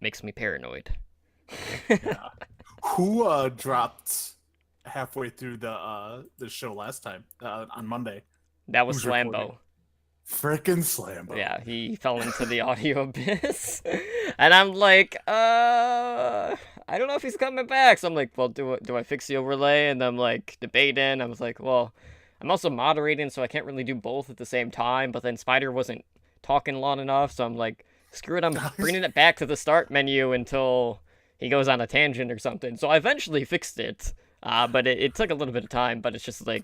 makes me paranoid. Yeah. Who dropped halfway through the show last time on Monday? That was Who's recording? Slambo. Frickin' Slambo. Yeah, he fell into the audio abyss. And I'm like, I don't know if he's coming back. So I'm like, well, do I fix the overlay? And I'm like debating. I was like, well, I'm also moderating, so I can't really do both at the same time. But then Spider wasn't talking long enough, so I'm like, screw it, I'm bringing it back to the start menu until he goes on a tangent or something. So I eventually fixed it, but it took a little bit of time. But it's just like,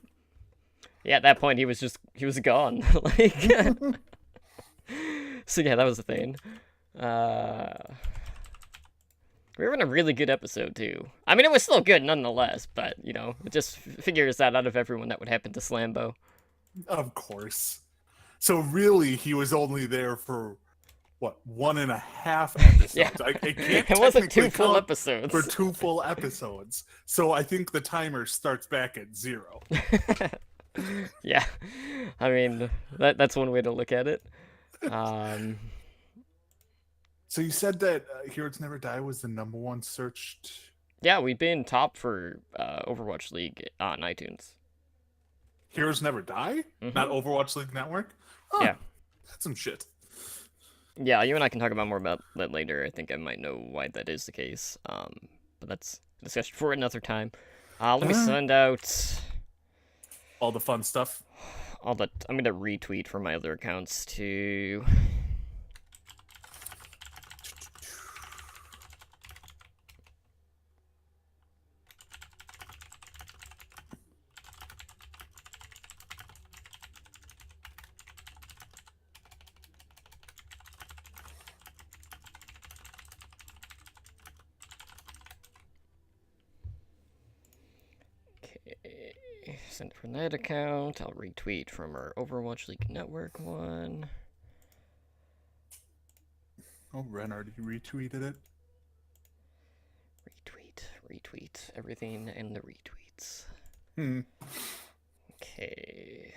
yeah, at that point he was gone. Like, so yeah, that was the thing. We were in a really good episode too. I mean, it was still good nonetheless, but you know, it just figures that out of everyone that would happen to Slambo. Of course. So really, he was only there for what, 1.5 episodes? Yeah, I can't it wasn't technically 2 full count episodes. for 2 full episodes. So I think the timer starts back at 0. Yeah, I mean that's one way to look at it. So you said that Heroes Never Die was the #1 searched. Yeah, we've been top for Overwatch League on iTunes. Heroes Never Die? Not Overwatch League Network? Huh, Yeah. that's some shit. Yeah, you and I can talk about more about that later. I think I might know why that is the case. But that's a discussion for another time. Let me send out all the fun stuff. I'm gonna retweet from my other accounts to. Send it from that account. I'll retweet from our Overwatch League Network one. Oh, Ren already retweeted it. Retweet. Everything in the retweets. Okay.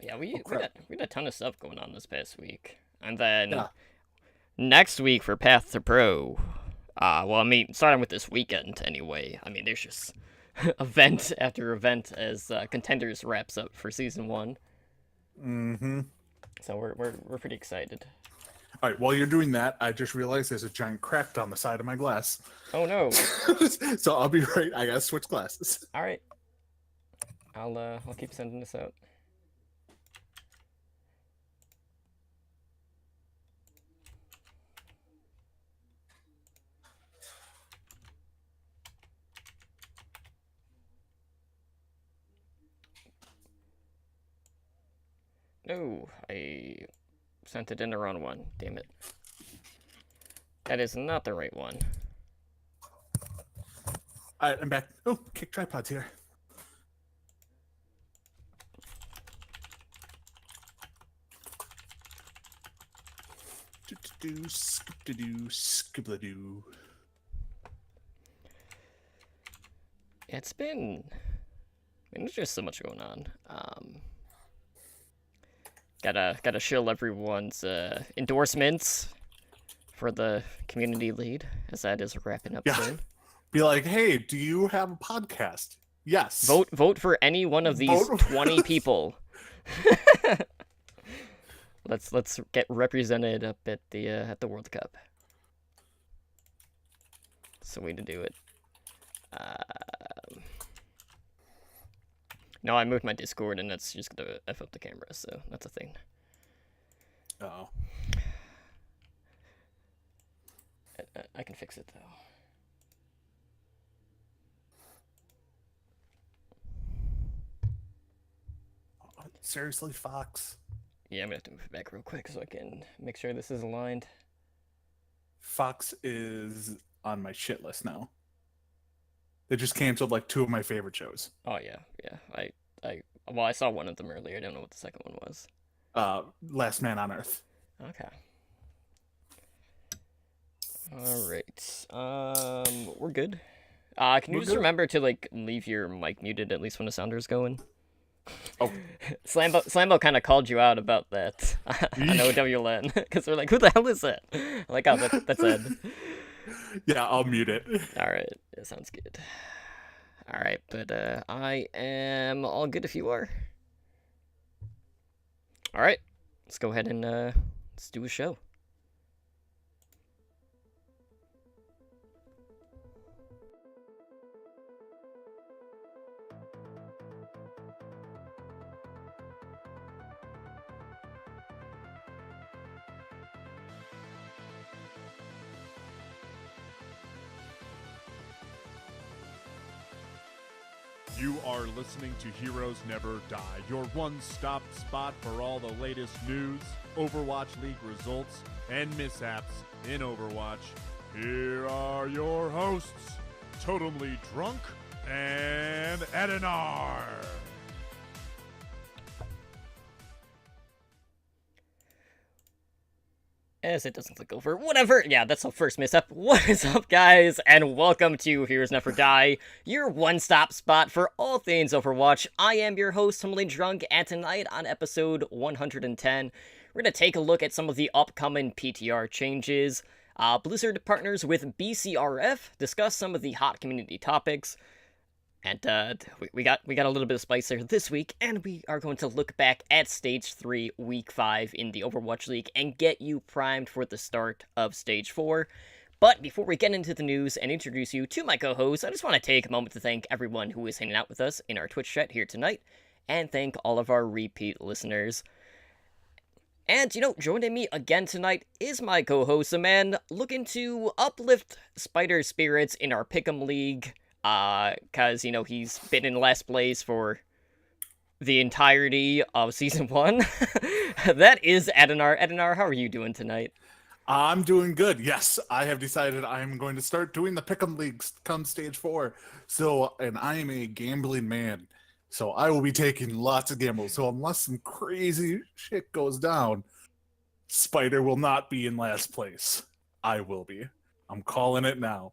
Yeah, we had a ton of stuff going on this past week. And then next week for Path to Pro. Well, I mean, starting with this weekend anyway. I mean, there's just event after event as Contenders wraps up for season 1. So we're pretty excited. All right, while you're doing that, I just realized there's a giant crack down the side of my glass. Oh no! So I'll be right. I gotta switch glasses. All right. I'll keep sending this out. No, I sent it in the wrong one. Damn it. That is not the right one. All right, I'm back. Oh, kick tripod's here. Skip-a-doo. It's been. I mean, there's just so much going on. Gotta shill everyone's endorsements for the community lead, as that is wrapping up soon. Be like, hey, do you have a podcast? Yes. Vote for any one of these 20 people. Let's get represented up at the World Cup. That's the way to do it. No, I moved my Discord, and that's just gonna F up the camera, so that's a thing. Oh. I can fix it, though. Seriously, Fox? Yeah, I'm gonna have to move it back real quick so I can make sure this is aligned. Fox is on my shit list now. They just canceled like 2 of my favorite shows. Oh yeah. I saw one of them earlier. I don't know what the second one was. Last Man on Earth. Okay. All right. We're good. Can you just remember to like leave your mic muted at least when the sounder is going? Oh, Slambo kind of called you out about that on OWLN because they're like, "Who the hell is that?" I'm like, "Oh, that's Ed." yeah, I'll mute it. All right, that sounds good. All right, but I am all good if you are. All right, let's go ahead and let's do a show. You are listening to Heroes Never Die, your one-stop spot for all the latest news, Overwatch League results, and mishaps in Overwatch. Here are your hosts, Totemly Drunk and Edinar. As it doesn't click over. Whatever. Yeah, that's the first mishap. What is up, guys? And welcome to Heroes Never Die, your one-stop spot for all things Overwatch. I am your host, Totemly Drunk, and tonight on episode 110, we're going to take a look at some of the upcoming PTR changes. Blizzard partners with BCRF, discuss some of the hot community topics. And we got a little bit of spice there this week, and we are going to look back at Stage 3, Week 5 in the Overwatch League and get you primed for the start of Stage 4. But before we get into the news and introduce you to my co-hosts, I just want to take a moment to thank everyone who is hanging out with us in our Twitch chat here tonight, and thank all of our repeat listeners. And, joining me again tonight is my co-host, a man looking to uplift Spider spirits in our Pick'em League. Cause, he's been in last place for the entirety of Season 1. That is Edinar. Edinar, how are you doing tonight? I'm doing good. Yes, I have decided I'm going to start doing the Pick'em Leagues come Stage 4. And I am a gambling man. So I will be taking lots of gambles. So unless some crazy shit goes down, Spider will not be in last place. I will be. I'm calling it now.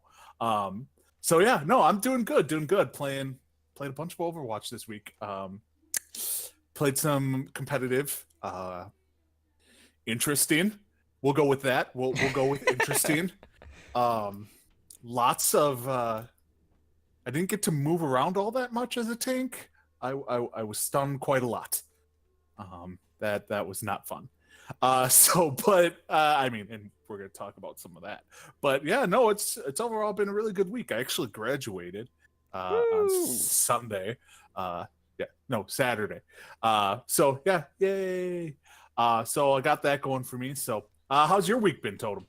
So yeah, no, I'm doing good. Played a bunch of Overwatch this week. Played some competitive. Interesting. We'll go with that. We'll go with interesting. Lots of. I didn't get to move around all that much as a tank. I was stunned quite a lot. That was not fun. And we're going to talk about some of that. But yeah, no, it's overall been a really good week. I actually graduated on Sunday. Saturday. So yeah, yay. So I got that going for me. So how's your week been, Totem?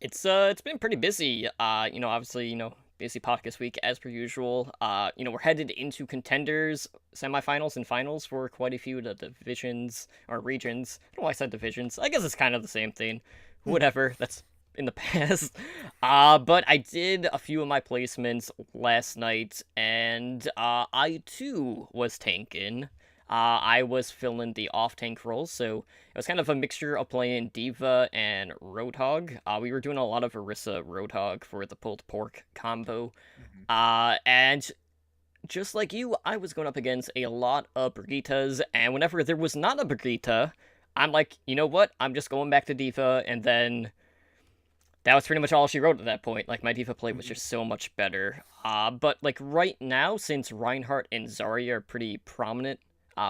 It's been pretty busy. Obviously, busy podcast week as per usual. We're headed into contenders, semifinals, and finals for quite a few of the divisions or regions. I don't know why I said divisions. I guess it's kind of the same thing. Whatever. That's in the past. But I did a few of my placements last night, and I too was tanking. I was filling the off-tank roles, so it was kind of a mixture of playing D.Va and Roadhog. We were doing a lot of Orisa Roadhog for the pulled pork combo. And just like you, I was going up against a lot of Brigittas, and whenever there was not a Brigitta, I'm like, you know what? I'm just going back to D.Va, and then that was pretty much all she wrote at that point. Like, my D.Va play was just so much better. But, like, right now, since Reinhardt and Zarya are pretty prominent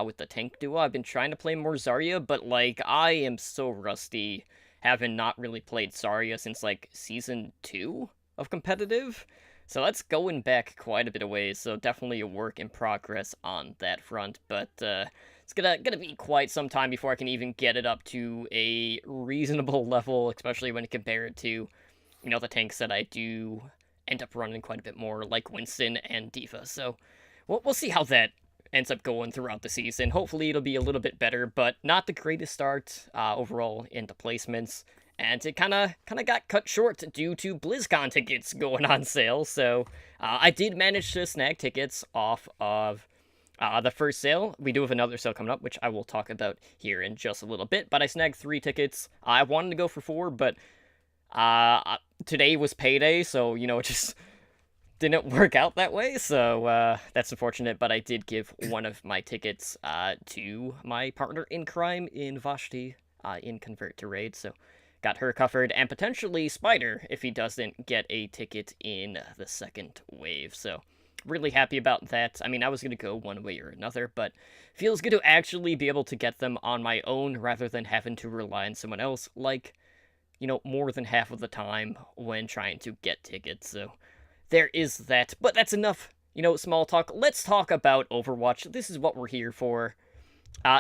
with the tank duo, I've been trying to play more Zarya, but, like, I am so rusty, having not really played Zarya since, like, Season 2 of competitive. So that's going back quite a bit of ways, so definitely a work in progress on that front, but it's gonna be quite some time before I can even get it up to a reasonable level, especially when you compare it to, the tanks that I do end up running quite a bit more, like Winston and D.Va, so we'll see how that ends up going throughout the season. Hopefully it'll be a little bit better, but not the greatest start overall in the placements. And it kind of got cut short due to BlizzCon tickets going on sale. So I did manage to snag tickets off of the first sale. We do have another sale coming up, which I will talk about here in just a little bit. But I snagged 3 tickets. I wanted to go for 4, but today was payday, so, just didn't work out that way, so that's unfortunate. But I did give one of my tickets to my partner in crime in Vashti in Convert to Raid, so got her covered, and potentially Spider if he doesn't get a ticket in the second wave. So really happy about that. I mean, I was going to go one way or another, but feels good to actually be able to get them on my own rather than having to rely on someone else, like, more than half of the time when trying to get tickets. So there is that. But that's enough, small talk. Let's talk about Overwatch. This is what we're here for.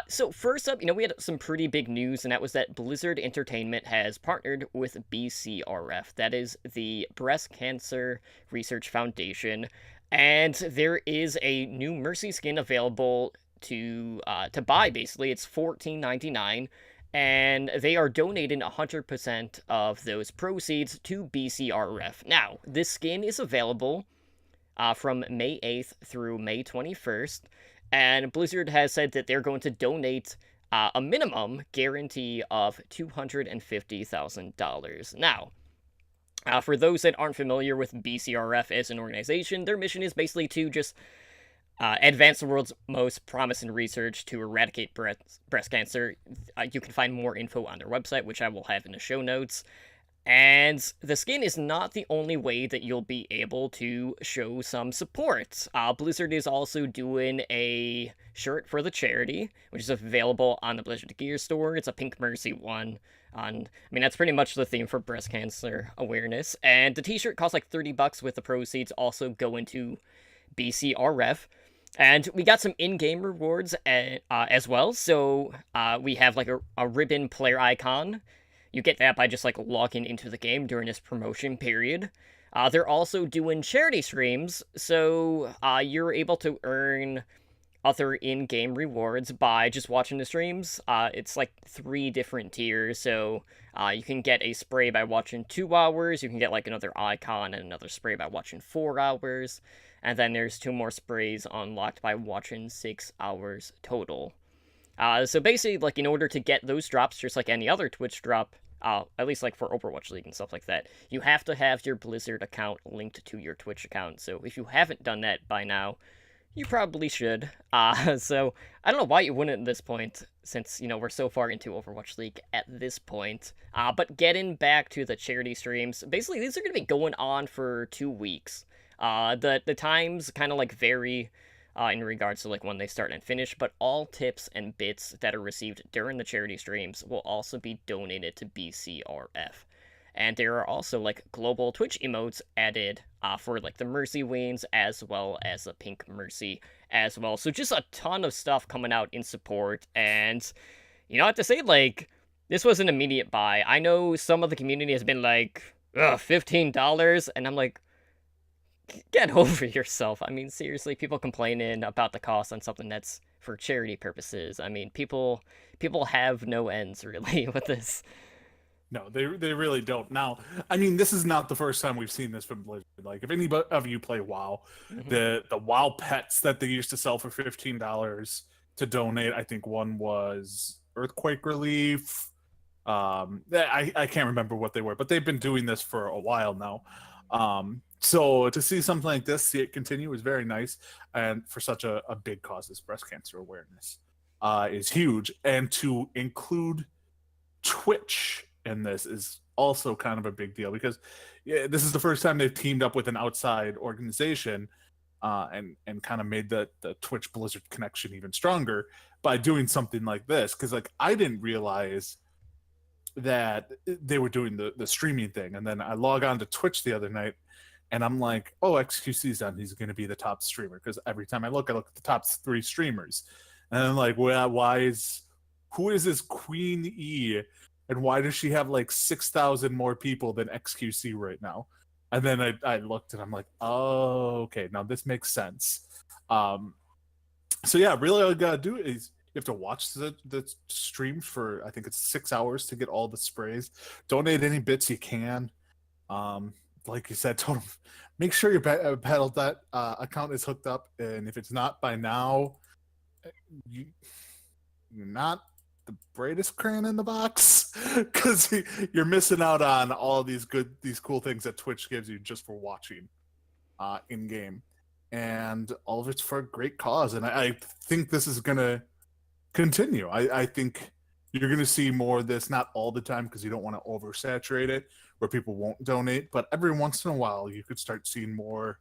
So first up, we had some pretty big news, and that was that Blizzard Entertainment has partnered with BCRF. That is the Breast Cancer Research Foundation, and there is a new Mercy skin available to buy. Basically, it's $14.99, and they are donating 100% of those proceeds to BCRF. Now, this skin is available from May 8th through May 21st. And Blizzard has said that they're going to donate a minimum guarantee of $250,000. Now, for those that aren't familiar with BCRF as an organization, their mission is basically to just advance the world's most promising research to eradicate breast cancer. You can find more info on their website, which I will have in the show notes. And the skin is not the only way that you'll be able to show some support. Blizzard is also doing a shirt for the charity, which is available on the Blizzard Gear store. It's a Pink Mercy one. That's pretty much the theme for breast cancer awareness. And the t-shirt costs like $30 with the proceeds also going to BCRF. And we got some in-game rewards as well. So we have like a ribbon player icon. You get that by just, logging into the game during this promotion period. They're also doing charity streams, so you're able to earn other in-game rewards by just watching the streams. It's, 3 different tiers, so you can get a spray by watching 2 hours, you can get, another icon and another spray by watching 4 hours, and then there's 2 more sprays unlocked by watching 6 hours total. So basically, in order to get those drops, just like any other Twitch drop, at least for Overwatch League and stuff like that, you have to have your Blizzard account linked to your Twitch account. So if you haven't done that by now, you probably should. So I don't know why you wouldn't at this point, since, we're so far into Overwatch League at this point. But getting back to the charity streams, basically these are going to be going on for 2 weeks. The times kind of vary in regards to when they start and finish, but all tips and bits that are received during the charity streams will also be donated to BCRF. And there are also global Twitch emotes added for the Mercy Wings as well as the Pink Mercy as well. So just a ton of stuff coming out in support, and I have to say this was an immediate buy. I know some of the community has been $15, and I'm get over yourself. I mean, seriously, people complaining about the cost on something that's for charity purposes. I mean, people have no ends, really, with this. No, they really don't. Now, I mean, this is not the first time we've seen this from Blizzard. If any of you play WoW, the WoW pets that they used to sell for $15 to donate, I think one was earthquake relief. I can't remember what they were, but they've been doing this for a while now. So to see something like this, see it continue, is very nice. And for such a big cause as breast cancer awareness is huge. And to include Twitch in this is also kind of a big deal, because this is the first time they've teamed up with an outside organization and kind of made the Twitch Blizzard connection even stronger by doing something like this. Because I didn't realize that they were doing the streaming thing. And then I log on to Twitch the other night, and I'm like, oh, XQC's done. He's going to be the top streamer. Because every time I look at the top 3 streamers. And I'm like, well, who is this Queen E? And why does she have 6,000 more people than XQC right now? And then I looked, and I'm like, oh, okay, now this makes sense. So yeah, really all you got to do is you have to watch the stream for, I think it's 6 hours to get all the sprays. Donate any bits you can. Like you said, make sure your Battle.net account is hooked up, and if it's not by now, you're not the brightest crayon in the box, because you're missing out on all these cool things that Twitch gives you just for watching. in game, and all of it's for a great cause. And I think this is gonna continue. I think you're gonna see more of this, not all the time because you don't want to oversaturate it where people won't donate, but every once in a while you could start seeing more.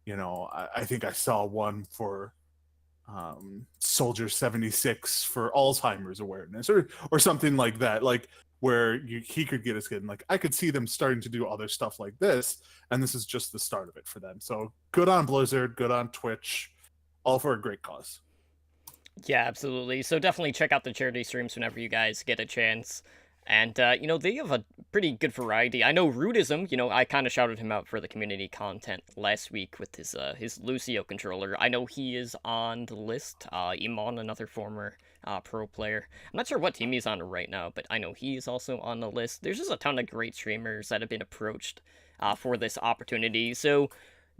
I think I saw one for Soldier 76 for Alzheimer's awareness or something like that, like where he could get his kid. And like I could see them starting to do other stuff like this, and this is just the start of it for them. So good on Blizzard, good on Twitch, all for a great cause. Yeah, absolutely. So definitely check out the charity streams whenever you guys get a chance. And, they have a pretty good variety. I know Rudism, I kind of shouted him out for the community content last week with his Lucio controller. I know he is on the list. Iman, another former pro player. I'm not sure what team he's on right now, but I know he is also on the list. There's just a ton of great streamers that have been approached for this opportunity. So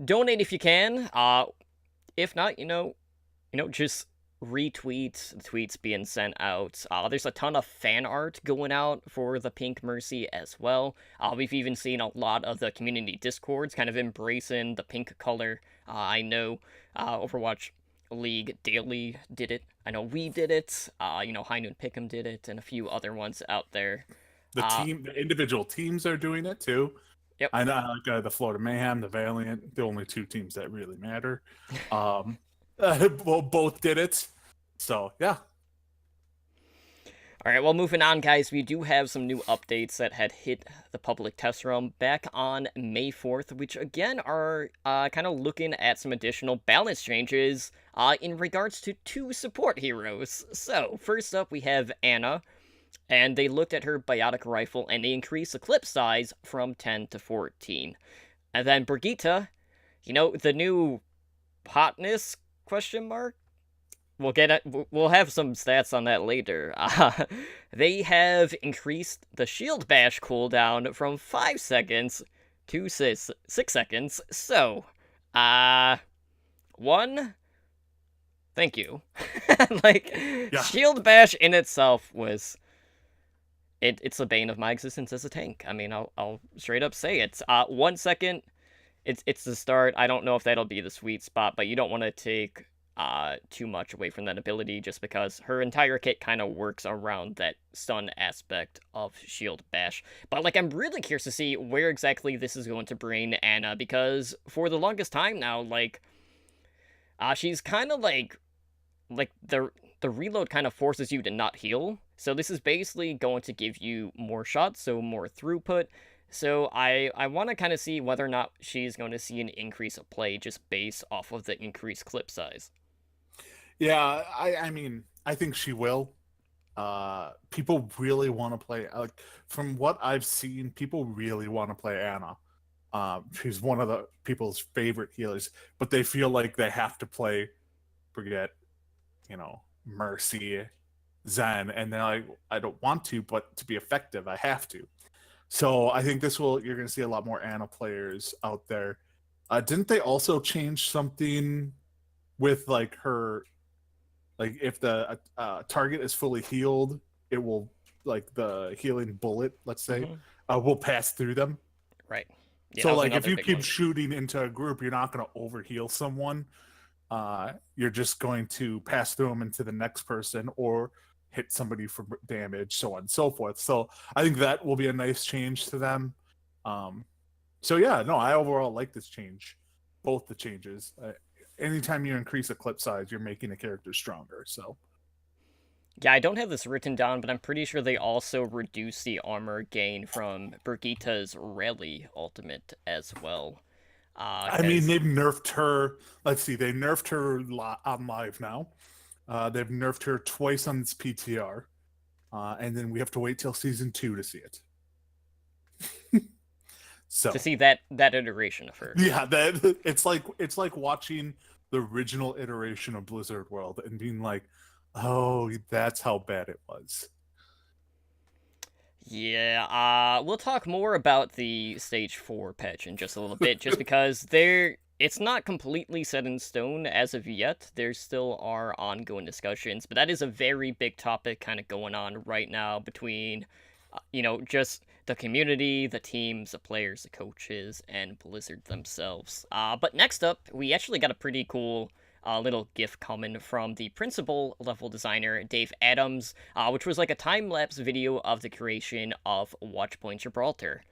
donate if you can. If not, just retweet the tweets being sent out. There's a ton of fan art going out for the Pink Mercy as well. We've even seen a lot of the community discords kind of embracing the pink color. I know Overwatch League Daily did it. I know we did it. High Noon Pick'em did it, and a few other ones out there. The individual teams are doing it too. Yep. I know, like the Florida Mayhem, the Valiant, the only two teams that really matter. Well, both did it. So, yeah. All right, well, moving on, guys, we do have some new updates that had hit the public test realm back on May 4th, which, again, are kind of looking at some additional balance changes in regards to 2 support heroes. So, first up, we have Ana, and they looked at her biotic rifle, and they increased the clip size from 10 to 14. And then Brigitta, the new hotness, question mark? We'll have some stats on that later. They have increased the shield bash cooldown from 5 seconds to 6 seconds. So, 1, thank you. Yeah. Shield bash in itself was it's the bane of my existence as a tank. I mean, I'll straight up say it. 1 second, it's the start. I don't know if that'll be the sweet spot, but you don't want to take too much away from that ability just because her entire kit kind of works around that stun aspect of shield bash. But I'm really curious to see where exactly this is going to bring Ana, because for the longest time now, she's kind of like the reload kind of forces you to not heal. So this is basically going to give you more shots, so more throughput. So I want to kind of see whether or not she's going to see an increase of play just based off of the increased clip size. Yeah, I mean, I think she will. People really want to play. From what I've seen, people really want to play Ana. She's one of the people's favorite healers, but they feel like they have to play Brigitte, Mercy, Zen, and they're like, I don't want to, but to be effective, I have to. So I think you're going to see a lot more Ana players out there. Didn't they also change something with her? If the target is fully healed, it will the healing bullet, let's say, will pass through them. Right. Yeah, so if you keep shooting into a group, you're not going to overheal someone. You're just going to pass through them into the next person or hit somebody for damage, so on and so forth. So I think that will be a nice change to them. So yeah, no, I overall like this change, both the changes. Anytime you increase a clip size, you're making a character stronger. So yeah, I don't have this written down, but I'm pretty sure they also reduce the armor gain from Brigitta's Rally ultimate as well. I mean, they've nerfed her. Let's see, they nerfed her on live now. They've nerfed her twice on this PTR, and then we have to wait till season 2 to see it. So to see that iteration of her. Yeah, it's like watching the original iteration of Blizzard World and being like, oh, that's how bad it was. Yeah, we'll talk more about the Stage 4 patch in just a little bit, just because it's not completely set in stone as of yet. There still are ongoing discussions, but that is a very big topic kind of going on right now between Just the community, the teams, the players, the coaches, and Blizzard themselves. But next up, we actually got a pretty cool little GIF coming from the principal level designer, Dave Adams, which was like a time-lapse video of the creation of Watchpoint Gibraltar.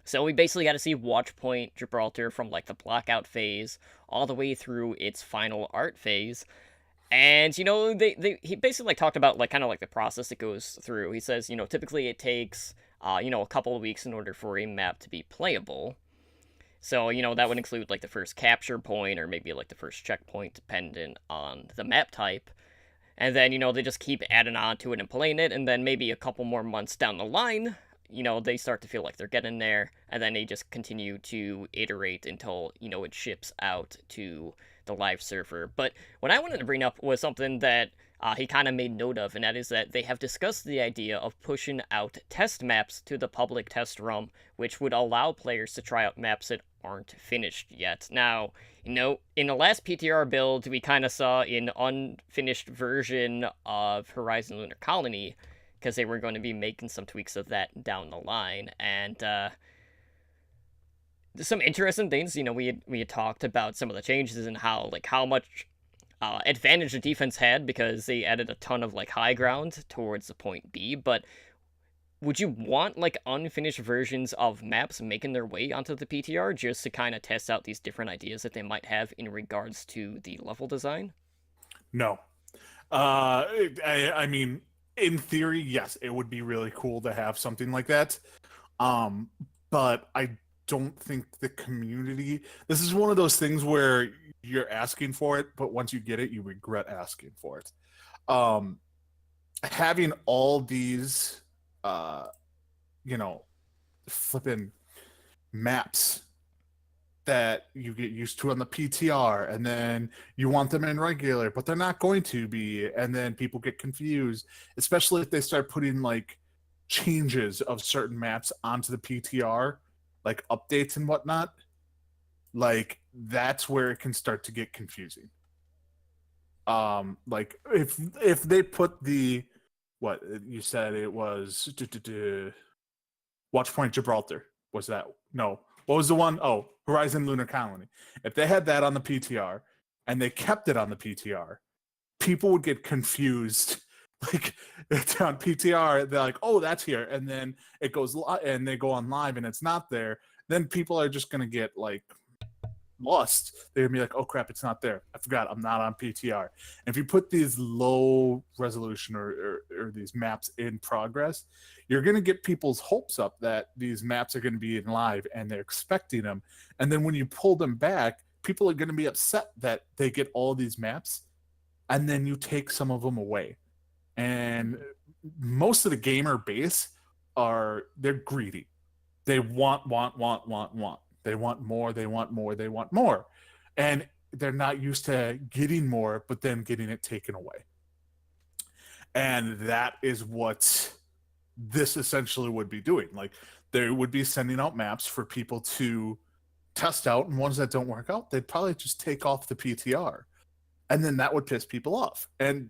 So we basically got to see Watchpoint Gibraltar from like the blackout phase all the way through its final art phase. And he basically like talked about like kind of like the process it goes through. He says, typically it takes a couple of weeks in order for a map to be playable. So, that would include like the first capture point or maybe like the first checkpoint dependent on the map type. And then, they just keep adding on to it and playing it, and then maybe a couple more months down the line, they start to feel like they're getting there, and then they just continue to iterate until, it ships out to the live server. But what I wanted to bring up was something that he kind of made note of, and that is that they have discussed the idea of pushing out test maps to the public test realm, which would allow players to try out maps that aren't finished yet. Now, in the last PTR build, we kind of saw an unfinished version of Horizon Lunar Colony, because they were going to be making some tweaks of that down the line, and some interesting things. We had talked about some of the changes and how much advantage the defense had because they added a ton of like high ground towards the point B. But would you want like unfinished versions of maps making their way onto the PTR just to kind of test out these different ideas that they might have in regards to the level design? No. I mean, in theory, yes, it would be really cool to have something like that. But I don't think the community. This is one of those things where you're asking for it, but once you get it, you regret asking for it. Having all these, flipping maps that you get used to on the PTR, and then you want them in regular, but they're not going to be, and then people get confused, especially if they start putting like changes of certain maps onto the PTR, like updates and whatnot. Like that's where it can start to get confusing. Like if they put the what you said it was Watchpoint Gibraltar, was that no? What was the one? Oh, Horizon Lunar Colony. If they had that on the PTR and they kept it on the PTR, people would get confused. Like it's on PTR, they're like, "Oh, that's here," and then it goes and they go on live and it's not there. Then people are just gonna get like lost. They're gonna be like, "Oh crap, it's not there. I forgot. I'm not on PTR." And if you put these low resolution or these maps in progress, you're gonna get people's hopes up that these maps are gonna be in live and they're expecting them. And then when you pull them back, people are gonna be upset that they get all these maps, and then you take some of them away. And most of the gamer base they're greedy. They want. They want more, they want more, they want more. And they're not used to getting more, but then getting it taken away. And that is what this essentially would be doing. Like they would be sending out maps for people to test out, and ones that don't work out, they'd probably just take off the PTR. And then that would piss people off. And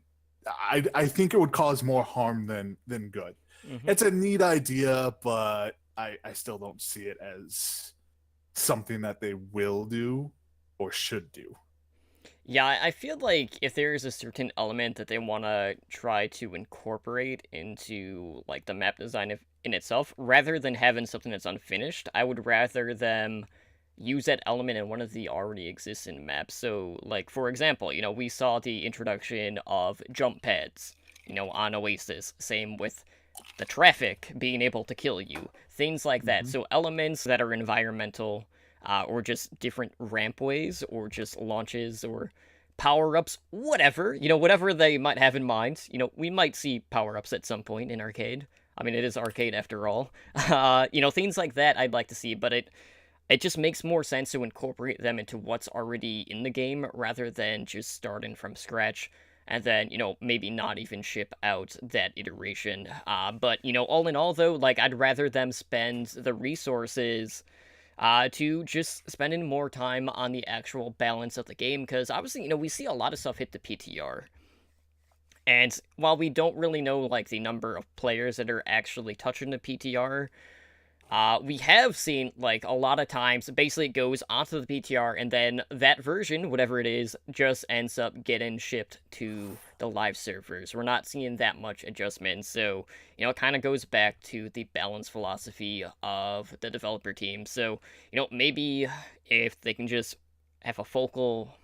I think it would cause more harm than good. Mm-hmm. It's a neat idea, but I still don't see it as something that they will do or should do. Yeah, I feel like if there is a certain element that they want to try to incorporate into like the map design in itself, rather than having something that's unfinished, I would rather them use that element in one of the already existing maps. So, like, for example, we saw the introduction of jump pads, on Oasis. Same with the traffic being able to kill you. Things like that. So elements that are environmental, or just different rampways, or just launches, or power-ups, whatever. Whatever they might have in mind. We might see power-ups at some point in arcade. I mean, it is arcade after all. Things like that I'd like to see, but it just makes more sense to incorporate them into what's already in the game rather than just starting from scratch and then, maybe not even ship out that iteration. But, all in all, though, like, I'd rather them spend the resources to just spending more time on the actual balance of the game, because obviously, we see a lot of stuff hit the PTR. And while we don't really know like the number of players that are actually touching the PTR, we have seen like a lot of times basically it goes onto the PTR and then that version, whatever it is, just ends up getting shipped to the live servers. We're not seeing that much adjustment, so it kind of goes back to the balance philosophy of the developer team. So maybe if they can just have a focal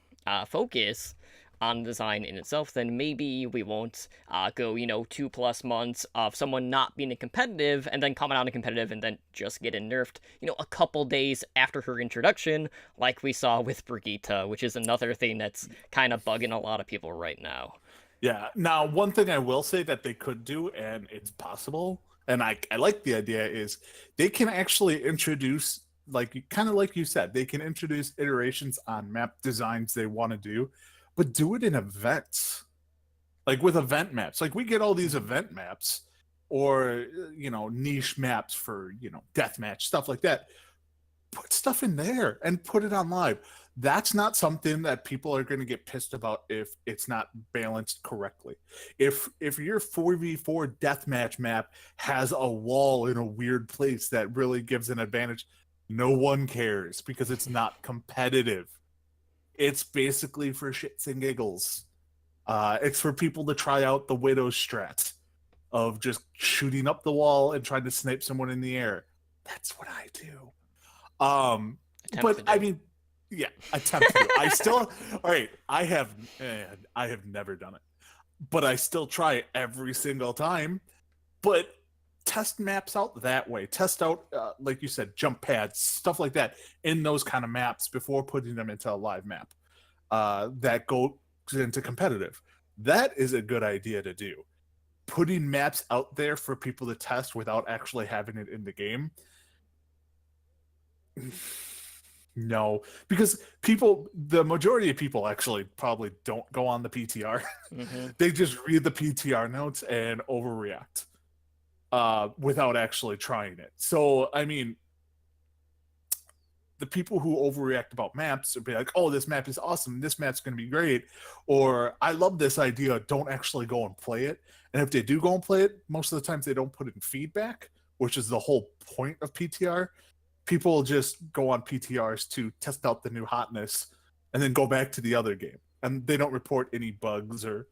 focus on design in itself, then maybe we won't go, 2+ months of someone not being competitive and then coming out of competitive and then just getting nerfed, a couple days after her introduction, like we saw with Brigitta, which is another thing that's kind of bugging a lot of people right now. Yeah. Now, one thing I will say that they could do, and it's possible, and I like the idea, is they can actually introduce, like kind of like you said, they can introduce iterations on map designs they want to do, but do it in events, like with event maps. Like we get all these event maps, or niche maps for deathmatch stuff like that. Put stuff in there and put it on live. That's not something that people are going to get pissed about if it's not balanced correctly. If your 4v4 deathmatch map has a wall in a weird place that really gives an advantage, no one cares because it's not competitive. It's basically for shits and giggles. It's for people to try out the Widow strat of just shooting up the wall and trying to snipe someone in the air. That's what I do. But I mean, yeah, attempt to do. I still, all right. I have never done it, but I still try it every single time. But test maps out that way. Test out, like you said, jump pads, stuff like that in those kind of maps before putting them into a live map that goes into competitive. That is a good idea to do. Putting maps out there for people to test without actually having it in the game. No, because the majority of people actually probably don't go on the PTR. Mm-hmm. They just read the PTR notes and overreact without actually trying it. So, I mean, the people who overreact about maps would be like, oh, this map is awesome, this map's going to be great, or I love this idea, don't actually go and play it. And if they do go and play it, most of the times they don't put it in feedback, which is the whole point of PTR. People just go on PTRs to test out the new hotness and then go back to the other game. And they don't report any bugs or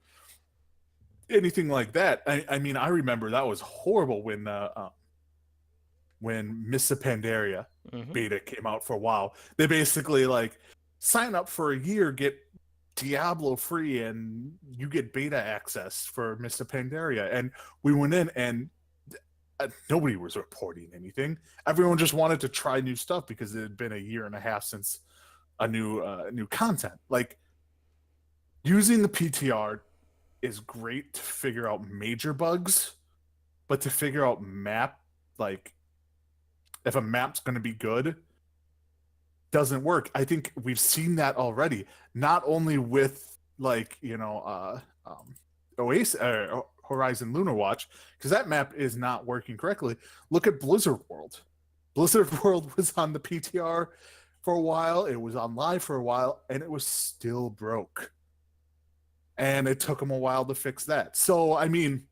anything like that. I mean, I remember that was horrible when Miss Pandaria beta came out for a while. They basically like sign up for a year, get Diablo free, and you get beta access for Miss Pandaria. And we went in and nobody was reporting anything. Everyone just wanted to try new stuff because it had been a year and a half since a new content. Like, using the PTR is great to figure out major bugs, but to figure out like if a map's going to be good, doesn't work. I think we've seen that already, not only with like Oasis Horizon Lunar Watch, because that map is not working correctly. Look at Blizzard World. Blizzard World was on the PTR for a while, it was on live for a while, and it was still broke. And it took them a while to fix that. So, I mean,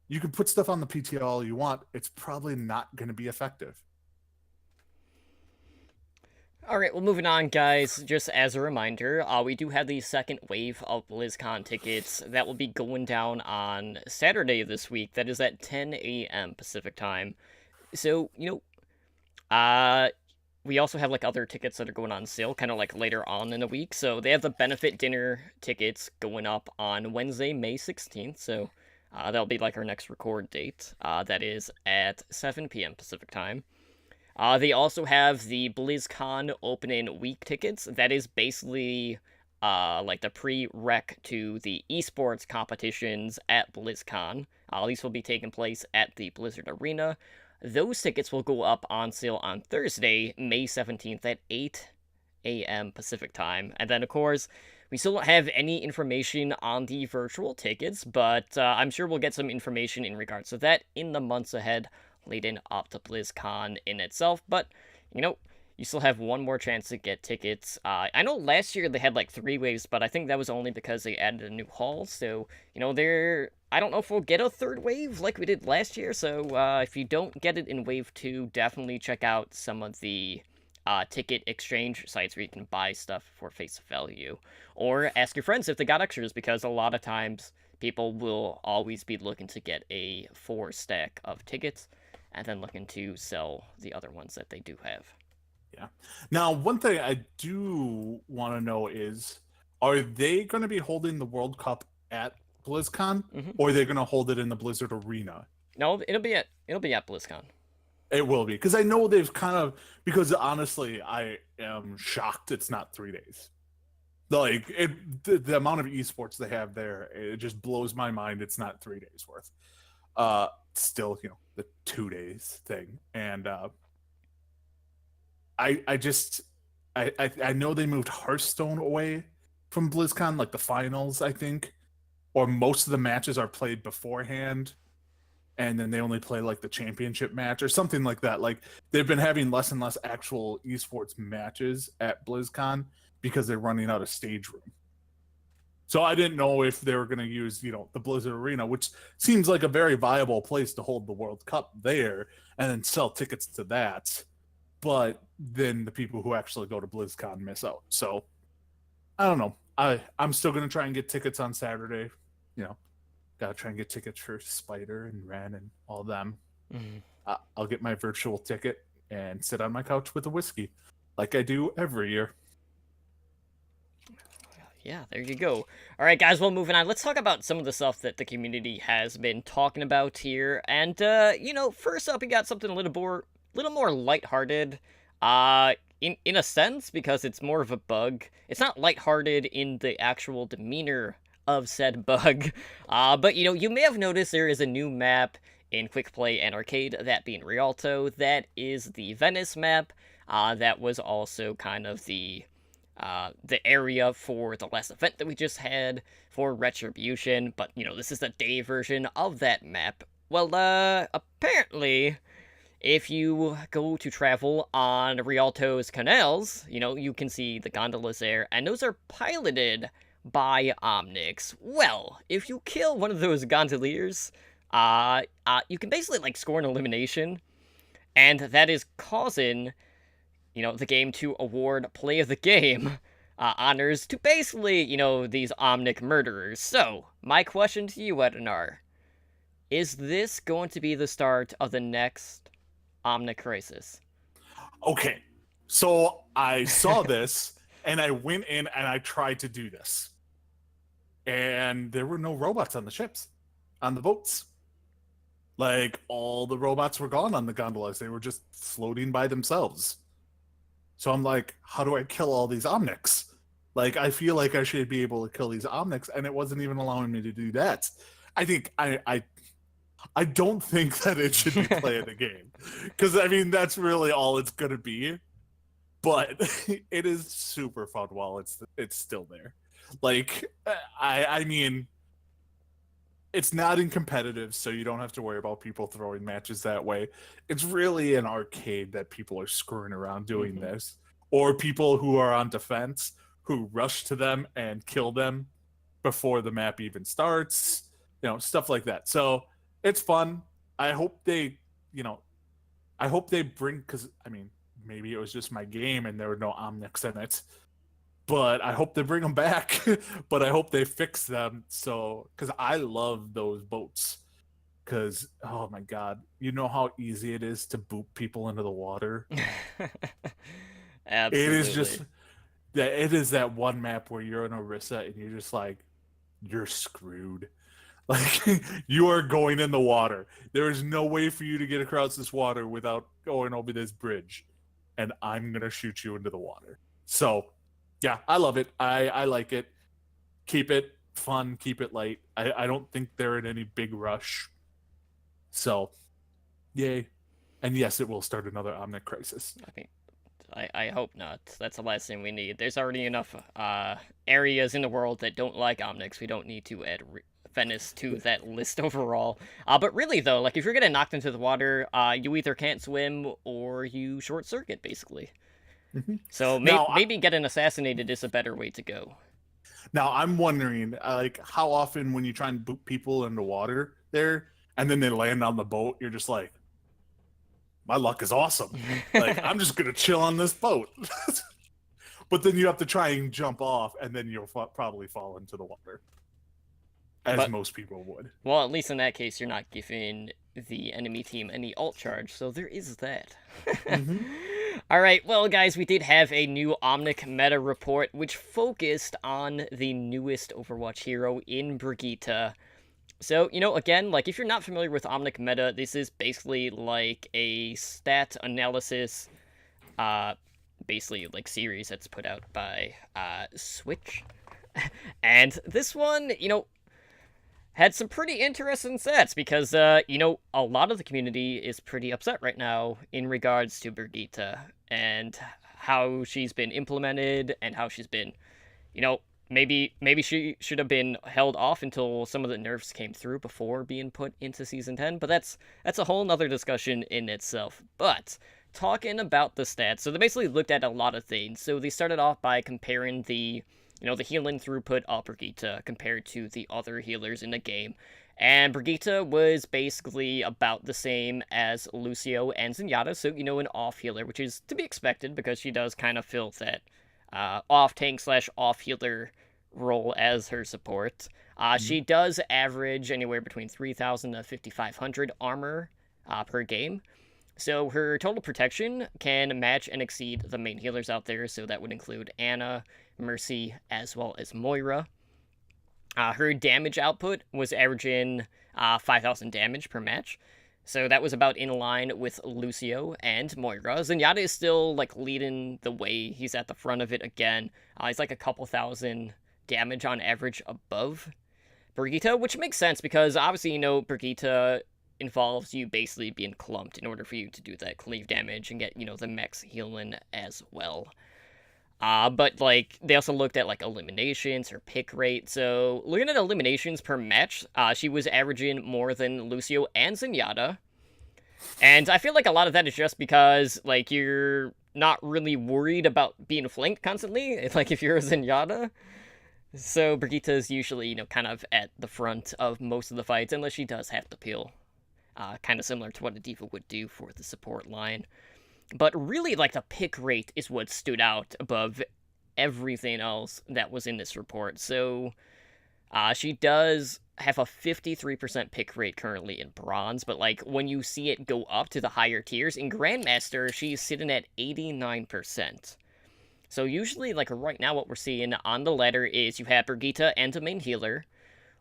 you can put stuff on the PTR all you want, it's probably not going to be effective. Alright, well, moving on, guys. Just as a reminder, we do have the second wave of BlizzCon tickets that will be going down on Saturday this week. That is at 10 a.m. Pacific time. So, we also have, like, other tickets that are going on sale, kind of, like, later on in the week. So, they have the benefit dinner tickets going up on Wednesday, May 16th. So, that'll be, like, our next record date. That is at 7 p.m. Pacific time. They also have the BlizzCon opening week tickets. That is basically like the pre-rec to the esports competitions at BlizzCon. These will be taking place at the Blizzard Arena. Those tickets will go up on sale on Thursday, May 17th at 8 a.m. Pacific time. And then, of course, we still don't have any information on the virtual tickets, but I'm sure we'll get some information in regards to that in the months ahead, leading up to BlizzCon in itself. But, you still have one more chance to get tickets. I know last year they had like 3 waves, but I think that was only because they added a new hall. So, I don't know if we'll get a third wave like we did last year. So, if you don't get it in wave 2, definitely check out some of the ticket exchange sites where you can buy stuff for face value. Or ask your friends if they got extras, because a lot of times people will always be looking to get a 4 stack of tickets and then looking to sell the other ones that they do have. Yeah. Now, one thing I do want to know is, are they going to be holding the World Cup at BlizzCon, or are they going to hold it in the Blizzard Arena? No, it'll be at BlizzCon. It will be, because I know they've because honestly, I am shocked it's not 3 days. Like the amount of esports they have there, it just blows my mind. It's not 3 days worth. Still, the 2 days thing, and I know they moved Hearthstone away from BlizzCon, like the finals, I think, or most of the matches are played beforehand, and then they only play like the championship match or something like that. Like they've been having less and less actual esports matches at BlizzCon because they're running out of stage room. So I didn't know if they were going to use, the Blizzard Arena, which seems like a very viable place to hold the World Cup there, and then sell tickets to that. But then the people who actually go to BlizzCon miss out. So I don't know. I'm still going to try and get tickets on Saturday. Got to try and get tickets for Spider and Ren and all them. I'll get my virtual ticket and sit on my couch with a whiskey like I do every year. Yeah, there you go. All right, guys, well, moving on. Let's talk about some of the stuff that the community has been talking about here. And, first up, we got something a little more lighthearted. In a sense, because it's more of a bug. It's not lighthearted in the actual demeanor of said bug. But, you may have noticed there is a new map in Quick Play and Arcade, that being Rialto. That is the Venice map. That was also kind of the area for the last event that we just had for Retribution, but, this is the day version of that map. Well, apparently, if you go to travel on Rialto's canals, you can see the gondolas there, and those are piloted by Omnix. Well, if you kill one of those gondoliers, you can basically, score an elimination, and that is causing the game to award Play of the Game honors to basically, these Omnic murderers. So, my question to you, Edinar, is this going to be the start of the next Omnic Crisis? Okay, so I saw this, and I went in and I tried to do this. And there were no robots on the ships, on the boats. Like, all the robots were gone on the gondolas. They were just floating by themselves. So I'm like, how do I kill all these Omnics? Like, I feel like I should be able to kill these Omnics, and it wasn't even allowing me to do that. I think I don't think that it should be playing the game, because that's really all it's gonna be. But it is super fun while it's still there. Like, I mean, it's not in competitive, so you don't have to worry about people throwing matches that way. It's really an arcade that people are screwing around doing this, or people who are on defense who rush to them and kill them before the map even starts, stuff like that. So it's fun. I hope they bring, because maybe it was just my game and there were no Omnics in it, but I hope they bring them back. But I hope they fix them, because I love those boats. Because, oh my god, you know how easy it is to boot people into the water? Absolutely. It is that one map where you're in Orisa and you're just like, you're screwed. Like, you are going in the water. There is no way for you to get across this water without going over this bridge. And I'm going to shoot you into the water. So, yeah, I love it. I like it. Keep it fun. Keep it light. I don't think they're in any big rush. So, yay. And yes, it will start another Omnic Crisis. I hope not. That's the last thing we need. There's already enough areas in the world that don't like Omnics. We don't need to add Venice to that list overall. But really, though, if you're getting knocked into the water, you either can't swim or you short circuit, basically. Mhm. So Now, maybe getting assassinated is a better way to go. now I'm wondering, like, how often when you try and boot people into water there, and then they land on the boat, you're just like, my luck is awesome. Like, I'm just gonna chill on this boat. But then you have to try and jump off, and then you'll probably fall into the water, as But most people would. well, at least in that case, you're not giving the enemy team any ult charge, so there is that. Mm-hmm. Alright, well, guys, we did have a new Omnic meta report, which focused on the newest Overwatch hero in Brigitta. So, again, like, if you're not familiar with Omnic meta, this is basically like a stat analysis, basically, like, series that's put out by, Switch. And this one, had some pretty interesting stats because, a lot of the community is pretty upset right now in regards to Brigitta and how she's been implemented and how she's been, maybe she should have been held off until some of the nerfs came through before being put into Season 10, but that's a whole nother discussion in itself. But talking about the stats, so they basically looked at a lot of things. So they started off by comparing the healing throughput of Brigitta compared to the other healers in the game. And Brigitta was basically about the same as Lucio and Zenyatta, so, an off healer, which is to be expected because she does kind of fill that off tank / off healer role as her support. She does average anywhere between 3,000 to 5,500 armor per game. So her total protection can match and exceed the main healers out there, so that would include Ana, Mercy, as well as Moira. Her damage output was averaging 5,000 damage per match, so that was about in line with Lucio and Moira. Zenyatta is still, like, leading the way. He's at the front of it again. He's like a couple thousand damage on average above Brigitta, which makes sense because obviously, Brigitta involves you basically being clumped in order for you to do that cleave damage and get, the max healing as well. But, like, they also looked at, like, eliminations, her pick rate. So, looking at eliminations per match, she was averaging more than Lucio and Zenyatta. And I feel like a lot of that is just because, like, you're not really worried about being flanked constantly, like, if you're a Zenyatta. So, Brigitta's usually, kind of at the front of most of the fights, unless she does have to peel. Kind of similar to what a D.Va would do for the support line. But really, like, the pick rate is what stood out above everything else that was in this report. So, she does have a 53% pick rate currently in Bronze, but, like, when you see it go up to the higher tiers, in Grandmaster, she's sitting at 89%. So usually, like, right now what we're seeing on the ladder is you have Brigitta and a main healer,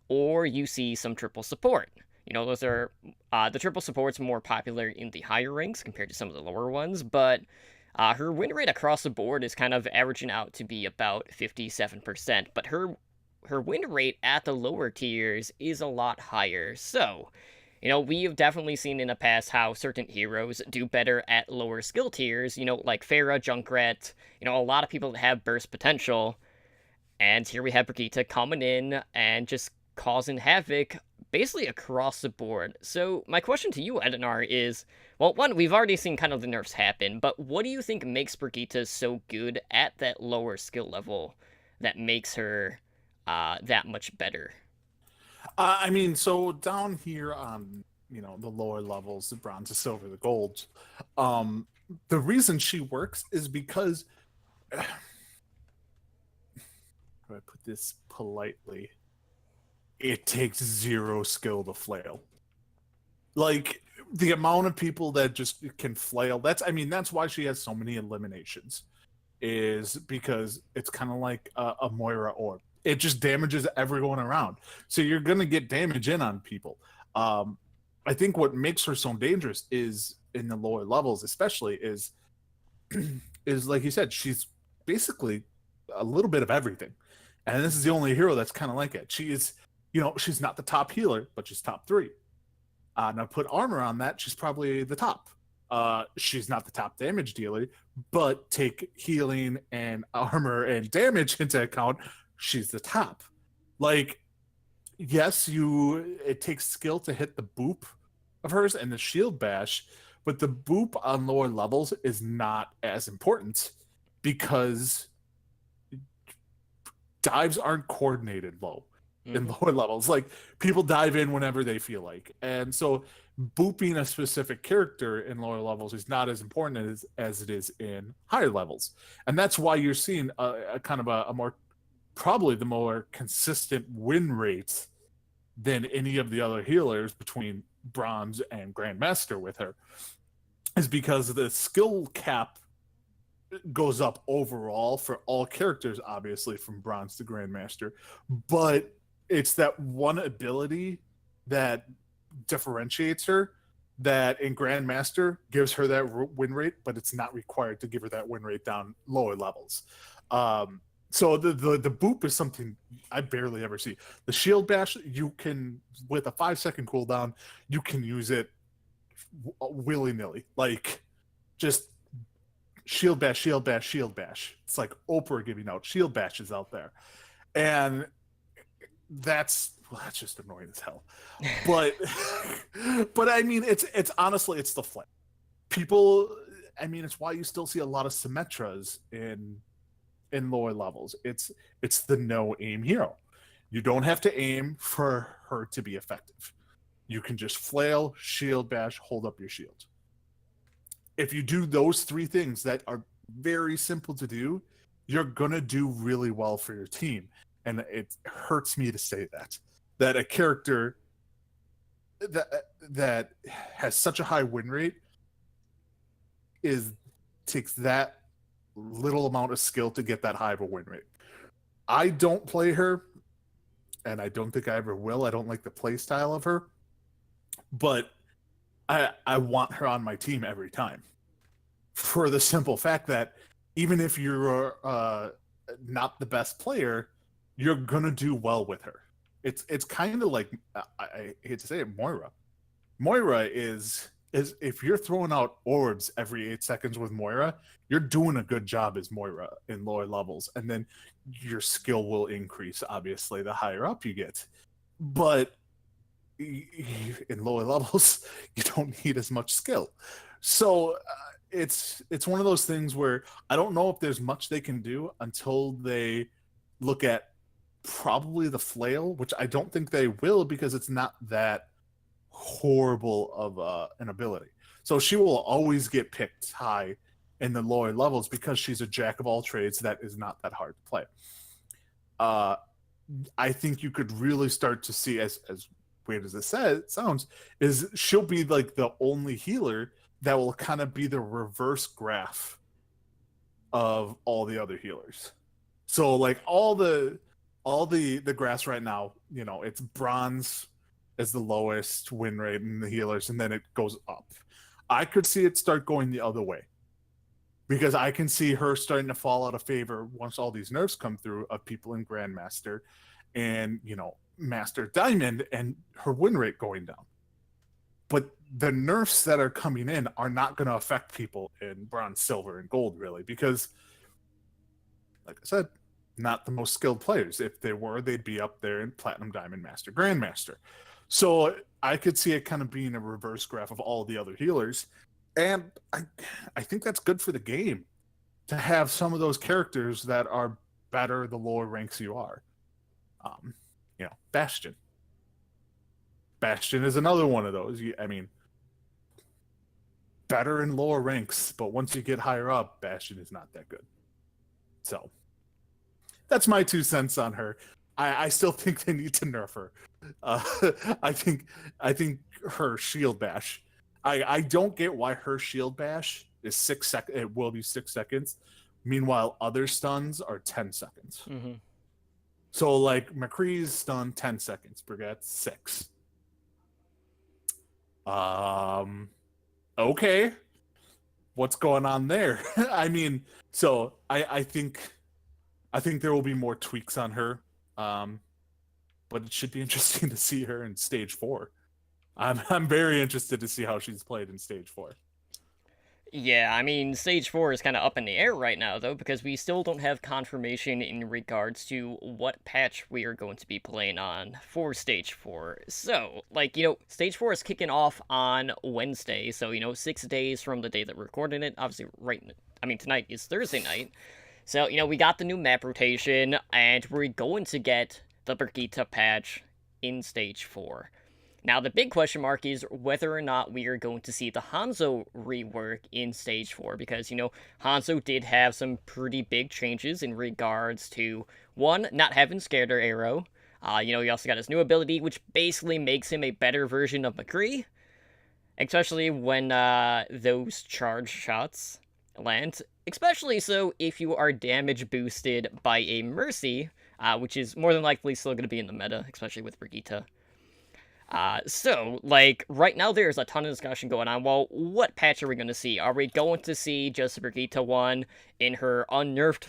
or you see some triple support. Those are, the triple support's more popular in the higher ranks compared to some of the lower ones, but her win rate across the board is kind of averaging out to be about 57%, but her win rate at the lower tiers is a lot higher. So, we have definitely seen in the past how certain heroes do better at lower skill tiers, like Pharah, Junkrat, a lot of people that have burst potential, and here we have Brigitta coming in and just causing havoc basically across the board. So my question to you, Edinar, is, well, one, we've already seen kind of the nerfs happen, but what do you think makes Brigitta so good at that lower skill level that makes her that much better? I mean, so down here on, the lower levels, the bronze, the silver, the gold, the reason she works is because, how do I put this politely? It takes zero skill to flail. Like, the amount of people that just can flail, that's why she has so many eliminations, is because it's kind of like a Moira orb. It just damages everyone around. So you're going to get damage in on people. I think what makes her so dangerous is, in the lower levels especially, is like you said, she's basically a little bit of everything. And this is the only hero that's kind of like it. She is, she's not the top healer, but she's top 3. Now put armor on that, she's probably the top. She's not the top damage dealer, but take healing and armor and damage into account, she's the top. Like, yes, it takes skill to hit the boop of hers and the shield bash, but the boop on lower levels is not as important because dives aren't coordinated low in Mhm. lower levels. Like people dive in whenever they feel like, and so booping a specific character in lower levels is not as important as it is in higher levels, and that's why you're seeing a kind of a more probably the more consistent win rate than any of the other healers between bronze and grandmaster with her, is because the skill cap goes up overall for all characters, obviously from bronze to grandmaster, but it's that one ability that differentiates her, that in grandmaster gives her that win rate, but it's not required to give her that win rate down lower levels. So the boop is something I barely ever see. The shield bash, you can, with a 5-second cooldown, you can use it willy nilly, like just shield bash, shield bash, shield bash. It's like Oprah giving out shield bashes out there, and that's just annoying as hell. But but I mean, it's honestly it's the flame. People, I mean, it's why you still see a lot of Symmetras in lower levels. It's the no aim hero. You don't have to aim for her to be effective. You can just flail, shield bash, hold up your shield. If you do those three things that are very simple to do, you're gonna do really well for your team. And it hurts me to say that a character that has such a high win rate takes that little amount of skill to get that high of a win rate. I don't play her, and I don't think I ever will. I don't like the play style of her, but I want her on my team every time, for the simple fact that even if you're not the best player, you're gonna do well with her. It's kind of like, I hate to say it, Moira. Moira is if you're throwing out orbs every 8 seconds with Moira, you're doing a good job as Moira in lower levels, and then your skill will increase. Obviously, the higher up you get, but in lower levels, you don't need as much skill. So it's one of those things where I don't know if there's much they can do until they look at probably the flail, which I don't think they will, because it's not that horrible of an ability. So she will always get picked high in the lower levels because she's a jack of all trades that is not that hard to play. I think you could really start to see, as weird as it sounds, is she'll be like the only healer that will kind of be the reverse graph of all the other healers. So like all the graphs right now, you know, it's bronze is the lowest win rate in the healers, and then it goes up. I could see it start going the other way, because I can see her starting to fall out of favor once all these nerfs come through of people in Grandmaster and, you know, Master Diamond, and her win rate going down. But the nerfs that are coming in are not going to affect people in Bronze, Silver, and Gold, really, because, like I said, not the most skilled players. If they were, they'd be up there in Platinum, Diamond, Master, Grandmaster. So I could see it kind of being a reverse graph of all the other healers. And I think that's good for the game, to have some of those characters that are better the lower ranks you are. You know, Bastion. Bastion is another one of those. I mean, better in lower ranks, but once you get higher up, Bastion is not that good. So that's my 2 cents on her. I still think they need to nerf her. I think her shield bash. I don't get why her shield bash is 6 seconds. It will be 6 seconds. Meanwhile, other stuns are 10 seconds. Mm-hmm. So like McCree's stun 10 seconds, Brigitte's 6. Okay. What's going on there? I mean, so I think there will be more tweaks on her. But it should be interesting to see her in stage 4. I'm very interested to see how she's played in stage 4. Yeah, I mean, Stage 4 is kind of up in the air right now, though, because we still don't have confirmation in regards to what patch we are going to be playing on for Stage 4. So, like, Stage 4 is kicking off on Wednesday, so, 6 days from the day that we're recording it. Obviously, tonight is Thursday night. So, we got the new map rotation, and we're going to get the Brigitta patch in Stage 4. Now, the big question mark is whether or not we are going to see the Hanzo rework in Stage 4, because, Hanzo did have some pretty big changes in regards to, one, not having Scatter Arrow. He also got his new ability, which basically makes him a better version of McCree, especially when those charge shots land. Especially so if you are damage boosted by a Mercy, which is more than likely still going to be in the meta, especially with Brigitta. Right now there's a ton of discussion going on. Well, what patch are we going to see? Are we going to see just Brigitta 1 in her unnerfed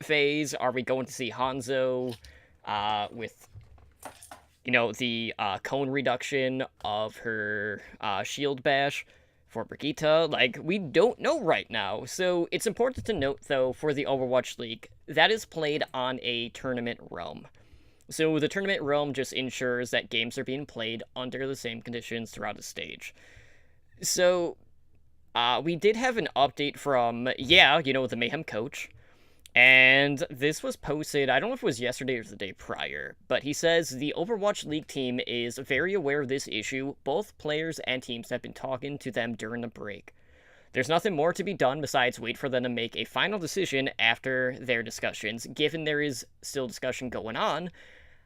phase? Are we going to see Hanzo with, the cone reduction of her shield bash for Brigitta? Like, we don't know right now. So it's important to note, though, for the Overwatch League, that is played on a tournament realm. So the tournament realm just ensures that games are being played under the same conditions throughout the stage. So, we did have an update from, the Mayhem coach, and this was posted, I don't know if it was yesterday or the day prior, but he says the Overwatch League team is very aware of this issue. Both players and teams have been talking to them during the break. There's nothing more to be done besides wait for them to make a final decision after their discussions. Given there is still discussion going on,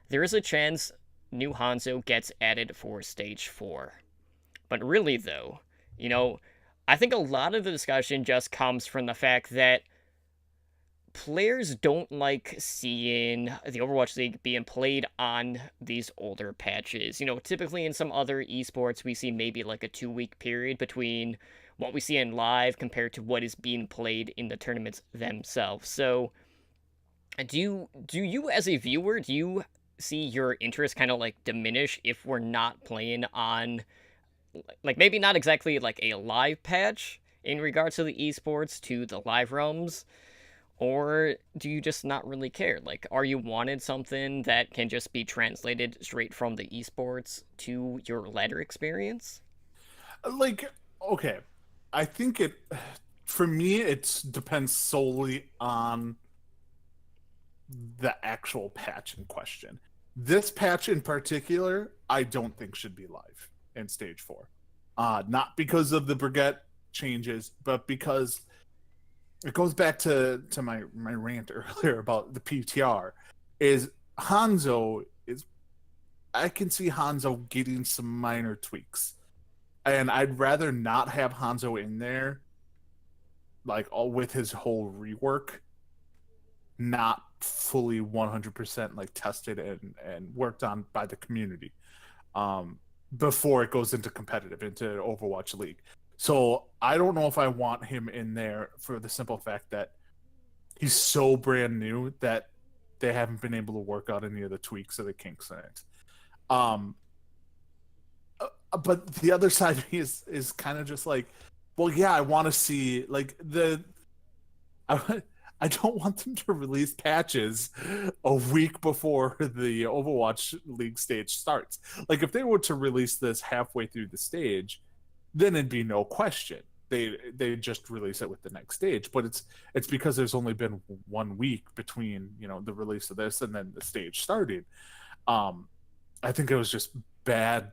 there is a chance new Hanzo gets added for Stage 4. But really, though, I think a lot of the discussion just comes from the fact that players don't like seeing the Overwatch League being played on these older patches. Typically in some other esports, we see maybe like a 2-week period between what we see in live compared to what is being played in the tournaments themselves. So, do you as a viewer, do you see your interest kind of like diminish if we're not playing on, like, maybe not exactly like a live patch in regards to the esports to the live realms, or do you just not really care? Like, are you wanted something that can just be translated straight from the esports to your ladder experience? Like, okay, I think for me, it depends solely on the actual patch in question. This patch in particular, I don't think should be live in Stage 4. Not because of the Brigitte changes, but because it goes back to my rant earlier about the PTR. Is Hanzo is I can see Hanzo getting some minor tweaks, and I'd rather not have Hanzo in there, like all with his whole rework, not fully 100% like tested and worked on by the community before it goes into competitive, into Overwatch League. So I don't know if I want him in there for the simple fact that he's so brand new that they haven't been able to work out any of the tweaks or the kinks in it. But the other side of me is kind of just like, well, yeah, I want to see like I don't want them to release patches a week before the Overwatch League stage starts. Like, if they were to release this halfway through the stage, then it'd be no question. They just release it with the next stage. But it's because there's only been 1 week between, the release of this and then the stage starting. I think it was just bad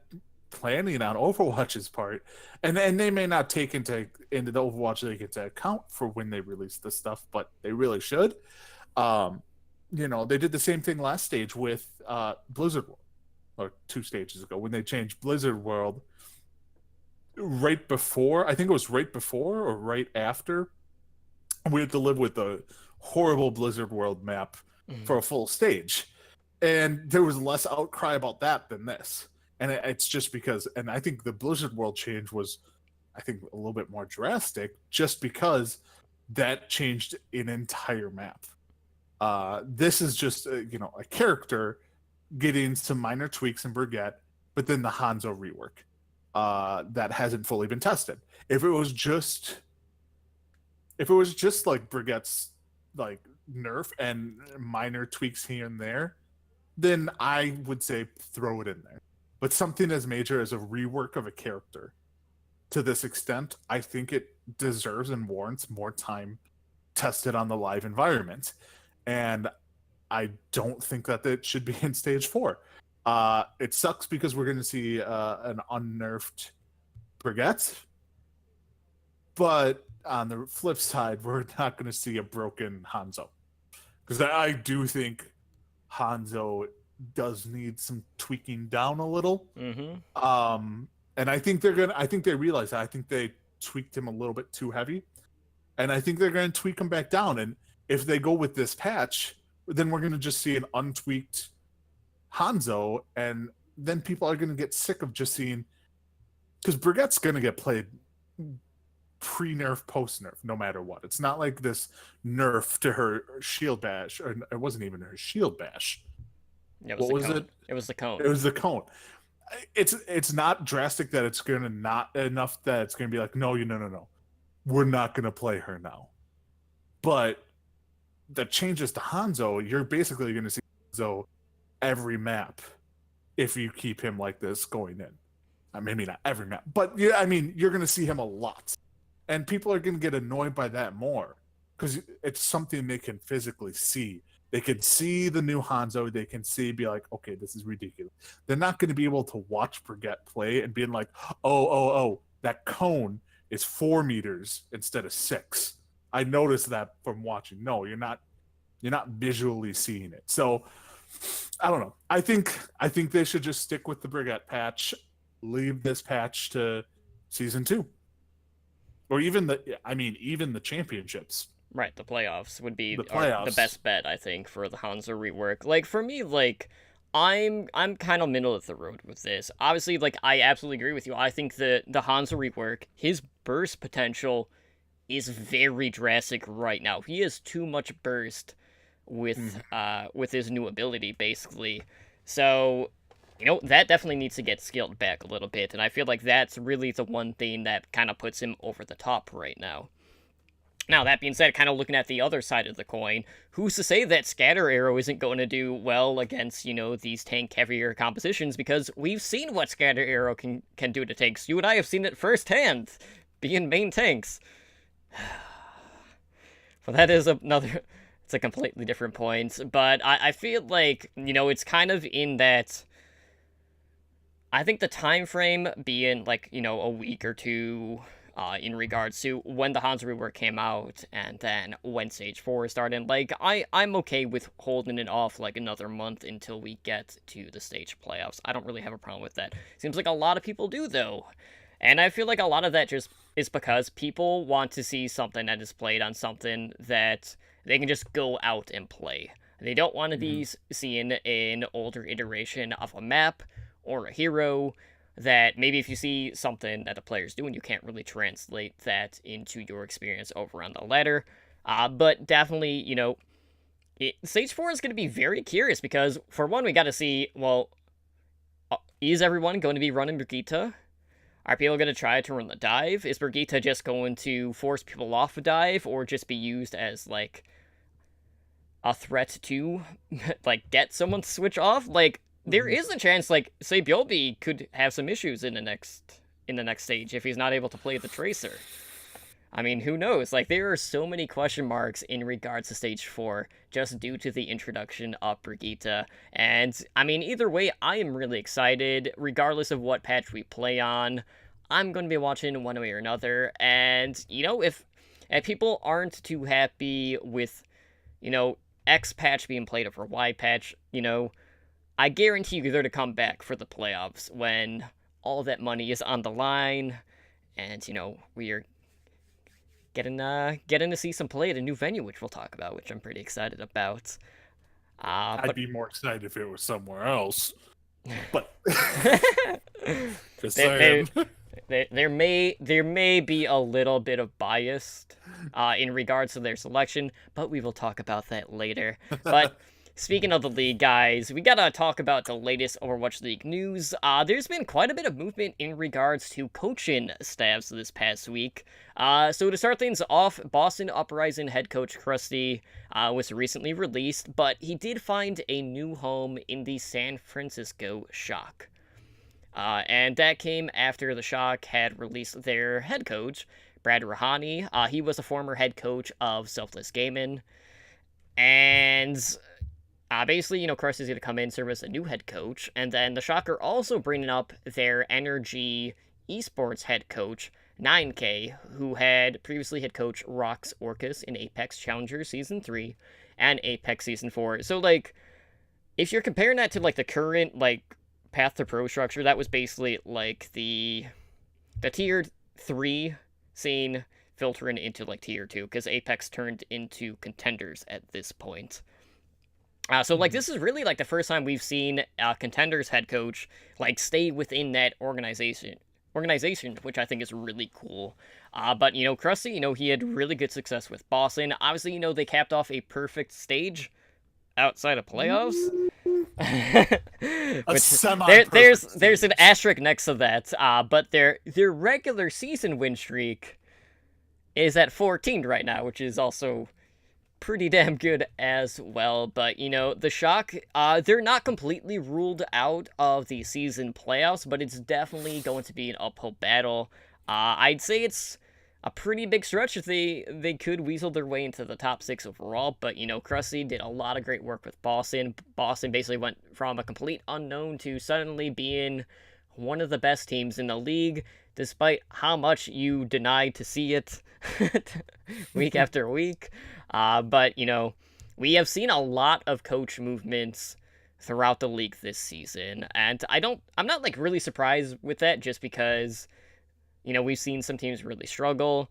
planning on Overwatch's part, and they may not take into the Overwatch League into account for when they release this stuff, but they really should. They did the same thing last stage with Blizzard World, or 2 stages ago, when they changed Blizzard World right before, I think it was right before or right after we had to live with the horrible Blizzard World map for a full stage, and there was less outcry about that than this. And it's just because, and I think the Blizzard World change was, I think, a little bit more drastic, just because that changed an entire map. This is just, a character getting some minor tweaks in Brigitte, but then the Hanzo rework that hasn't fully been tested. If it was just If it was just like Brigitte's like nerf and minor tweaks here and there, then I would say throw it in there. But something as major as a rework of a character to this extent, I think it deserves and warrants more time tested on the live environment. And I don't think that it should be in stage 4. It sucks because we're going to see an unnerfed Brigitte, but on the flip side, we're not going to see a broken Hanzo, because I do think Hanzo does need some tweaking down a little. And I think they realize that. I think they tweaked him a little bit too heavy, and I think they're going to tweak him back down. And if they go with this patch, then we're going to just see an untweaked Hanzo, and then people are going to get sick of just seeing, because Brigitte's going to get played pre-nerf, post-nerf, no matter what. It's not like this nerf to her shield bash, or it wasn't even her shield bash. It was what was cone. it? It was the cone. It was the cone. It's not drastic that it's going to not enough that it's going to be like, no, we're not going to play her now. But the changes to Hanzo, you're basically going to see Hanzo every map if you keep him like this going in. Maybe not every map, but yeah, I mean, you're going to see him a lot. And people are going to get annoyed by that more because it's something they can physically see. They can see the new Hanzo. They can be like, okay, this is ridiculous. They're not going to be able to watch Brigitte play and being like, oh, that cone is 4 meters instead of 6. I noticed that from watching. No, you're not visually seeing it. So I don't know. I think they should just stick with the Brigitte patch, leave this patch to season 2. Or even the championships. Right, the playoffs would be the best bet, I think, for the Hanzo rework. Like, for me, like, I'm kind of middle of the road with this. Obviously, like, I absolutely agree with you. I think the Hanzo rework, his burst potential is very drastic right now. He has too much burst with his new ability, basically. So, that definitely needs to get scaled back a little bit, and I feel like that's really the one thing that kind of puts him over the top right now. Now, that being said, kind of looking at the other side of the coin, who's to say that Scatter Arrow isn't going to do well against, these tank-heavier compositions, because we've seen what Scatter Arrow can do to tanks. You and I have seen it firsthand, being main tanks. Well, that is it's a completely different point, but I feel like, it's kind of in that, I think the time frame being, like, a week or two, in regards to when the Hanzo rework came out and then when Stage 4 started. Like, I'm okay with holding it off like another month until we get to the stage playoffs. I don't really have a problem with that. Seems like a lot of people do, though. And I feel like a lot of that just is because people want to see something that is played on something that they can just go out and play. They don't want to be seeing an older iteration of a map or a hero that maybe if you see something that the player's doing, you can't really translate that into your experience over on the ladder. But definitely, Stage 4 is going to be very curious because, for one, we got to see, well, is everyone going to be running Brigitta? Are people going to try to run the dive? Is Brigitta just going to force people off a dive or just be used as, like, a threat to, like, get someone to switch off? Like, there is a chance, like, say Byobi could have some issues in the next stage if he's not able to play the Tracer. I mean, who knows? Like, there are so many question marks in regards to Stage 4 just due to the introduction of Brigitta. And, I mean, either way, I am really excited. Regardless of what patch we play on, I'm going to be watching one way or another. And, if people aren't too happy with, X patch being played over Y patch, I guarantee you they're to come back for the playoffs when all that money is on the line, and we are getting to see some play at a new venue, which we'll talk about, which I'm pretty excited about. I'd be more excited if it was somewhere else, but just saying. There may be a little bit of bias in regards to their selection, but we will talk about that later. But Speaking of the league, guys, we gotta talk about the latest Overwatch League news. There's been quite a bit of movement in regards to coaching staffs this past week. So to start things off, Boston Uprising head coach Krusty was recently released, but he did find a new home in the San Francisco Shock. And that came after the Shock had released their head coach, Brad Rahani. He was a former head coach of Selfless Gaming. And basically, Krusty's going to come in, serve as a new head coach. And then the Shock are also bringing up their Energy esports head coach, 9K, who had previously head coach Rox Orcus in Apex Challenger Season 3 and Apex Season 4. So, like, if you're comparing that to, like, the current, like, Path to Pro structure, that was basically, like, the Tier 3 scene filtering into, like, Tier 2, because Apex turned into contenders at this point. So, like, this is really, like, the first time we've seen a contenders head coach, like, stay within that organization, which I think is really cool. But, Krusty, he had really good success with Boston. Obviously, they capped off a perfect stage outside of playoffs. There's an asterisk next to that. But their regular season win streak is at 14 right now, which is also pretty damn good as well. But, the Shock, they're not completely ruled out of the season playoffs, but it's definitely going to be an uphill battle. I'd say it's a pretty big stretch if they could weasel their way into the top 6 overall. But, Krusty did a lot of great work with Boston. Boston basically went from a complete unknown to suddenly being one of the best teams in the league, despite how much you denied to see it week after week. But, we have seen a lot of coach movements throughout the league this season. And I'm not, like, really surprised with that, just because, we've seen some teams really struggle.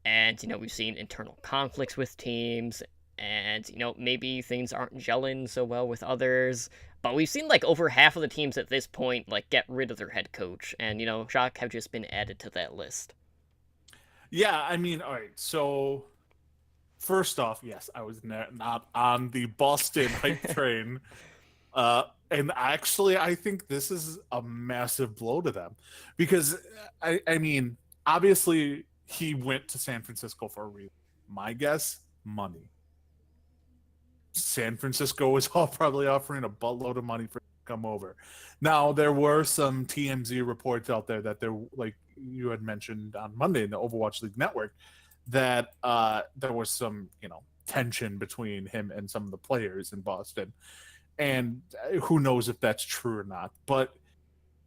And, we've seen internal conflicts with teams. And, maybe things aren't gelling so well with others. But we've seen, like, over half of the teams at this point, like, get rid of their head coach. And, Shock have just been added to that list. Yeah, I mean, all right, so first off, yes, I was not on the Boston hype train. And actually, I think this is a massive blow to them. Because, I mean, obviously, he went to San Francisco for a reason. My guess, money. San Francisco was probably offering a buttload of money for him to come over. Now, there were some TMZ reports out there that there, like you had mentioned on Monday in the Overwatch League Network, that there was some, tension between him and some of the players in Boston. And who knows if that's true or not. But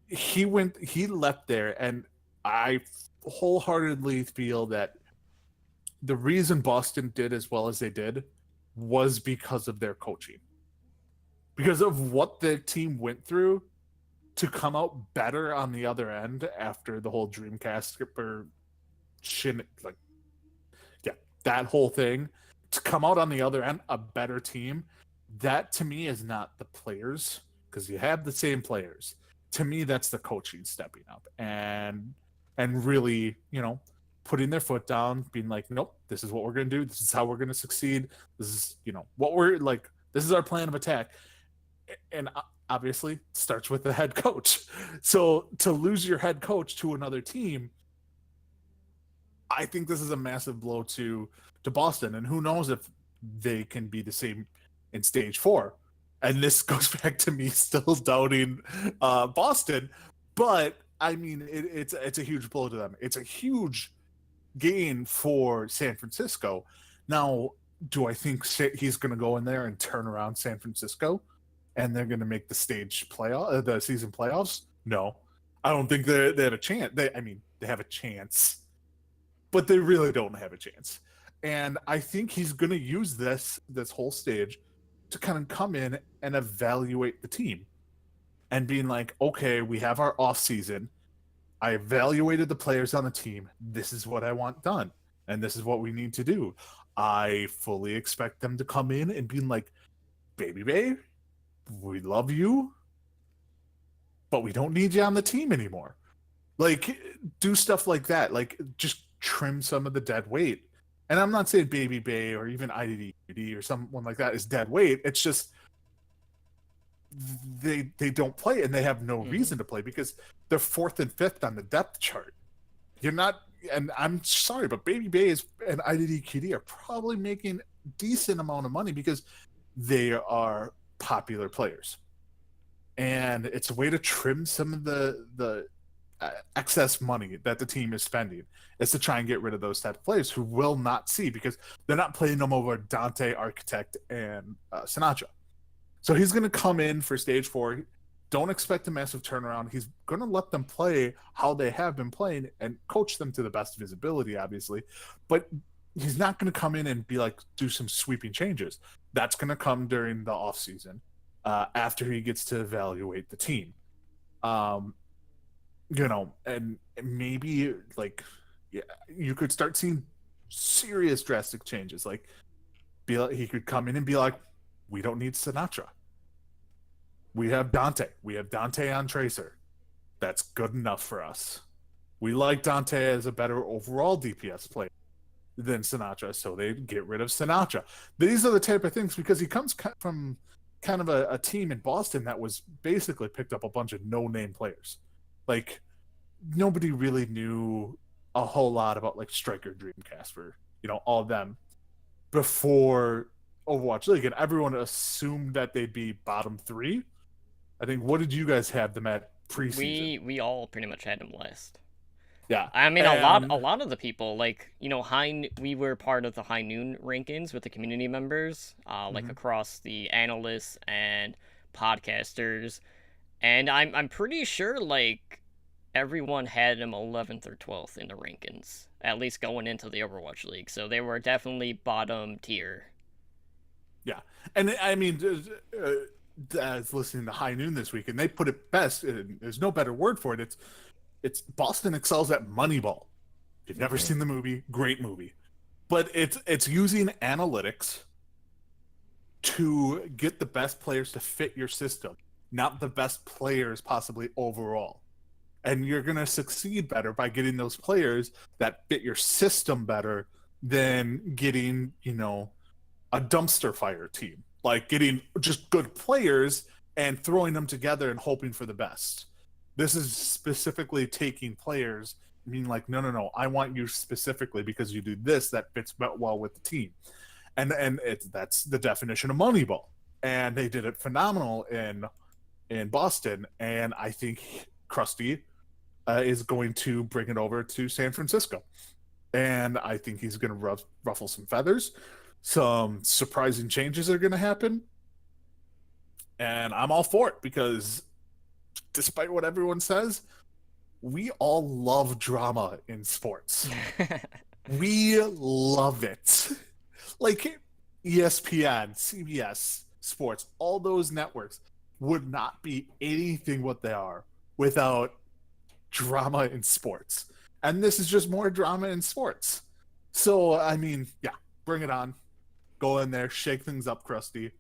he left there, and I wholeheartedly feel that the reason Boston did as well as they did was because of their coaching. Because of what the team went through to come out better on the other end after the whole Dreamcast skipper that whole thing, to come out on the other end a better team, that to me is not the players, because you have the same players. To me, that's the coaching stepping up and really, putting their foot down, being like, nope, this is what we're going to do. This is how we're going to succeed. This is, what we're like, this is our plan of attack. And obviously it starts with the head coach. So to lose your head coach to another team, I think this is a massive blow to Boston. And who knows if they can be the same in stage 4. And this goes back to me still doubting Boston. But I mean, it's a huge blow to them. It's a huge gain for San Francisco. Now, do I think he's going to go in there and turn around San Francisco and they're going to make the the season playoffs? No, I don't think they have a chance. They have a chance, but they really don't have a chance. And I think he's going to use this whole stage to kind of come in and evaluate the team and being like, okay, we have our off season. I evaluated the players on the team. This is what I want done. And this is what we need to do. I fully expect them to come in and be like, baby, we love you, but we don't need you on the team anymore. Like, do stuff like that. Like, just trim some of the dead weight. And I'm not saying Baby Bay or even IDD or someone like that is dead weight. It's just they don't play, and they have no Mhm. reason to play because they're 4th and 5th on the depth chart. You're not, and I'm sorry, but Baby Bay and IDDQD are probably making decent amount of money because they are popular players, and it's a way to trim some of the excess money that the team is spending is to try and get rid of those type of players who will not see because they're not playing them over Dante, Architect, and Sinatra. So he's going to come in for stage 4. Don't expect a massive turnaround. He's going to let them play how they have been playing and coach them to the best of his ability, obviously. But he's not going to come in and be like, do some sweeping changes. That's going to come during the offseason after he gets to evaluate the team. And maybe like, yeah, you could start seeing serious drastic changes. Like, he could come in and be like, we don't need Sinatra. We have Dante. We have Dante on Tracer. That's good enough for us. We like Dante as a better overall DPS player than Sinatra, so they get rid of Sinatra. These are the type of things, because he comes from kind of a team in Boston that was basically picked up a bunch of no-name players. Like, nobody really knew a whole lot about like Striker, Dreamcast, all of them before Overwatch League, and everyone assumed that they'd be bottom 3. I think, what did you guys have them at preseason? We all pretty much had him last. Yeah, I mean, a lot of the people, like, we were part of the High Noon rankings with the community members, like across the analysts and podcasters, and I'm pretty sure like everyone had him 11th or 12th in the rankings, at least going into the Overwatch League. So they were definitely bottom tier. Yeah, and I mean, I was listening to High Noon this week, and they put it best. There's no better word for it. It's Boston excels at Moneyball. If you've never seen the movie, great movie, but it's using analytics to get the best players to fit your system, not the best players possibly overall. And you're gonna succeed better by getting those players that fit your system better than getting, a dumpster fire team. Like getting just good players and throwing them together and hoping for the best. This is specifically taking players, meaning like, no, I want you specifically because you do this that fits well with the team. And that's the definition of Moneyball. And they did it phenomenal in Boston. And I think Krusty is going to bring it over to San Francisco. And I think he's going to ruffle some feathers. Some surprising changes are going to happen. And I'm all for it because despite what everyone says, we all love drama in sports. We love it. Like ESPN, CBS, sports, all those networks would not be anything what they are without drama in sports. And this is just more drama in sports. So, I mean, yeah, bring it on. Go in there, shake things up, Krusty.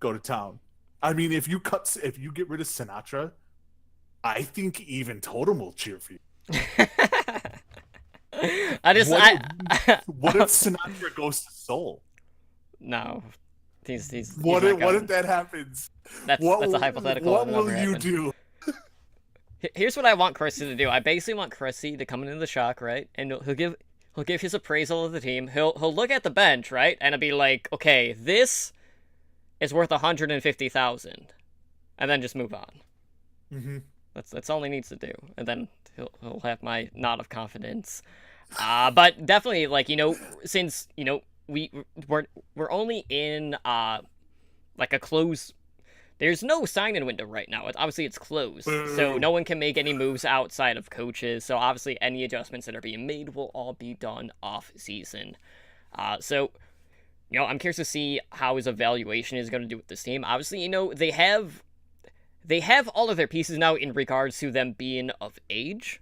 Go to town. I mean, if you get rid of Sinatra, I think even Totem will cheer for you. What if Sinatra goes to Seoul? No, he's what if that happens? That's a hypothetical. What will you do? Here's what I want Krusty to do. I basically want Krusty to come into the Shock, right, and he'll give his appraisal of the team. He'll look at the bench, right, and it'll be like, okay, this is worth 150,000, and then just move on. Mm-hmm. That's all he needs to do, and then he'll have my nod of confidence. But definitely, like, since we're only in like a close. There's no sign-in window right now. Obviously, it's closed, so no one can make any moves outside of coaches. So obviously, any adjustments that are being made will all be done off-season. So I'm curious to see how his evaluation is going to do with this team. Obviously, they have all of their pieces now in regards to them being of age.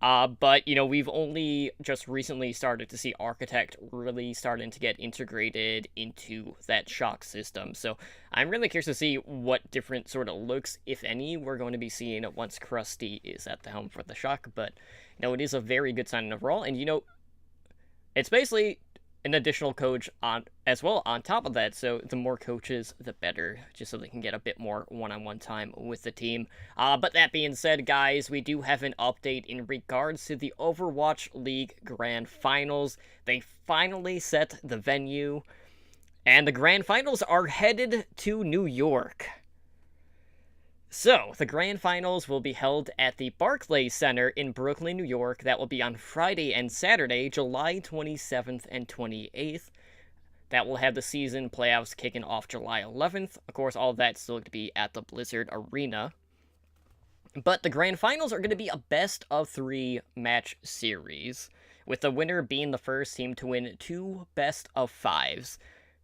But, we've only just recently started to see Architect really starting to get integrated into that Shock system. So I'm really curious to see what different sort of looks, if any, we're going to be seeing once Krusty is at the helm for the Shock. But, it is a very good sign overall. And, it's basically an additional coach on as well on top of that. So the more coaches, the better, just so they can get a bit more one-on-one time with the team. But that being said, guys, we do have an update in regards to the Overwatch League Grand Finals. They finally set the venue, and the Grand Finals are headed to New York. So, the Grand Finals will be held at the Barclays Center in Brooklyn, New York. That will be on Friday and Saturday, July 27th and 28th. That will have the season playoffs kicking off July 11th. Of course, all of that's still to be at the Blizzard Arena. But the Grand Finals are going to be a best-of-3 match series, with the winner being the first team to win 2 best-of-5s.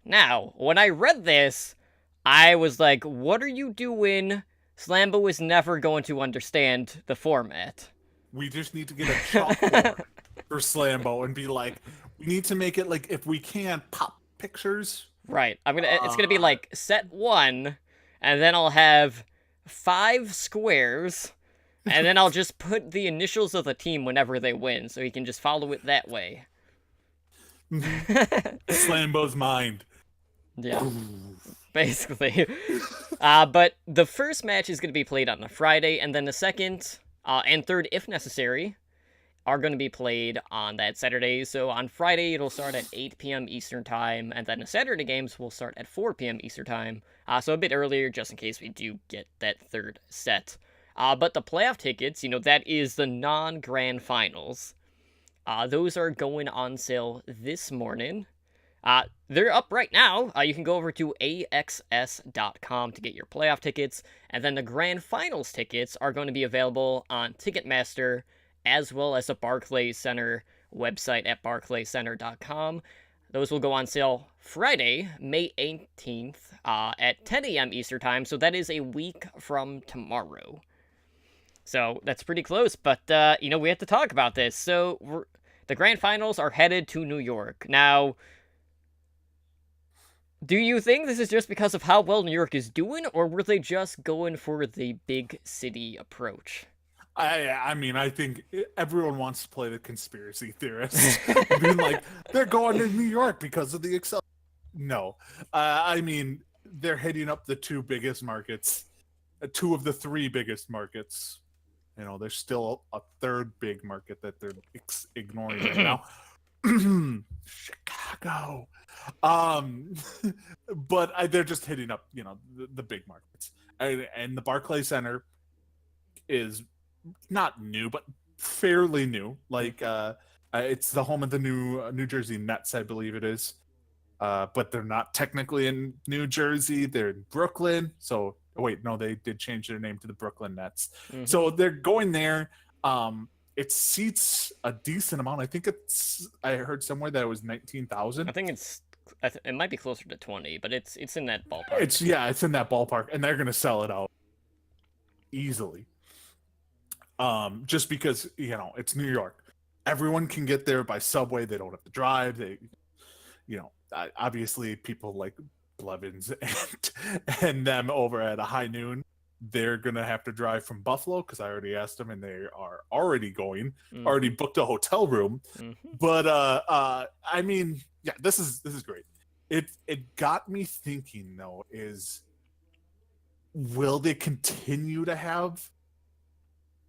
Now, when I read this, I was like, what are you doing? Slambo is never going to understand the format. We just need to get a chalkboard for Slambo and be like, we need to make it like, if we can, pop pictures. Right. It's gonna be like set 1, and then I'll have 5 squares, and then I'll just put the initials of the team whenever they win, so he can just follow it that way. Slambo's mind. Yeah. Basically. But the first match is going to be played on a Friday, and then the second and third, if necessary, are going to be played on that Saturday. So on Friday, it'll start at 8 p.m. Eastern Time, and then the Saturday games will start at 4 p.m. Eastern Time. So a bit earlier, just in case we do get that third set. But the playoff tickets, that is the non-grand finals. Those are going on sale this morning. They're up right now. You can go over to axs.com to get your playoff tickets, and then the grand finals tickets are going to be available on Ticketmaster, as well as the Barclays Center website at barclayscenter.com. Those will go on sale Friday, May 18th, at 10 a.m. Eastern Time, so that is a week from tomorrow. So that's pretty close, but, we have to talk about this. So the grand finals are headed to New York. Now, do you think this is just because of how well New York is doing, or were they just going for the big city approach? I mean, I think everyone wants to play the conspiracy theorist. Being like, they're going to New York because of the Excel. No. I mean, they're hitting up the 2 biggest markets, 2 of the 3 biggest markets. There's still a 3rd big market that they're ignoring right now. Chicago. But they're just hitting up, the big markets. And the Barclays Center is not new, but fairly new. Like, it's the home of the New Jersey Nets, I believe it is. But they're not technically in New Jersey. They're in Brooklyn. So, wait, no, they did change their name to the Brooklyn Nets. Mm-hmm. So they're going there. It seats a decent amount. I heard somewhere that it was 19,000. I think it might be closer to 20, but it's in that ballpark. It's in that ballpark, and they're going to sell it out easily. Just because, it's New York. Everyone can get there by subway. They don't have to drive. They, obviously people like Blevins and them over at a high noon, they're going to have to drive from Buffalo, because I already asked them, and they are already going, already booked a hotel room. Mm-hmm. But, I mean, yeah, this is great. It got me thinking, though, will they continue to have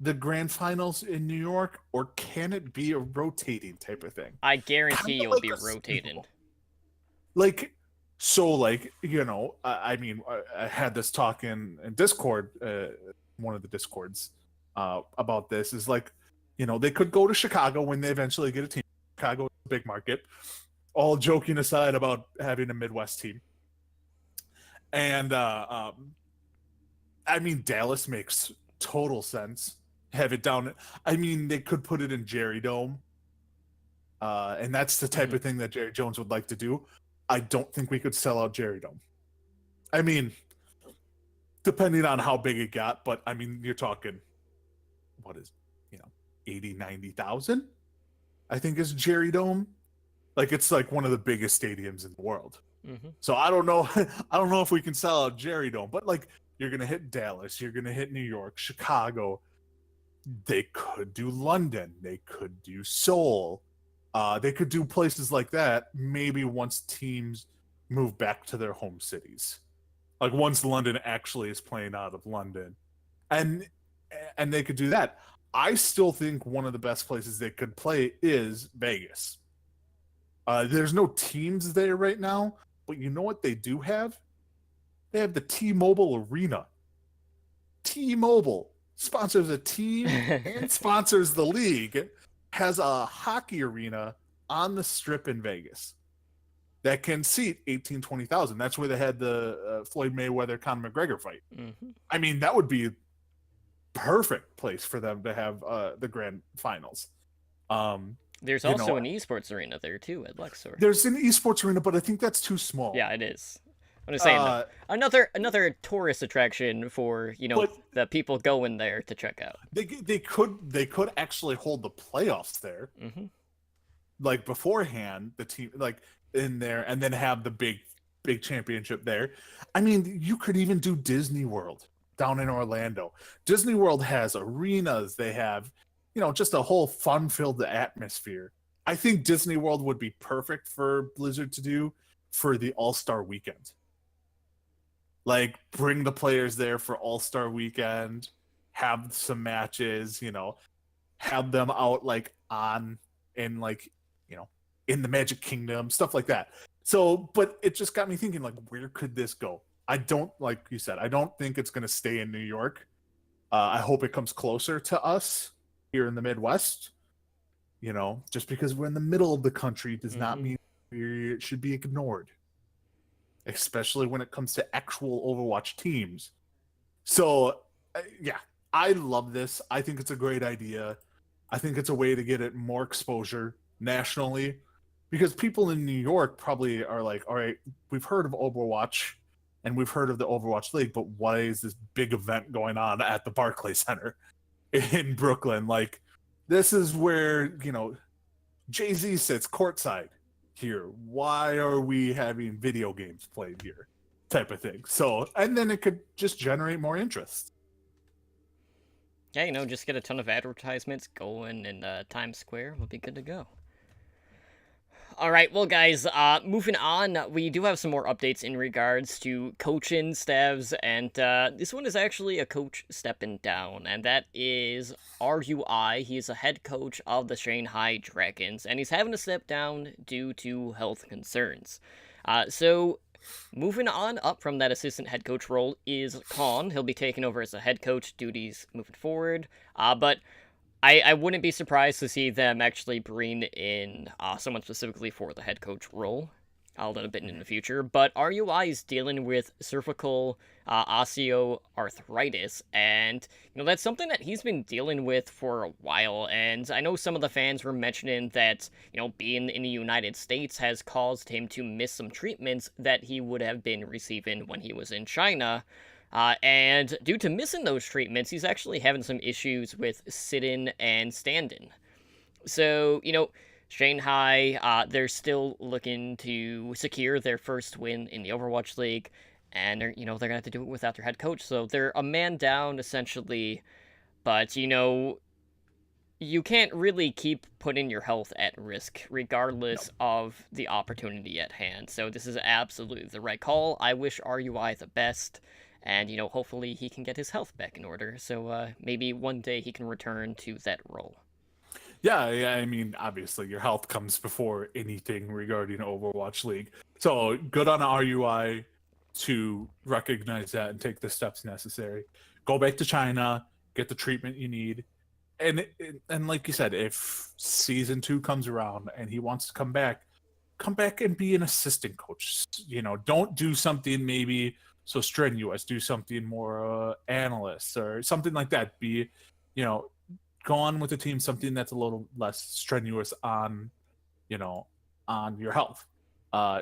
the grand finals in New York, or can it be a rotating type of thing? I guarantee it will be rotated. I mean, I had this talk in Discord, one of the Discords, about this. Is like, they could go to Chicago when they eventually get a team. Chicago is a big market. All joking aside about having a Midwest team. And, I mean, Dallas makes total sense. Have it down. I mean, they could put it in Jerry Dome. And that's the type of thing that Jerry Jones would like to do. I don't think we could sell out Jerry Dome. I mean, depending on how big it got, but I mean, you're talking, 80, 90,000, I think is Jerry Dome. Like, it's like one of the biggest stadiums in the world. Mm-hmm. So I don't know if we can sell out Jerry Dome, but like, you're going to hit Dallas, you're going to hit New York, Chicago. They could do London. They could do Seoul. They could do places like that maybe once teams move back to their home cities. Like once London actually is playing out of London. And they could do that. I still think one of the best places they could play is Vegas. There's no teams there right now, but you know what they do have? They have the T-Mobile Arena. T-Mobile sponsors a team and sponsors the league, has a hockey arena on the Strip in Vegas that can seat 20,000. That's where they had the Floyd Mayweather Conor McGregor fight. Mm-hmm. I mean, that would be perfect place for them to have the grand finals. There's also an esports arena there too at Luxor. There's an esports arena, but I think that's too small. Yeah, it is. I'm just saying another tourist attraction for the people going there to check out. They could actually hold the playoffs there, like beforehand. The team like in there, and then have the big championship there. I mean, you could even do Disney World down in Orlando. Disney World has arenas. They have, just a whole fun-filled atmosphere. I think Disney World would be perfect for Blizzard to do for the All-Star Weekend. Like, bring the players there for All-Star Weekend, have some matches, have them out like in the Magic Kingdom, stuff like that. So, but it just got me thinking, like, where could this go? I don't, like you said, I don't think it's going to stay in New York. I hope it comes closer to us here in the Midwest. Just because we're in the middle of the country does not mean it should be ignored, especially when it comes to actual Overwatch teams. So, yeah, I love this. I think it's a great idea. I think it's a way to get it more exposure nationally, because people in New York probably are like, all right, we've heard of Overwatch and we've heard of the Overwatch League, but why is this big event going on at the Barclays Center in Brooklyn? Like, this is where, Jay-Z sits courtside here. Why are we having video games played here? Type of thing. So, and then it could just generate more interest. Yeah, just get a ton of advertisements going in Times Square. We'll be good to go. All right, well, guys, moving on, we do have some more updates in regards to coaching staffs, and this one is actually a coach stepping down, and that is RUI. He's a head coach of the Shanghai Dragons, and he's having to step down due to health concerns. So, moving on up from that assistant head coach role is Khan. He'll be taking over as a head coach duties moving forward, but I wouldn't be surprised to see them actually bring in someone specifically for the head coach role a little bit in the future. But RUI is dealing with cervical osteoarthritis, and that's something that he's been dealing with for a while. And I know some of the fans were mentioning that being in the United States has caused him to miss some treatments that he would have been receiving when he was in China. And due to missing those treatments, he's actually having some issues with sitting and standing. So, Shanghai, they're still looking to secure their first win in the Overwatch League, and they're going to have to do it without their head coach. So they're a man down, essentially, but, you can't really keep putting your health at risk, regardless of the opportunity at hand. So this is absolutely the right call. I wish RUI the best. And, hopefully he can get his health back in order. So maybe one day he can return to that role. Yeah, I mean, obviously your health comes before anything regarding Overwatch League. So good on RUI to recognize that and take the steps necessary. Go back to China, get the treatment you need. And like you said, if season 2 comes around and he wants to come back and be an assistant coach. Don't do something maybe so strenuous, do something more analyst or something like that. Be, go on with the team, something that's a little less strenuous on your health.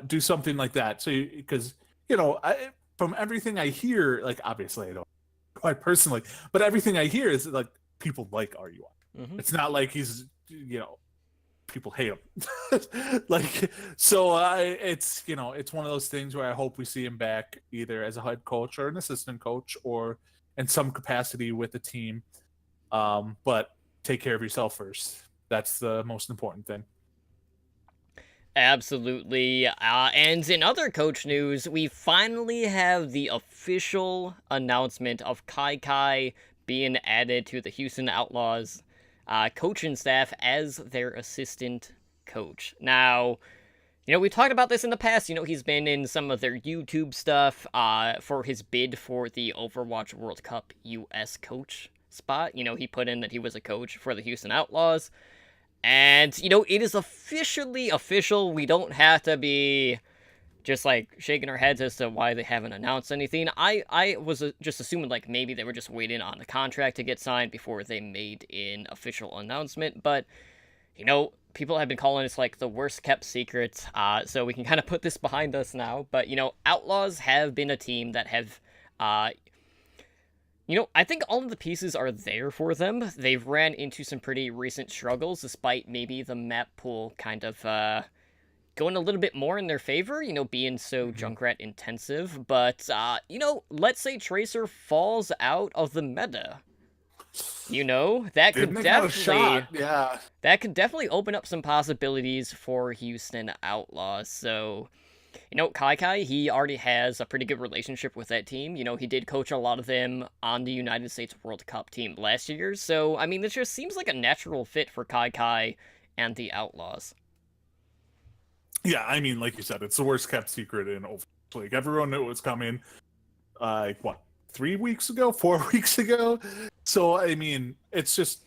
Do something like that. So, because, from everything I hear, like, obviously I don't quite personally, but everything I hear is like people like RUI. It's not like he's, people hate him. Like, so it's it's one of those things where I hope we see him back either as a head coach or an assistant coach or in some capacity with the team. But take care of yourself first. That's the most important thing. Absolutely. And in other coach news, we finally have the official announcement of Kai being added to the Houston Outlaws coaching staff as their assistant coach. Now, we talked about this in the past. He's been in some of their YouTube stuff for his bid for the Overwatch World Cup US coach spot. He put in that he was a coach for the Houston Outlaws. And, it is officially official. We don't have to be just, shaking our heads as to why they haven't announced anything. I was just assuming, maybe they were just waiting on the contract to get signed before they made an official announcement. But, people have been calling this, the worst-kept secret, so we can kind of put this behind us now. But, Outlaws have been a team that have, I think all of the pieces are there for them. They've ran into some pretty recent struggles, despite maybe the map pool kind of going a little bit more in their favor, being so Junkrat intensive. But, let's say Tracer falls out of the meta. That could definitely that could definitely open up some possibilities for Houston Outlaws. So, Kai, he already has a pretty good relationship with that team. He did coach a lot of them on the United States World Cup team last year. So, I mean, this just seems like a natural fit for Kai and the Outlaws. Yeah, I mean, like you said, it's the worst kept secret in Overwatch League. Everyone knew it was coming, 3 weeks ago, 4 weeks ago? So, I mean, it's just,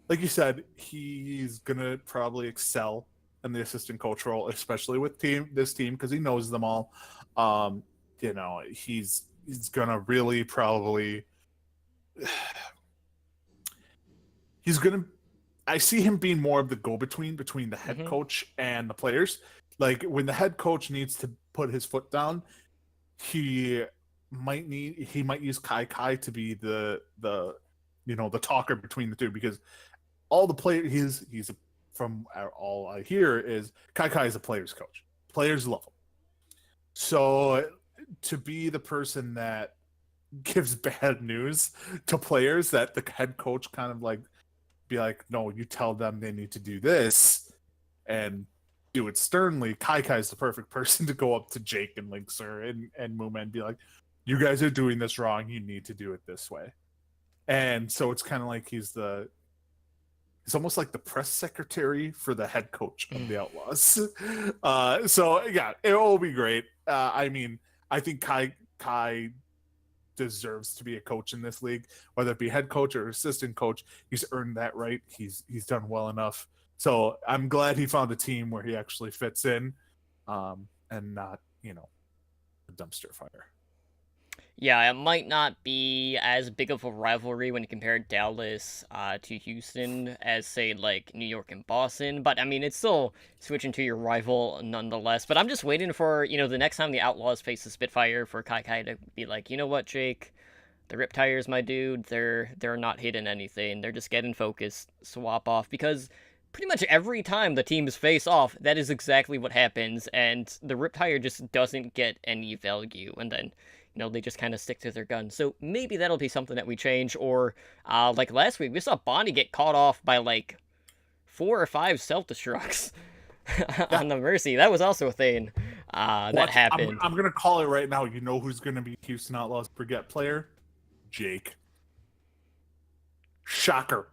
like you said, he's going to probably excel in the assistant coach role, especially with this team, because he knows them all. He's gonna really probably I see him being more of the go-between between the head coach and the players. Like when the head coach needs to put his foot down, he might use Kai to be the talker between the two, because all the players from all I hear is Kai is a player's coach. Players love him. So to be the person that gives bad news to players, that the head coach kind of be like, no, you tell them they need to do this and do it sternly. Kai is the perfect person to go up to Jake and Linkser and Mooma and be like, you guys are doing this wrong. You need to do it this way. And so it's kind of like he's almost like the press secretary for the head coach of the Outlaws. So yeah, it will be great. I mean, I think Kai deserves to be a coach in this league, whether it be head coach or assistant coach. He's earned that right. He's done well enough. So I'm glad he found a team where he actually fits in, and not, a dumpster fire. Yeah, it might not be as big of a rivalry when you compare Dallas to Houston as, say, New York and Boston. But, I mean, it's still switching to your rival nonetheless. But I'm just waiting for, the next time the Outlaws face the Spitfire for Kai to be like, you know what, Jake? The Riptires, my dude, they're not hitting anything. They're just getting focused, swap off. Because pretty much every time the teams face off, that is exactly what happens. And the Riptire just doesn't get any value. And then they just kind of stick to their guns. So maybe that'll be something that we change. Or, like last week, we saw Bonnie get caught off by, 4 or 5 self-destructs on the Mercy. That was also a thing that happened. I'm going to call it right now. You know who's going to be Houston Outlaws Brigitte player? Jake. Shocker.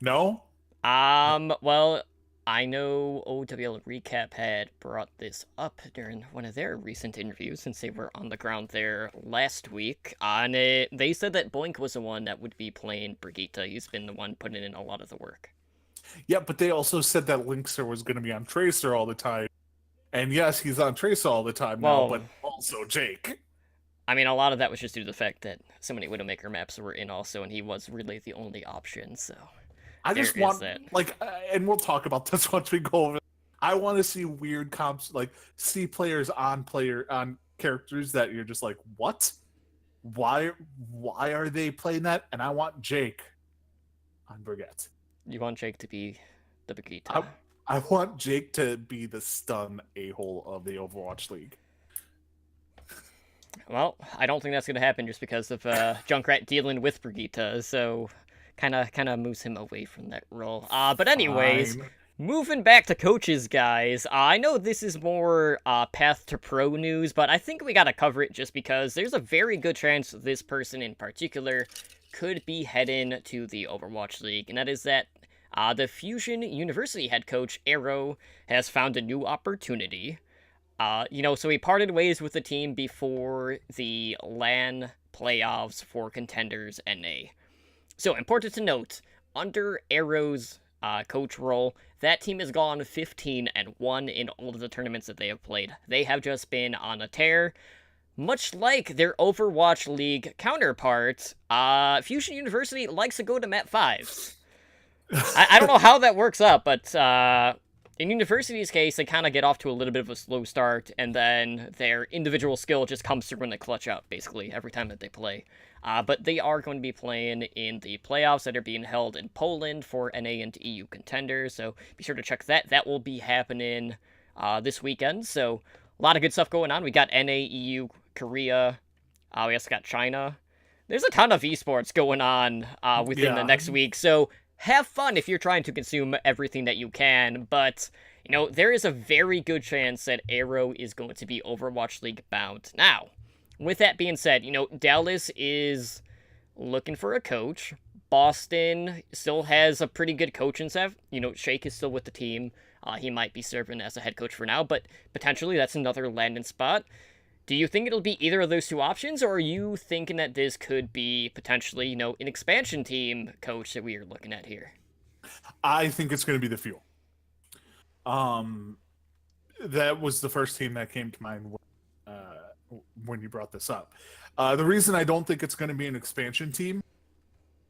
No? Well, I know OWL Recap had brought this up during one of their recent interviews, since they were on the ground there last week. They said that Boink was the one that would be playing Brigitte. He's been the one putting in a lot of the work. Yeah, but they also said that Linkser was going to be on Tracer all the time. And yes, he's on Tracer all the time now, but also Jake. I mean, a lot of that was just due to the fact that so many Widowmaker maps were in also, and he was really the only option, so I just want, and we'll talk about this once we go over. I want to see weird comps, see players on characters that you're just like, what? Why are they playing that? And I want Jake on Brigitte. You want Jake to be the Brigitte. I want Jake to be the stun a-hole of the Overwatch League. Well, I don't think that's going to happen just because of Junkrat dealing with Brigitte, so kind of moves him away from that role. But anyways, Moving back to coaches, guys, I know this is more path to pro news, but I think we gotta cover it just because there's a very good chance this person in particular could be heading to the Overwatch League, and that is that the Fusion University head coach, Arrow, has found a new opportunity. So he parted ways with the team before the LAN playoffs for Contenders NA. So, important to note, under Arrow's coach role, that team has gone 15-1 in all of the tournaments that they have played. They have just been on a tear, much like their Overwatch League counterparts. Fusion University likes to go to map 5s. I don't know how that works up, but in University's case, they kind of get off to a little bit of a slow start, and then their individual skill just comes through when they clutch up, basically, every time that they play. But they are going to be playing in the playoffs that are being held in Poland for NA and EU contenders, so be sure to check that. That will be happening this weekend, so a lot of good stuff going on. We got NA, EU, Korea, we also got China. There's a ton of esports going on within the next week, so have fun if you're trying to consume everything that you can, but, there is a very good chance that Arrow is going to be Overwatch League bound. Now, with that being said, Dallas is looking for a coach. Boston still has a pretty good coaching staff. Shake is still with the team. He might be serving as a head coach for now, but potentially that's another landing spot. Do you think it'll be either of those two options, or are you thinking that this could be potentially, an expansion team coach that we are looking at here? I think it's going to be the Fuel. That was the first team that came to mind when you brought this up. The reason I don't think it's going to be an expansion team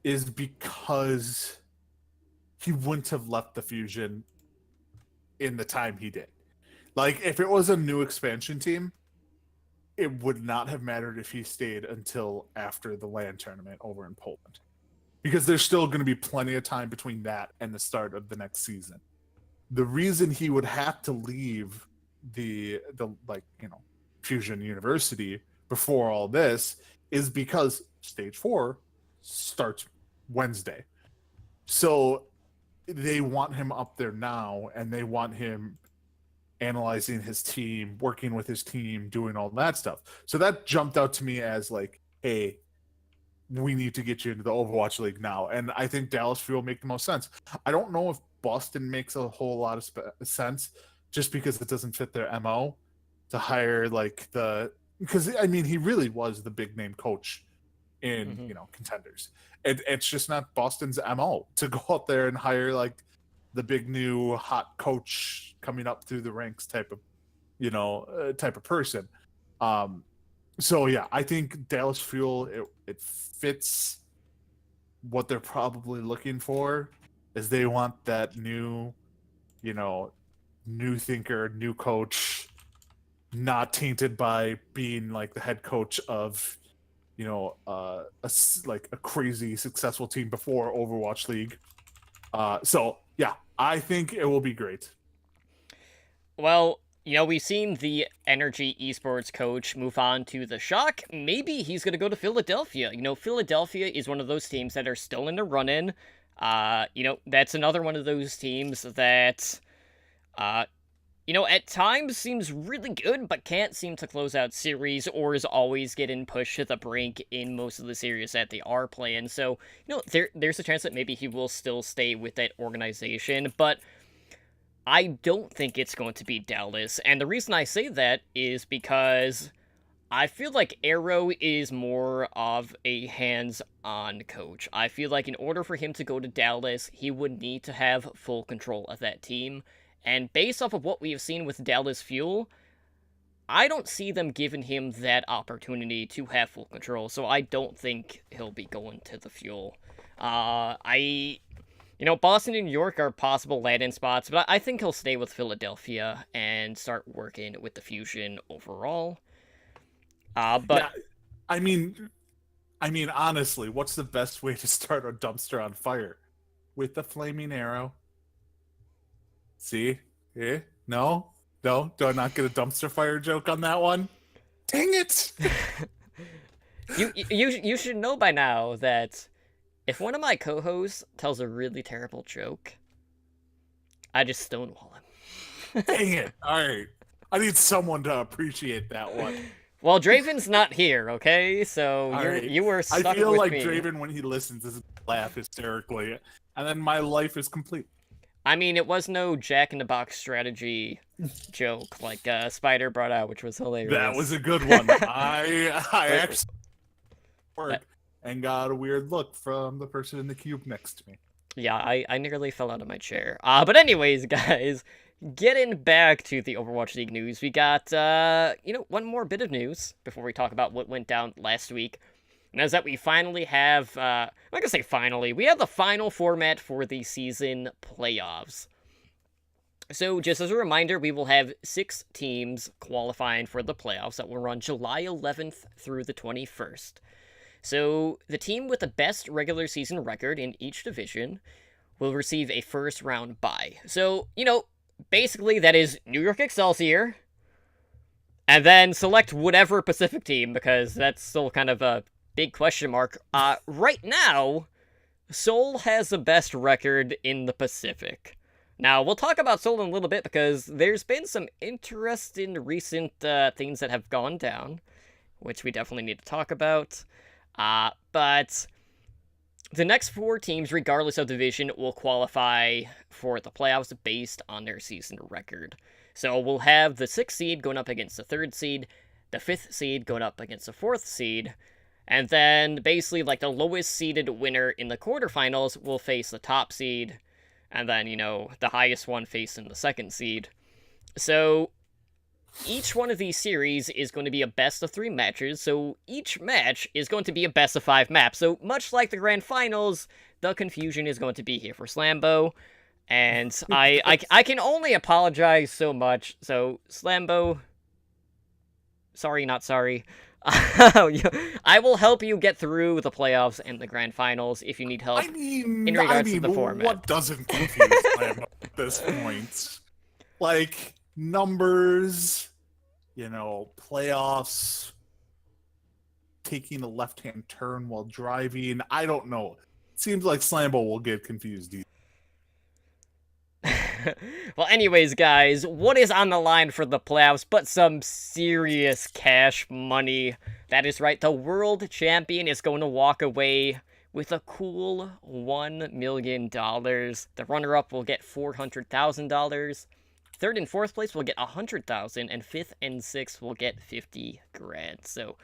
is because he wouldn't have left the Fusion in the time he did. Like, if it was a new expansion team, it would not have mattered if he stayed until after the LAN tournament over in Poland, because there's still going to be plenty of time between that and the start of the next season. The reason he would have to leave the Fusion University before all this is because Stage 4 starts Wednesday. So they want him up there now, and they want him analyzing his team, working with his team, doing all that stuff. So that jumped out to me as like, hey, we need to get you into the Overwatch League now. And I think Dallas Fuel make the most sense. I don't know if Boston makes a whole lot of sense, just because it doesn't fit their MO to hire because he really was the big name coach in contenders. It's just not Boston's MO to go out there and hire the big new hot coach coming up through the ranks type of person. So yeah, I think Dallas Fuel, it fits what they're probably looking for, is they want that new thinker, new coach, not tainted by being like the head coach of a crazy successful team before Overwatch League. So yeah, I think it will be great. Well, we've seen the Energy Esports coach move on to the Shock. Maybe he's going to go to Philadelphia. Philadelphia is one of those teams that are still in the run-in. That's another one of those teams that, at times seems really good, but can't seem to close out series, or is always getting pushed to the brink in most of the series that they are playing. So, there's a chance that maybe he will still stay with that organization, but I don't think it's going to be Dallas. And the reason I say that is because I feel like Arrow is more of a hands-on coach. I feel like in order for him to go to Dallas, he would need to have full control of that team. And based off of what we have seen with Dallas Fuel, I don't see them giving him that opportunity to have full control. So I don't think he'll be going to the Fuel. Boston and New York are possible land-in spots, but I think he'll stay with Philadelphia and start working with the Fusion overall. But yeah, honestly, what's the best way to start a dumpster on fire? With the flaming arrow. See? Eh? No? Do I not get a dumpster fire joke on that one? Dang it! You should know by now that if one of my co-hosts tells a really terrible joke, I just stonewall him. Dang it! All right, I need someone to appreciate that one. Well, Draven's not here, okay? So All right. you were stuck I feel with like me. Draven, when he listens, is laugh hysterically, and then my life is complete. I mean, it was no Jack-in-the-Box strategy joke like Spider brought out, which was hilarious. That was a good one. I actually worked and got a weird look from the person in the cube next to me. Yeah, I nearly fell out of my chair. But anyways, guys, getting back to the Overwatch League news, we got, one more bit of news before we talk about what went down last week. And that's that we finally have, I'm not gonna say finally, we have the final format for the season playoffs. So, just as a reminder, we will have 6 teams qualifying for the playoffs that will run July 11th through the 21st. So, the team with the best regular season record in each division will receive a first round bye. So, basically that is New York Excelsior, and then select whatever Pacific team, because that's still kind of a big question mark. Right now, Seoul has the best record in the Pacific. Now, we'll talk about Seoul in a little bit, because there's been some interesting recent things that have gone down, which we definitely need to talk about. But the next 4 teams, regardless of division, will qualify for the playoffs based on their season record. So we'll have the 6th seed going up against the 3rd seed, the 5th seed going up against the 4th seed, and then basically like the lowest seeded winner in the quarterfinals will face the top seed, and then, the highest one facing the 2nd seed. So each one of these series is going to be a best of 3 matches, so each match is going to be a best of 5 map. So much like the grand finals, the confusion is going to be here for Slambo, and I can only apologize so much. So Slambo, sorry, not sorry. I will help you get through the playoffs and the grand finals if you need help in regards to the format. What doesn't confuse Slambo at this point? Like, numbers, playoffs, taking a left-hand turn while driving. I don't know. Seems like Slambo will get confused. Well, anyways, guys, what is on the line for the playoffs but some serious cash money? That is right, the world champion is going to walk away with a cool $1 million. The runner-up will get $400,000. 3rd and 4th place will get $100,000, and 5th and 6th will get $50,000. So,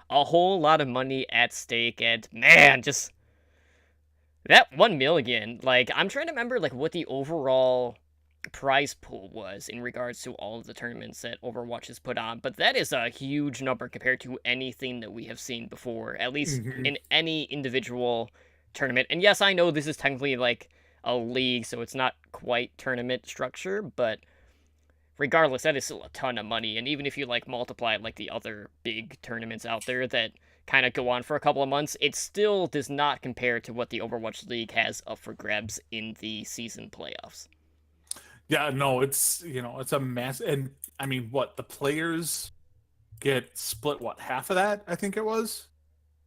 a whole lot of money at stake, and man, just that 1 million. Like, I'm trying to remember what the overall prize pool was in regards to all of the tournaments that Overwatch has put on, but that is a huge number compared to anything that we have seen before, at least in any individual tournament. And yes, I know this is technically a league, so it's not quite tournament structure, but regardless, that is still a ton of money. And even if you multiply the other big tournaments out there that kind of go on for a couple of months, it still does not compare to what the Overwatch League has up for grabs in the season playoffs. Yeah, no, it's it's a mess. And I mean, the players get split half of that, I think it was.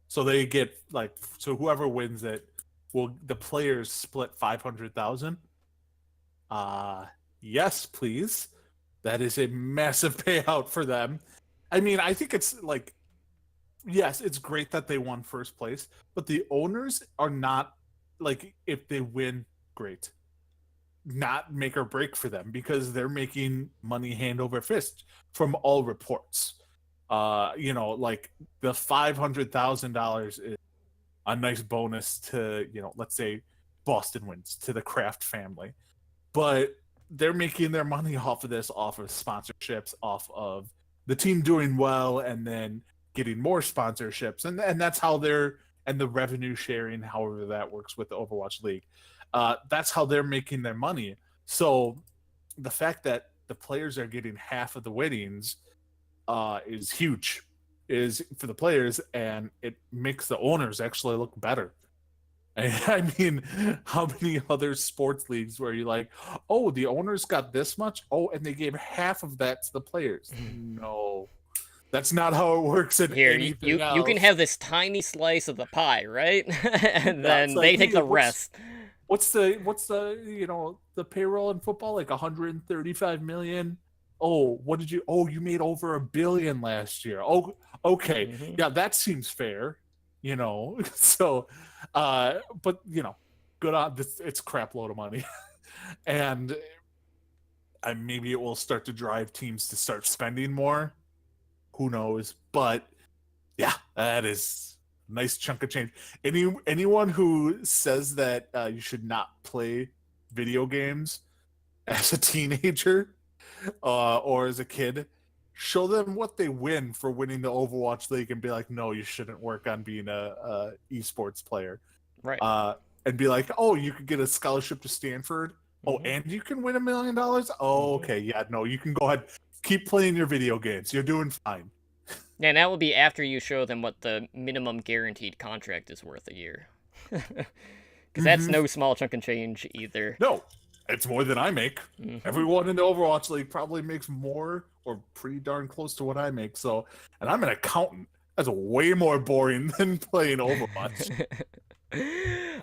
So they get so whoever wins it the players split 500,000. Yes, please. That is a massive payout for them. I mean, I think it's yes, it's great that they won first place, but the owners are not if they win, great. Not make or break for them, because they're making money hand over fist from all reports. The $500,000 is a nice bonus to, let's say Boston wins, to the Kraft family. But they're making their money off of this, off of sponsorships, off of the team doing well, and then getting more sponsorships. And that's how and the revenue sharing, however that works with the Overwatch League. That's how they're making their money. So the fact that the players are getting half of the winnings is huge, is for the players, and it makes the owners actually look better. I mean, how many other sports leagues where you're oh, the owners got this much? Oh, and they gave half of that to the players. No, that's not how it works. Here, you can have this tiny slice of the pie, right? And then they take the rest. What's the the payroll in football, like 135 million? Oh, what did you? Oh, you made over a billion last year. Oh, okay, Hmm. yeah, that seems fair. So, but good on this. It's a crap load of money, and maybe it will start to drive teams to start spending more. Who knows? But yeah, that is a nice chunk of change. Anyone who says that you should not play video games as a teenager or as a kid, show them what they win for winning the Overwatch League, and be like, no, you shouldn't work on being a esports player. Right. And be like, oh, you could get a scholarship to Stanford. Oh, Hmm. and you can win $1 million. Oh, Hmm. okay, yeah, no, you can go ahead, keep playing your video games. You're doing fine. Yeah, and that will be after you show them what the minimum guaranteed contract is worth a year. Because that's Mm-hmm. no small chunk of change either. No, it's more than I make. Hmm. Everyone in the Overwatch League probably makes more or pretty darn close to what I make. So, and I'm an accountant. That's way more boring than playing Overwatch.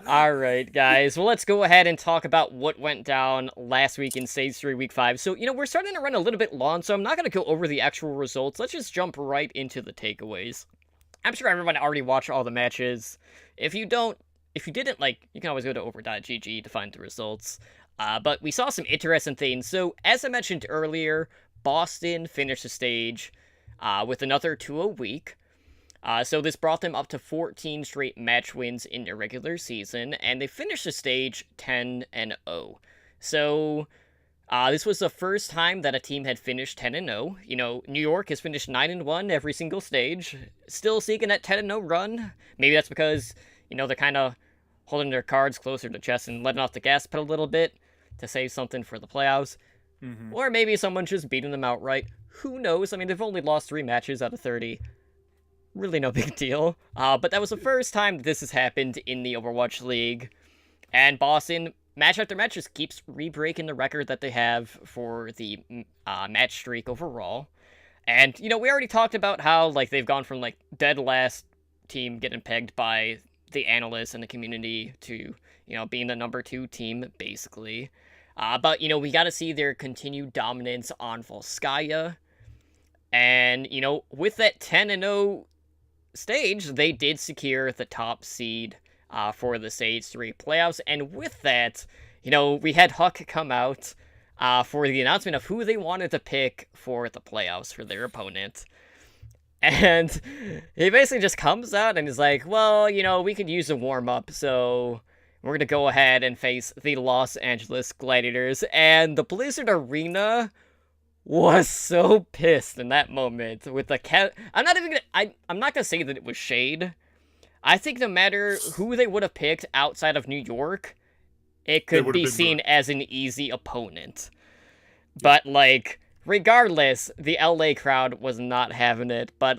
All right, guys. Well, let's go ahead and talk about what went down last week in Stage 3, Week 5. So, we're starting to run a little bit long, so I'm not going to go over the actual results. Let's just jump right into the takeaways. I'm sure everyone already watched all the matches. If you didn't, you can always go to over.gg to find the results. But we saw some interesting things. So, as I mentioned earlier, Boston finished the stage with another 2-0 week. So this brought them up to 14 straight match wins in their regular season, and they finished the stage 10-0. So this was the first time that a team had finished 10-0. New York has finished 9-1 every single stage, still seeking that 10-0 run. Maybe that's because they're kind of holding their cards closer to the chest and letting off the gas pedal a little bit to save something for the playoffs. Mm-hmm. Or maybe someone's just beating them outright. Who knows? I mean, they've only lost 3 matches out of 30. Really no big deal. But that was the first time that this has happened in the Overwatch League. And Boston, match after match, just keeps re-breaking the record that they have for the match streak overall. And, we already talked about how, they've gone from, dead last team getting pegged by the analysts and the community to, being the number 2 team, basically. But, we got to see their continued dominance on Volskaya. And, with that 10-0 stage, they did secure the top seed for the Stage 3 playoffs. And with that, we had Huck come out for the announcement of who they wanted to pick for the playoffs for their opponent. And he basically just comes out and is like, well, we could use a warm-up, so we're going to go ahead and face the Los Angeles Gladiators. And the Blizzard Arena was so pissed in that moment with the cat. I'm not gonna say that it was shade. I think no matter who they would have picked outside of New York, it could be seen as an easy opponent. But regardless, the LA crowd was not having it. But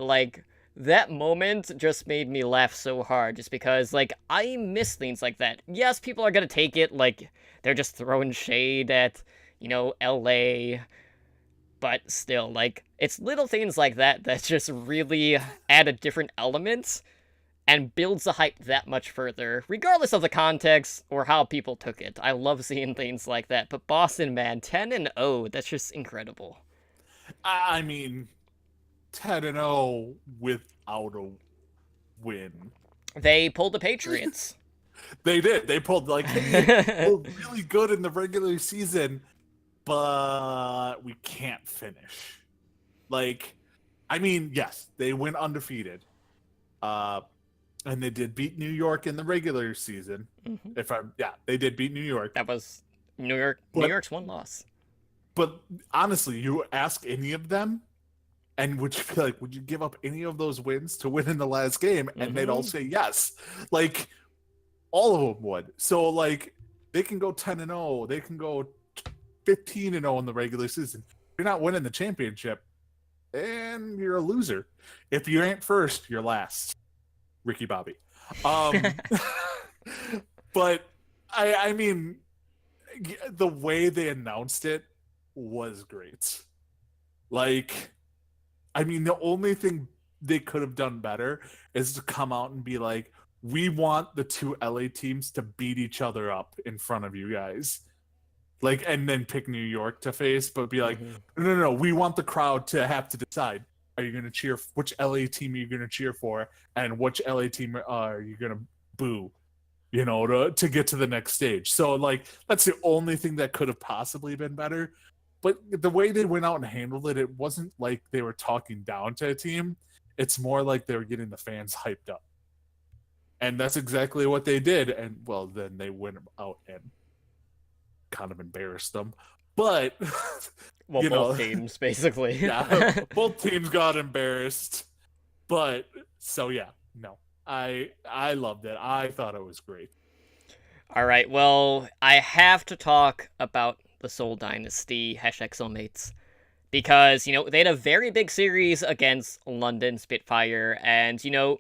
that moment just made me laugh so hard, just because I miss things like that. Yes, people are gonna take it they're just throwing shade at LA. But still, it's little things like that that just really add a different element and builds the hype that much further, regardless of the context or how people took it. I love seeing things like that. But Boston, man, 10-0, that's just incredible. I mean, 10-0 without a win. They pulled the Patriots. They did. They pulled hey, we're really good in the regular season, but we can't finish. Yes, they went undefeated. And they did beat New York in the regular season. Mm-hmm. They did beat New York. That was New York. New York's one loss. But honestly, you ask any of them, and would you be like, would you give up any of those wins to win in the last game? And they'd all say yes. All of them would. So they can go 10-0. They can go 15-0 in the regular season. You're not winning the championship, and you're a loser. If you ain't first, you're last. Ricky Bobby. But I mean, the way they announced it was great. The only thing they could have done better is to come out and be like, we want the two LA teams to beat each other up in front of you guys. Like, and then pick New York to face, but be like, no, we want the crowd to have to decide. Are you going to cheer? Which LA team are you going to cheer for? And which LA team are you going to boo? You know, to get to the next stage. So, like, that's the only thing that could have possibly been better. But the way they went out and handled it, it wasn't like they were talking down to a team. It's more like they were getting the fans hyped up. And that's exactly what they did. And, well, then they went out and kind of embarrassed them. But, well, both teams, basically. Yeah, both teams got embarrassed. But, so yeah, no. I loved it. I thought it was great. All right, well, I have to talk about the Seoul Dynasty, #Soulmates, because, you know, they had a very big series against London Spitfire, and, you know,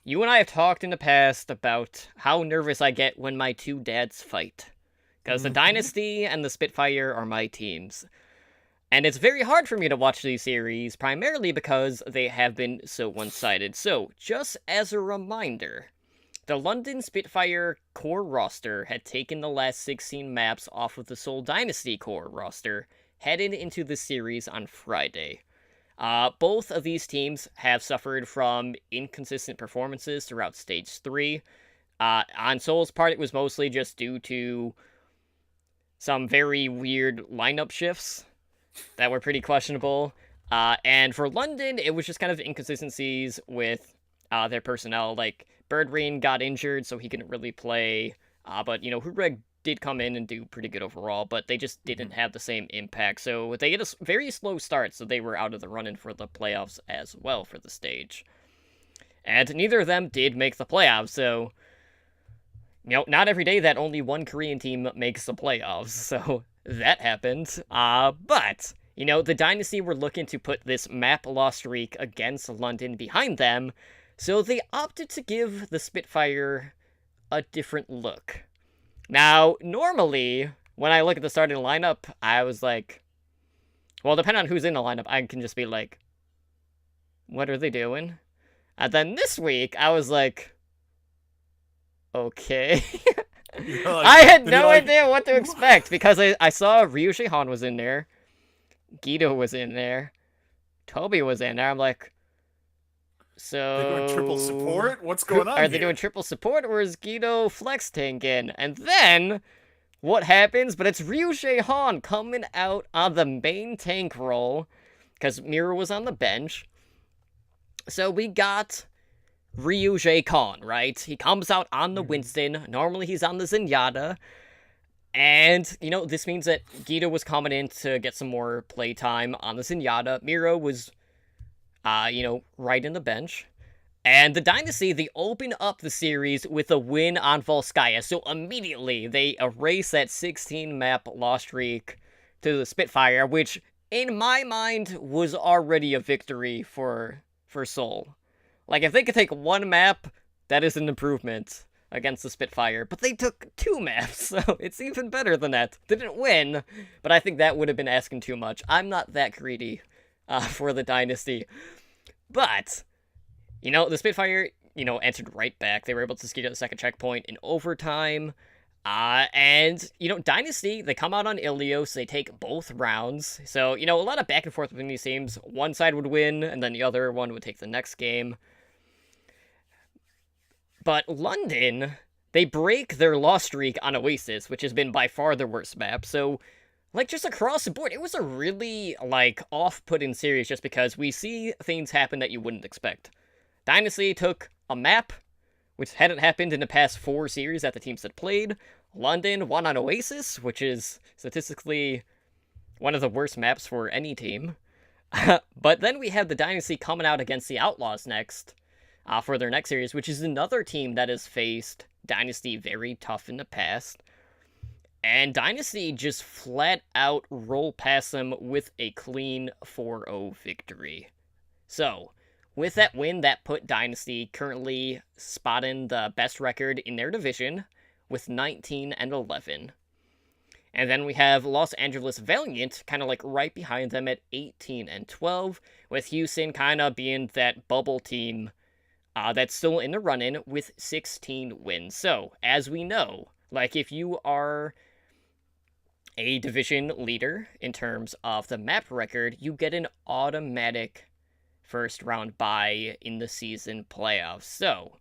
you and I have talked in the past about how nervous I get when my two dads fight, because the Dynasty and the Spitfire are my teams. And it's very hard for me to watch these series, primarily because they have been so one-sided. So, just as a reminder, the London Spitfire core roster had taken the last 16 maps off of the Seoul Dynasty core roster, headed into the series on Friday. Both of these teams have suffered from inconsistent performances throughout Stage 3. On Seoul's part, it was mostly just due to some very weird lineup shifts that were pretty questionable. And for London, it was just kind of inconsistencies with their personnel. Like, Birdrain got injured, so he couldn't really play. But, you know, Hureg did come in and do pretty good overall, but they just didn't have the same impact. So they get a very slow start, so they were out of the run-in for the playoffs as well for the stage. And neither of them did make the playoffs, so, you know, not every day that only one Korean team makes the playoffs, so that happened. But, you know, the Dynasty were looking to put this map loss streak against London behind them, so they opted to give the Spitfire a different look. Now, normally, when I look at the starting lineup, I was like, well, depending on who's in the lineup, I can just be like, what are they doing? And then this week, I was like, okay. Like, I had no idea what to expect, because I saw Ryu Han was in there, Guido was in there, Toby was in there. I'm like, so... They're doing triple support? What's going on Are they doing triple support, or is Guido flex tank in? And then, what happens? But it's Ryu Han coming out on the main tank role, because Mira was on the bench. So we got Ryu Khan, right? He comes out on the Winston. Normally he's on the Zenyatta. And, you know, this means that Guido was coming in to get some more playtime on the Zenyatta. Miro was, you know, right in the bench. And the Dynasty, they open up the series with a win on Volskaya. So immediately, they erase that 16-map loss streak to the Spitfire, which, in my mind, was already a victory for Seoul. Like, if they could take one map, that is an improvement against the Spitfire. But they took 2 maps, so it's even better than that. They didn't win, but I think that would have been asking too much. I'm not that greedy for the Dynasty. But, you know, the Spitfire, you know, answered right back. They were able to secure the second checkpoint in overtime. And, you know, Dynasty, they come out on Ilios, they take both rounds. So, you know, a lot of back and forth between these teams. One side would win, and then the other one would take the next game. But London, they break their loss streak on Oasis, which has been by far their worst map. So, like, just across the board, it was a really, like, off-putting series just because we see things happen that you wouldn't expect. Dynasty took a map, which hadn't happened in the past 4 series that the teams had played. London won on Oasis, which is statistically one of the worst maps for any team. But then we have the Dynasty coming out against the Outlaws next for their next series, which is another team that has faced Dynasty very tough in the past. And Dynasty just flat out roll past them with a clean 4-0 victory. So, with that win, that put Dynasty currently spotting the best record in their division with 19-11. And then we have Los Angeles Valiant kind of like right behind them at 18-12, with Houston kind of being that bubble team that's still in the run-in with 16 wins. So, as we know, like, if you are a division leader in terms of the map record, you get an automatic first round bye in the season playoffs. So,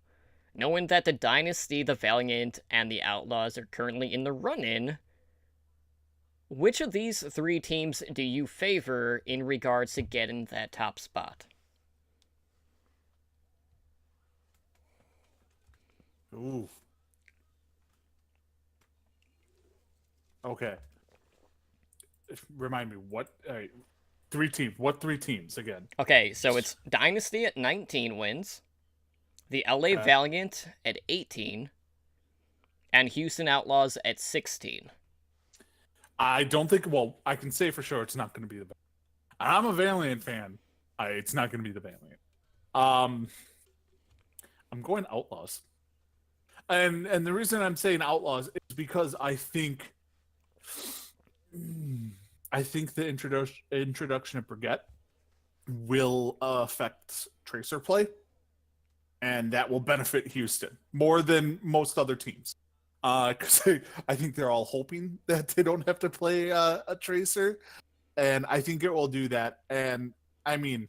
knowing that the Dynasty, the Valiant, and the Outlaws are currently in the run-in, which of these three teams do you favor in regards to getting that top spot? Ooh. Okay. Remind me, what three teams? What three teams again? Okay, so it's Dynasty at 19 wins, the LA Okay. Valiant at 18, and Houston Outlaws at 16. I don't think. Well, I can say for sure it's not going to be the. I'm a Valiant fan. It's not going to be the Valiant. I'm going Outlaws, and the reason I'm saying Outlaws is because I think the introduction of Brigitte will affect Tracer play, and that will benefit Houston more than most other teams. Because I think they're all hoping that they don't have to play a Tracer, and I think it will do that. And I mean,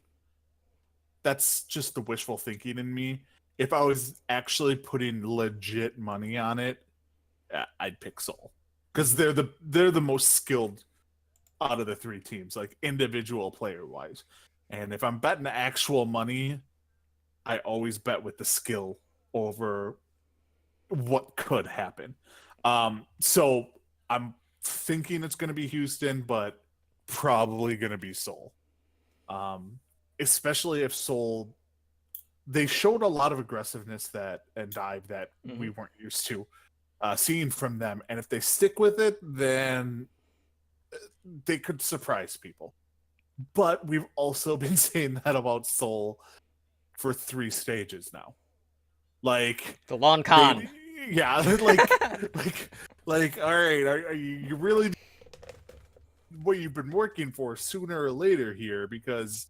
that's just the wishful thinking in me. If I was actually putting legit money on it, I'd pick Seoul because they're the most skilled out of the three teams, like individual player wise. And if I'm betting actual money, I always bet with the skill over what could happen. So I'm thinking it's going to be Houston, but probably going to be Seoul. Especially if Seoul, they showed a lot of aggressiveness and dive that we weren't used to seeing from them. And if they stick with it, then they could surprise people. But we've also been saying that about Seoul for 3 stages now. Like The long con. yeah, like all right, are you really what you've been working for sooner or later here, because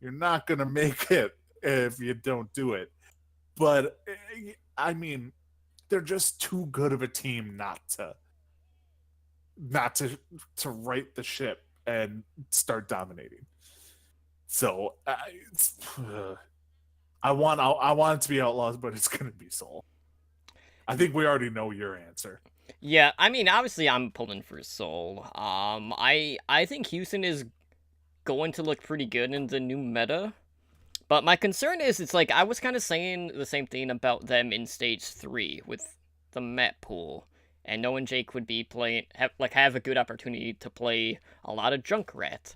you're not going to make it if you don't do it. But I mean, they're just too good of a team not to right the ship and start dominating. So I want it to be Outlaws, but it's going to be Seoul. I think we already know your answer. Yeah, I mean, obviously I'm pulling for Seoul. I think Houston is going to look pretty good in the new meta. But my concern is, it's like, I was kind of saying the same thing about them in Stage 3 with the map pool. And knowing Jake would be have a good opportunity to play a lot of Junkrat.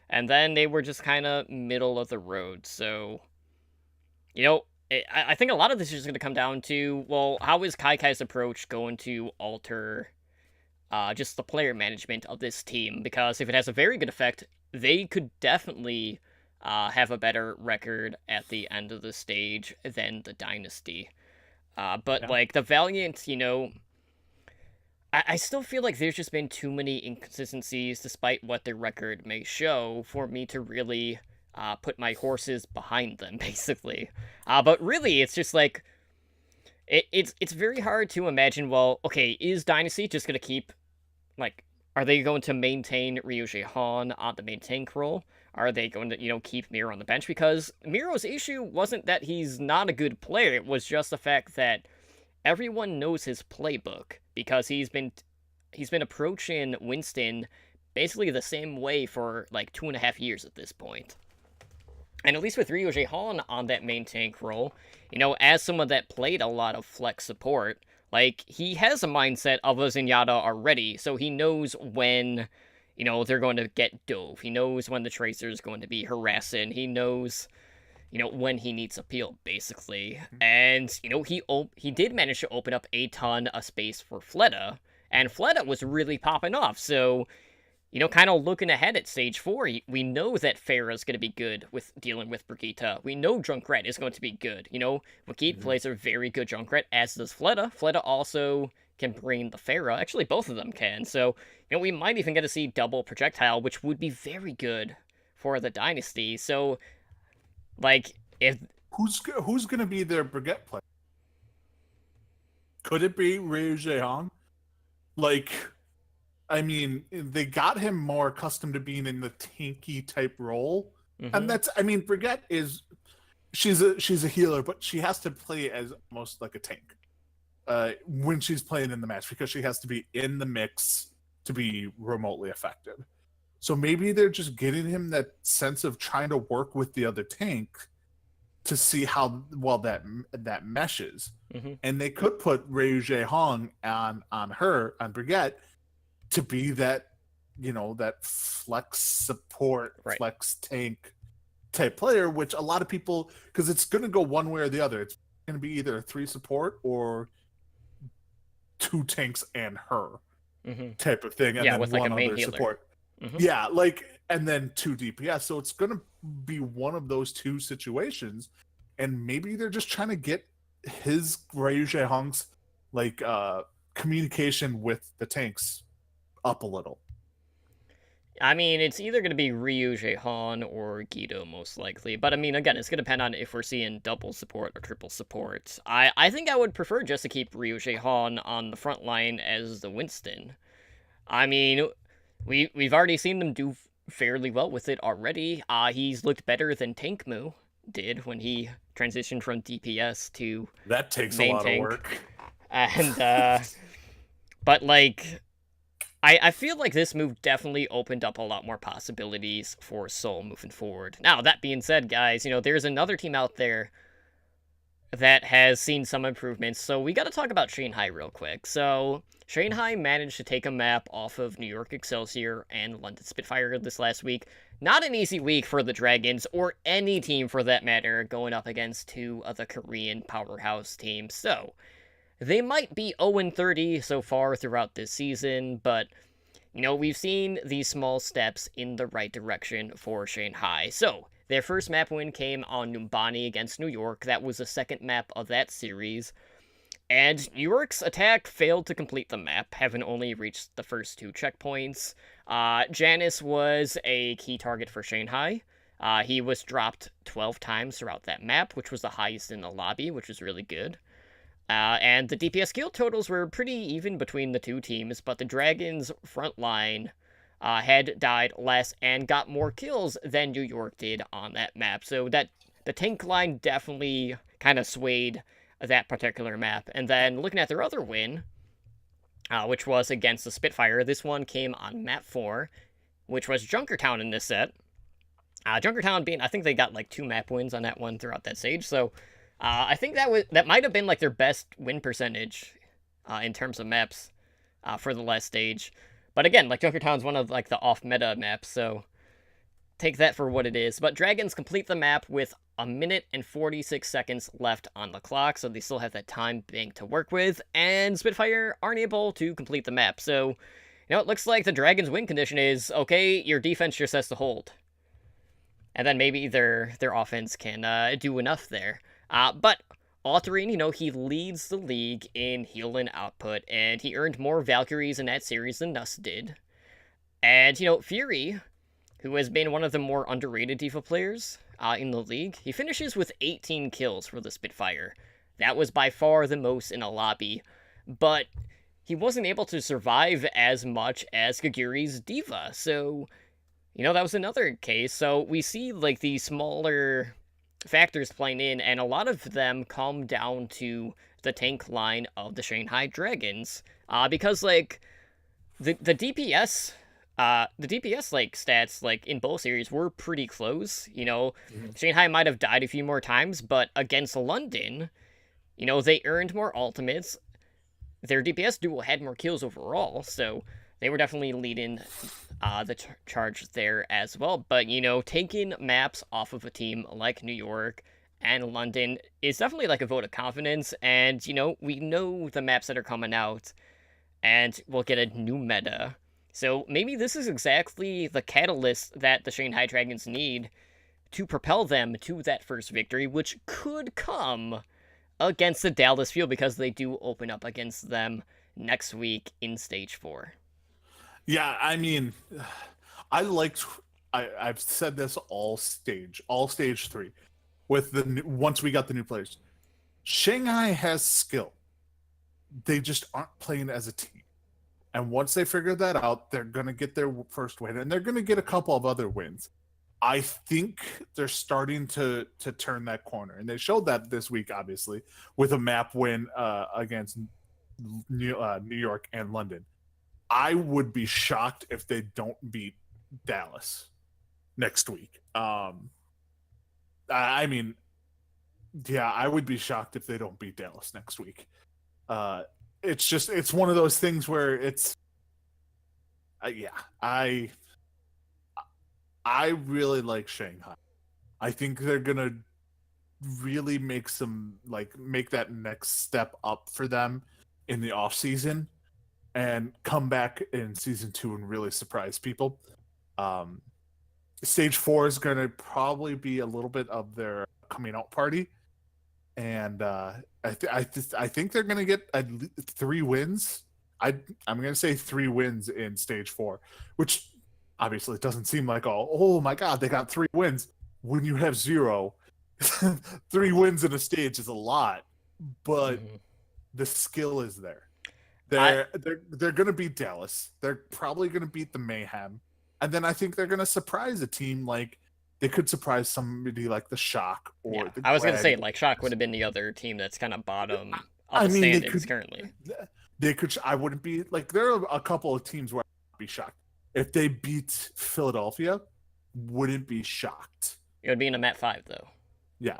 And then they were just kind of middle of the road. So, you know, I think a lot of this is just going to come down to, well, how is Kai's approach going to alter just the player management of this team? Because if it has a very good effect, they could definitely have a better record at the end of the stage than the Dynasty. But, like, the Valiant, you know, I still feel like there's just been too many inconsistencies, despite what their record may show, for me to really put my horses behind them, basically. But really, it's just like, it's very hard to imagine, well, okay, is Dynasty just going to keep, like, are they going to maintain Ryuji Han on the main tank role? Are they going to, you know, keep Miro on the bench? Because Miro's issue wasn't that he's not a good player, it was just the fact that everyone knows his playbook, because he's been approaching Winston basically the same way for like 2.5 years at this point. And at least with Ryuji Han on that main tank role, you know, as someone that played a lot of flex support, like, he has a mindset of a Zenyatta already, so he knows when, you know, they're going to get dove. He knows when the Tracer is going to be harassing. He knows, you know, when he needs a peel, basically. And, you know, he did manage to open up a ton of space for Fleta, and Fleta was really popping off. So, you know, kind of looking ahead at Stage 4, we know that Pharah's going to be good with dealing with Brigitta. We know Junkrat is going to be good. You know, Wakit plays a very good Junkrat, as does Fleta. Fleta also can bring the Pharah. Actually, both of them can. So, you know, we might even get to see double projectile, which would be very good for the Dynasty. So, like, if who's going to be their Brigitte player? Could it be Ryu Jaehong? Like, I mean, they got him more accustomed to being in the tanky type role, and that's. I mean, Brigitte is she's a healer, but she has to play as almost like a tank when she's playing in the match because she has to be in the mix to be remotely effective. So maybe they're just getting him that sense of trying to work with the other tank to see how well that meshes. And they could put Ryu Jaehong on Brigitte to be that, that flex support, flex tank type player, which a lot of people, because it's going to go one way or the other. It's going to be either 3 support or 2 tanks and her type of thing, and then with one like a main other healer. support. Yeah, and then 2 DPS. So it's going to be one of those 2 situations, and maybe they're just trying to get his Ryu Jaehong's communication with the tanks up a little. I mean, it's either going to be Ryu Jaehong or Guido, most likely. But, I mean, again, it's going to depend on if we're seeing double support or triple support. I think I would prefer just to keep Ryu Jaehong on the front line as the Winston. I mean, we've already seen them do fairly well with it already. He's looked better than Tankmu did when he transitioned from DPS to that takes main a lot tank. of work. And, but, like, I feel like this move definitely opened up a lot more possibilities for Seoul moving forward. Now, that being said, guys, there's another team out there that has seen some improvements, so we gotta talk about Shanghai real quick. So, Shanghai managed to take a map off of New York Excelsior and London Spitfire this last week. Not an easy week for the Dragons, or any team for that matter, going up against 2 of the Korean powerhouse teams. So, they might be 0-30 so far throughout this season, but, we've seen these small steps in the right direction for Shanghai. So, their first map win came on Numbani against New York. That was the second map of that series. And New York's attack failed to complete the map, having only reached the first 2 checkpoints. Janice was a key target for Shanghai. He was dropped 12 times throughout that map, which was the highest in the lobby, which was really good. And the DPS kill totals were pretty even between the 2 teams, but the Dragons' front line had died less and got more kills than New York did on that map. So that the tank line definitely kind of swayed that particular map. And then looking at their other win, which was against the Spitfire, this one came on map 4, which was Junkertown in this set. Junkertown being, I think they got like 2 map wins on that one throughout that stage, so I think that might have been like their best win percentage in terms of maps for the last stage. But again, like Junkertown's one of like the off-meta maps, so take that for what it is. But Dragons complete the map with 1 minute and 46 seconds left on the clock, so they still have that time bank to work with, and Spitfire aren't able to complete the map. So, it looks like the Dragons' win condition is, okay, your defense just has to hold. And then maybe their offense can do enough there. But Authorine, he leads the league in heal and output, and he earned more Valkyries in that series than Nuss did. And, Fury, who has been one of the more underrated D.Va players in the league, he finishes with 18 kills for the Spitfire. That was by far the most in a lobby, but he wasn't able to survive as much as Kaguri's D.Va, so, that was another case. So we see, like, these smaller factors playing in, and a lot of them come down to the tank line of the Shanghai Dragons, because like the DPS like stats like in both series were pretty close. Shanghai might have died a few more times, but against London, they earned more ultimates. Their DPS duo had more kills overall, so they were definitely leading the charge there as well. But, taking maps off of a team like New York and London is definitely like a vote of confidence. And, we know the maps that are coming out, and we'll get a new meta. So maybe this is exactly the catalyst that the Shanghai Dragons need to propel them to that first victory, which could come against the Dallas Fuel, because they do open up against them next week in Stage 4. Yeah, I mean, I've said this all stage 3. with once we got the new players. Shanghai has skill. They just aren't playing as a team. And once they figure that out, they're going to get their first win, and they're going to get a couple of other wins. I think they're starting to turn that corner, and they showed that this week, obviously, with a map win against New York and London. I would be shocked if they don't beat Dallas next week. I mean, yeah, I would be shocked if they don't beat Dallas next week. It's one of those things where it's, I really like Shanghai. I think they're gonna really make that next step up for them in the off season and come back in season 2 and really surprise people. Stage 4 is gonna probably be a little bit of their coming out party, and I think they're gonna get at least 3 wins. I'm gonna say 3 wins in stage 4, which obviously it doesn't seem like oh my god, they got 3 wins. When you have 0, 3 wins in a stage is a lot, but the skill is there. They're gonna beat Dallas. They're probably gonna beat the Mayhem, and then I think they're gonna surprise a team like. They could surprise somebody like the Shock or the I was going to say, Gladiators. Shock would have been the other team that's kind of bottom of the standings currently. They could. I wouldn't be like. There are a couple of teams where I'd be shocked if they beat Philadelphia. Wouldn't be shocked. It would be in a map 5 though. Yeah,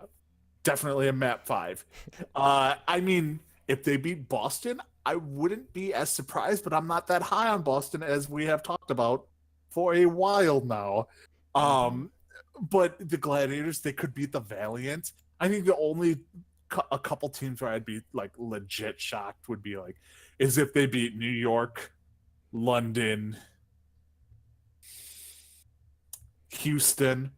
definitely a map 5. I mean, if they beat Boston, I wouldn't be as surprised. But I'm not that high on Boston as we have talked about for a while now. But the Gladiators, they could beat the Valiant. I think the only a couple teams where I'd be like legit shocked would be like, is if they beat New York, London, Houston,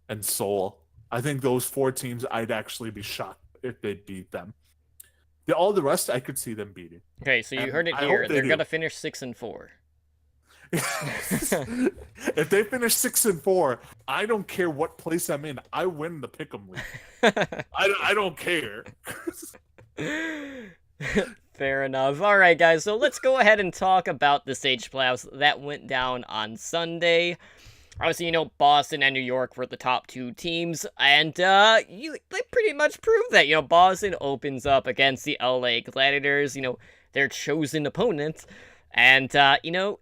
and Seoul. I think those 4 teams I'd actually be shocked if they beat them. All the rest I could see them beating. Okay, so you heard it I here. hope they They're do. going to finish 6-4. If they finish 6-4, I don't care what place I'm in. I win the Pick'em League. I don't care. Fair enough. All right, guys. So let's go ahead and talk about the stage playoffs that went down on Sunday. Obviously, Boston and New York were the top 2 teams, and they pretty much proved that. Boston opens up against the LA Gladiators, their chosen opponent. And,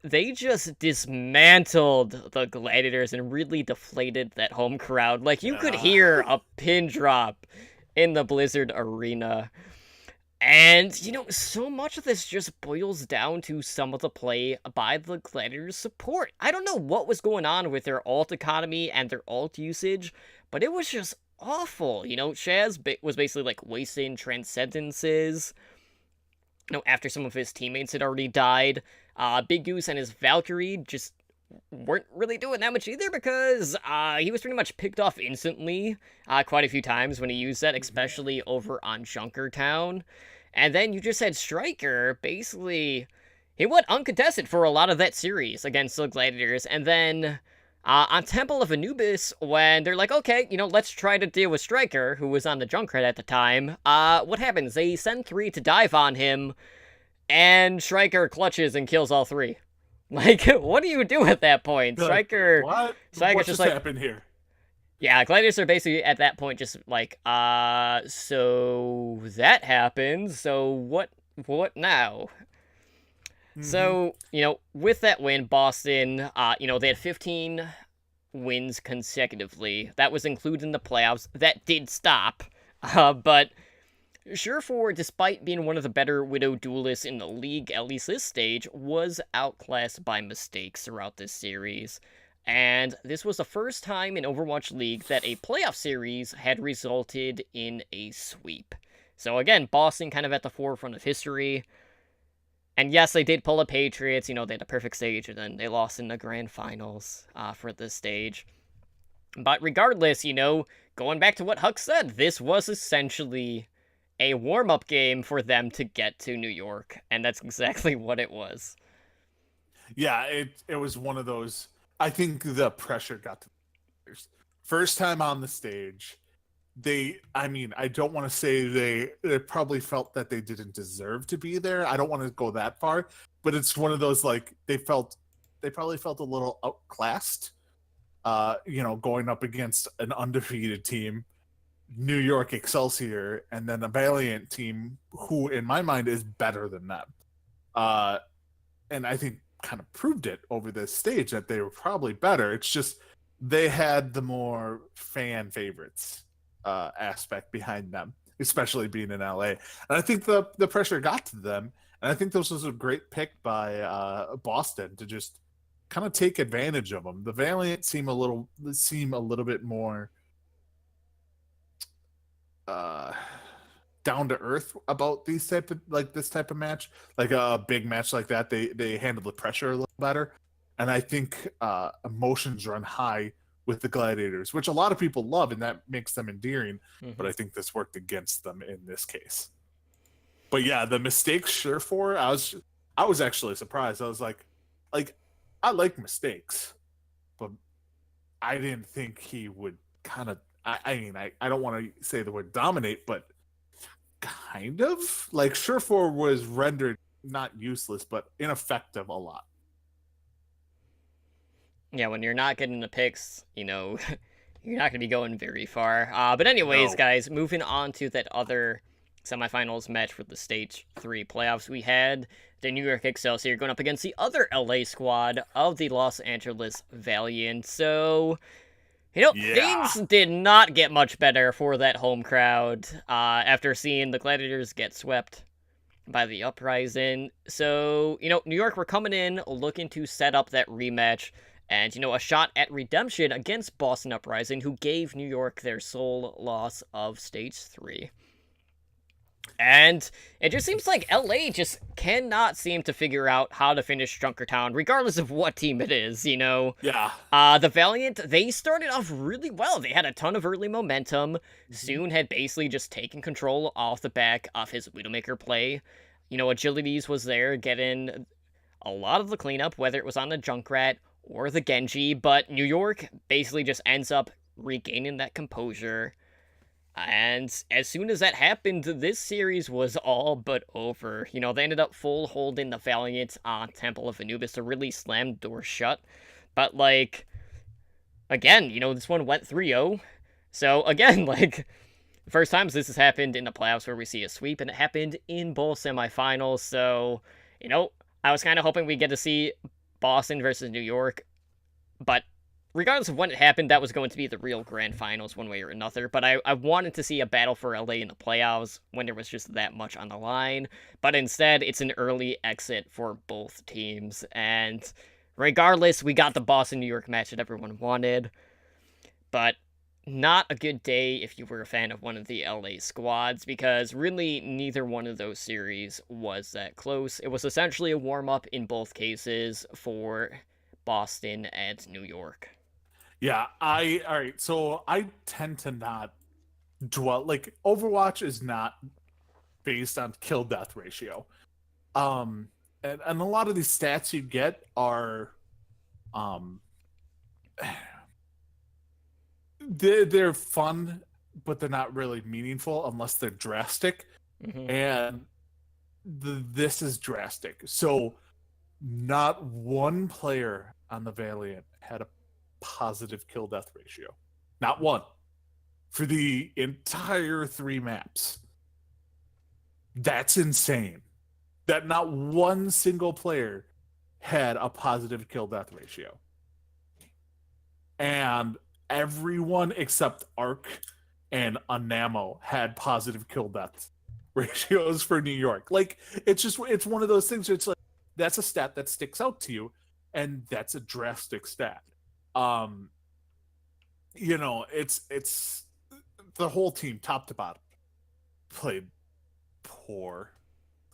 they just dismantled the Gladiators and really deflated that home crowd. Like, you could hear a pin drop in the Blizzard Arena. And, so much of this just boils down to some of the play by the Gladiators' support. I don't know what was going on with their ult economy and their ult usage, but it was just awful. Shaz was basically, like, wasting transcendences. After some of his teammates had already died. Big Goose and his Valkyrie just weren't really doing that much either because he was pretty much picked off instantly quite a few times when he used that, especially over on Junkertown. And then you just had Striker, basically, he went uncontested for a lot of that series against the Gladiators, and then on Temple of Anubis, when they're like, okay, let's try to deal with Striker, who was on the Junkrat at the time, what happens? They send 3 to dive on him, and Striker clutches and kills all 3. Like, what do you do at that point? Striker... What? Striker's What just just like... happened here? Yeah, Gladiators are basically at that point just like, so that happened, so what now? So, with that win, Boston, they had 15 wins consecutively. That was included in the playoffs. That did stop. But Surefour, despite being one of the better Widow duelists in the league, at least this stage, was outclassed by mistakes throughout this series. And this was the first time in Overwatch League that a playoff series had resulted in a sweep. So again, Boston kind of at the forefront of history. And yes, they did pull the Patriots, they had a perfect stage, and then they lost in the grand finals for this stage. But regardless, going back to what Huck said, this was essentially a warm-up game for them to get to New York, and that's exactly what it was. Yeah, it was one of those. I think the pressure got to the players. First time on the stage, I mean, I don't want to say they probably felt that they didn't deserve to be there. I don't want to go that far, but it's one of those like they probably felt a little outclassed, going up against an undefeated team, New York Excelsior, and then a Valiant team who, in my mind, is better than them. And I think kind of proved it over this stage that they were probably better. It's just they had the more fan favorites aspect behind them, especially being in LA. And I think the pressure got to them. And I think this was a great pick by Boston to just kind of take advantage of them. The Valiant seem a little bit more down to earth about this type of match, like a big match like that. They handle the pressure a little better, and I think emotions run high with the Gladiators, which a lot of people love, and that makes them endearing. Mm-hmm. But I think this worked against them in this case. But yeah, the mistakes sure for I was actually surprised. I was like I like mistakes, but I didn't think he would kind of. I mean, I don't want to say the word dominate, but kind of like Surefour was rendered not useless, but ineffective a lot. Yeah, when you're not getting the picks, you're not going to be going very far. But anyways, No. guys, moving on to that other semifinals match for the Stage 3 playoffs, we had the New York Excelsior going up against the other LA squad of the Los Angeles Valiant. So, things did not get much better for that home crowd after seeing the Gladiators get swept by the Uprising. So, New York were coming in looking to set up that rematch and, a shot at redemption against Boston Uprising, who gave New York their sole loss of Stage 3. And it just seems like LA just cannot seem to figure out how to finish Junkertown, regardless of what team it is, Yeah. The Valiant, they started off really well. They had a ton of early momentum. Soon had basically just taken control off the back of his Widowmaker play. Agilities was there, getting a lot of the cleanup, whether it was on the Junkrat or the Genji, but New York basically just ends up regaining that composure. And as soon as that happened, this series was all but over. They ended up full holding the Valiant on Temple of Anubis to really slam the door shut. But, again, this one went 3-0. So, again, first times this has happened in the playoffs where we see a sweep, and it happened in both semifinals. So, I was kind of hoping we'd get to see Boston versus New York. But regardless of when it happened, that was going to be the real grand finals one way or another. But I wanted to see a battle for LA in the playoffs when there was just that much on the line. But instead, it's an early exit for both teams. And regardless, we got the Boston-New York match that everyone wanted. But not a good day if you were a fan of one of the LA squads, because really neither one of those series was that close. It was essentially a warm-up in both cases for Boston and New York. Yeah, all right. So I tend to not dwell, Overwatch is not based on kill death ratio. And a lot of these stats you get are they're fun, but they're not really meaningful unless they're drastic. Mm-hmm. And this is drastic. So not one player on the Valiant had a positive kill death ratio. Not one. For the entire 3 maps. That's insane. That not one single player had a positive kill death ratio. And everyone except Arc and Anamo had positive kill death ratios for New York. It's one of those things where it's like, that's a stat that sticks out to you, and that's a drastic stat. It's the whole team, top to bottom, played poor.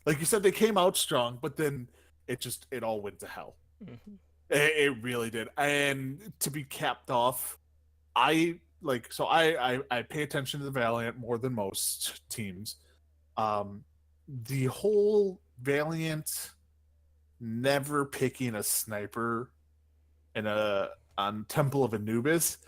Like you said, they came out strong, but then it all went to hell. Mm-hmm. It really did. And to be capped off, I pay attention to the Valiant more than most teams. The whole Valiant never picking a sniper on Temple of Anubis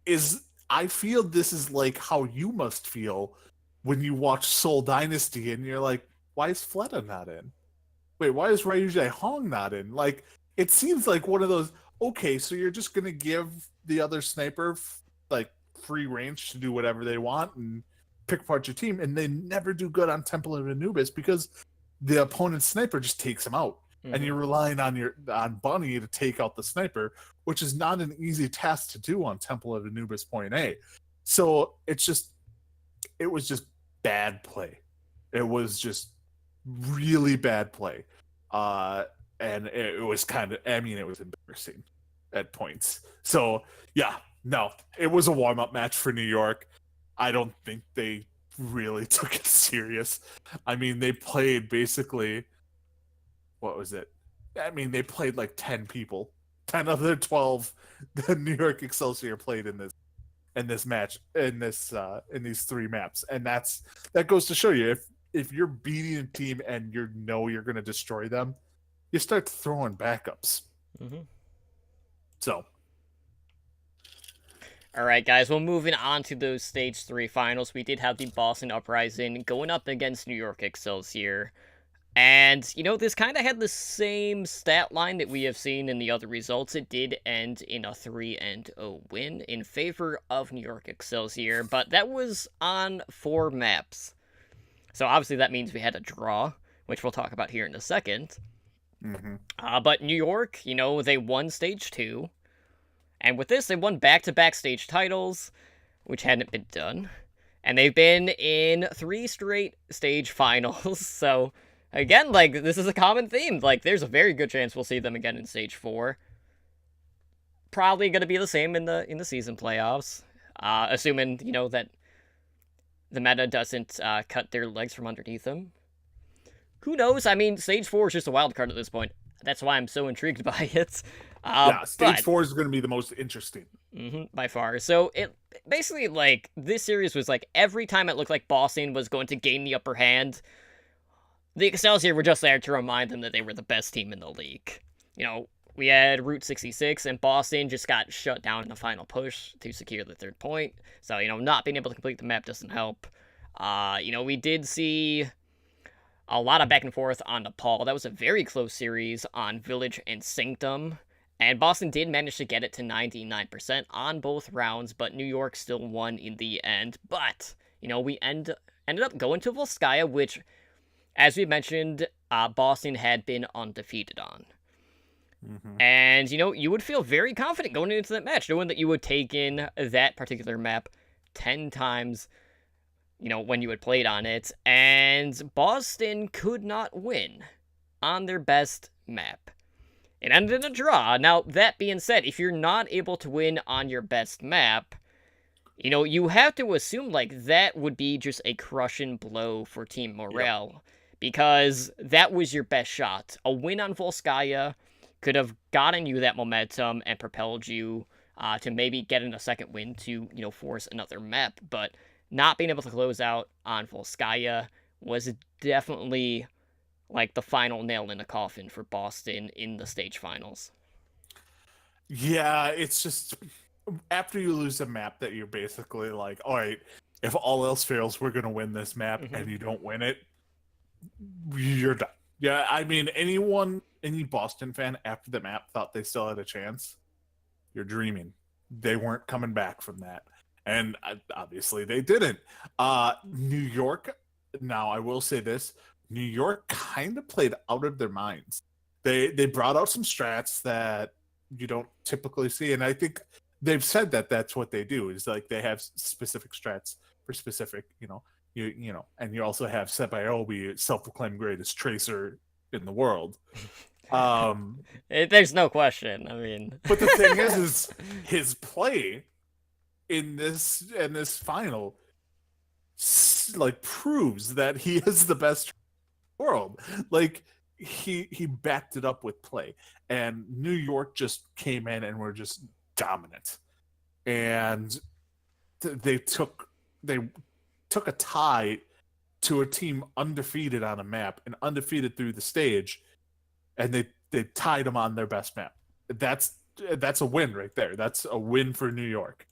is, I feel this is like how you must feel when you watch Seoul Dynasty and you're like, why is Fleta not in? Wait, why is Ryu Jae Hong not in? Like, it seems like one of those, okay, so you're just going to give the other sniper, like, free range to do whatever they want and pick apart your team, and they never do good on Temple of Anubis because the opponent's sniper just takes them out. Mm-hmm. And you're relying on Bunny to take out the sniper, which is not an easy task to do on Temple of Anubis Point A. So it was just bad play. It was just really bad play. And it was it was embarrassing at points. So yeah, no, it was a warm-up match for New York. I don't think they really took it serious. I mean, they played basically, what was it? I mean, they played like 10 people. 10 of the 12 the New York Excelsior played in this match, in these 3 maps. And that goes to show you, if you're beating a team and you're going to destroy them, you start throwing backups. Mm-hmm. So, all right, guys. Well, moving on to those Stage 3 finals, we did have the Boston Uprising going up against New York Excelsior. And, this kind of had the same stat line that we have seen in the other results. It did end in a 3-0 win in favor of New York Excelsior, but that was on 4 maps. So obviously that means we had a draw, which we'll talk about here in a second. mm-hmm. But New York, they won Stage 2. And with this, they won back-to-back stage titles, which hadn't been done. And they've been in 3 straight stage finals, so... Again, this is a common theme. There's a very good chance we'll see them again in Stage 4. Probably going to be the same in the season playoffs. Assuming, that the meta doesn't cut their legs from underneath them. Who knows? I mean, Stage 4 is just a wild card at this point. That's why I'm so intrigued by it. Stage 4 is going to be the most interesting. By far. So, it basically, this series was every time it looked like Boston was going to gain the upper hand, the Excelsior were just there to remind them that they were the best team in the league. We had Route 66, and Boston just got shut down in the final push to secure the 3rd point. So, not being able to complete the map doesn't help. We did see a lot of back and forth on Nepal. That was a very close series on Village and Sanctum. And Boston did manage to get it to 99% on both rounds, but New York still won in the end. But, we ended up going to Volskaya, which... As we mentioned, Boston had been undefeated on. Mm-hmm. And, you would feel very confident going into that match, knowing that you would take in that particular map 10 times, when you had played on it. And Boston could not win on their best map. It ended in a draw. Now, that being said, if you're not able to win on your best map, you have to assume, that would be just a crushing blow for team morale. Yep. Because that was your best shot. A win on Volskaya could have gotten you that momentum and propelled you to maybe get in a second win to, force another map. But not being able to close out on Volskaya was definitely, the final nail in the coffin for Boston in the stage finals. Yeah, it's just... After you lose a map that you're basically all right, if all else fails, we're going to win this map, Mm-hmm. and you don't win it, you're done. Yeah, I mean, any Boston fan after the map thought they still had a chance. You're dreaming. They weren't coming back from that. And obviously they didn't. New York, now I will say this, New York kind of played out of their minds. They brought out some strats that you don't typically see, and I think they've said that that's what they do, is they have specific strats for specific, and you also have Sebayobi, self-proclaimed greatest tracer in the world. There's no question. I mean, but the thing is his play in this final proves that he is the best in the world. He backed it up with play, and New York just came in and were just dominant, and they took a tie to a team undefeated on a map and undefeated through the stage, and they tied them on their best map. That's a win right there. That's a win for New York.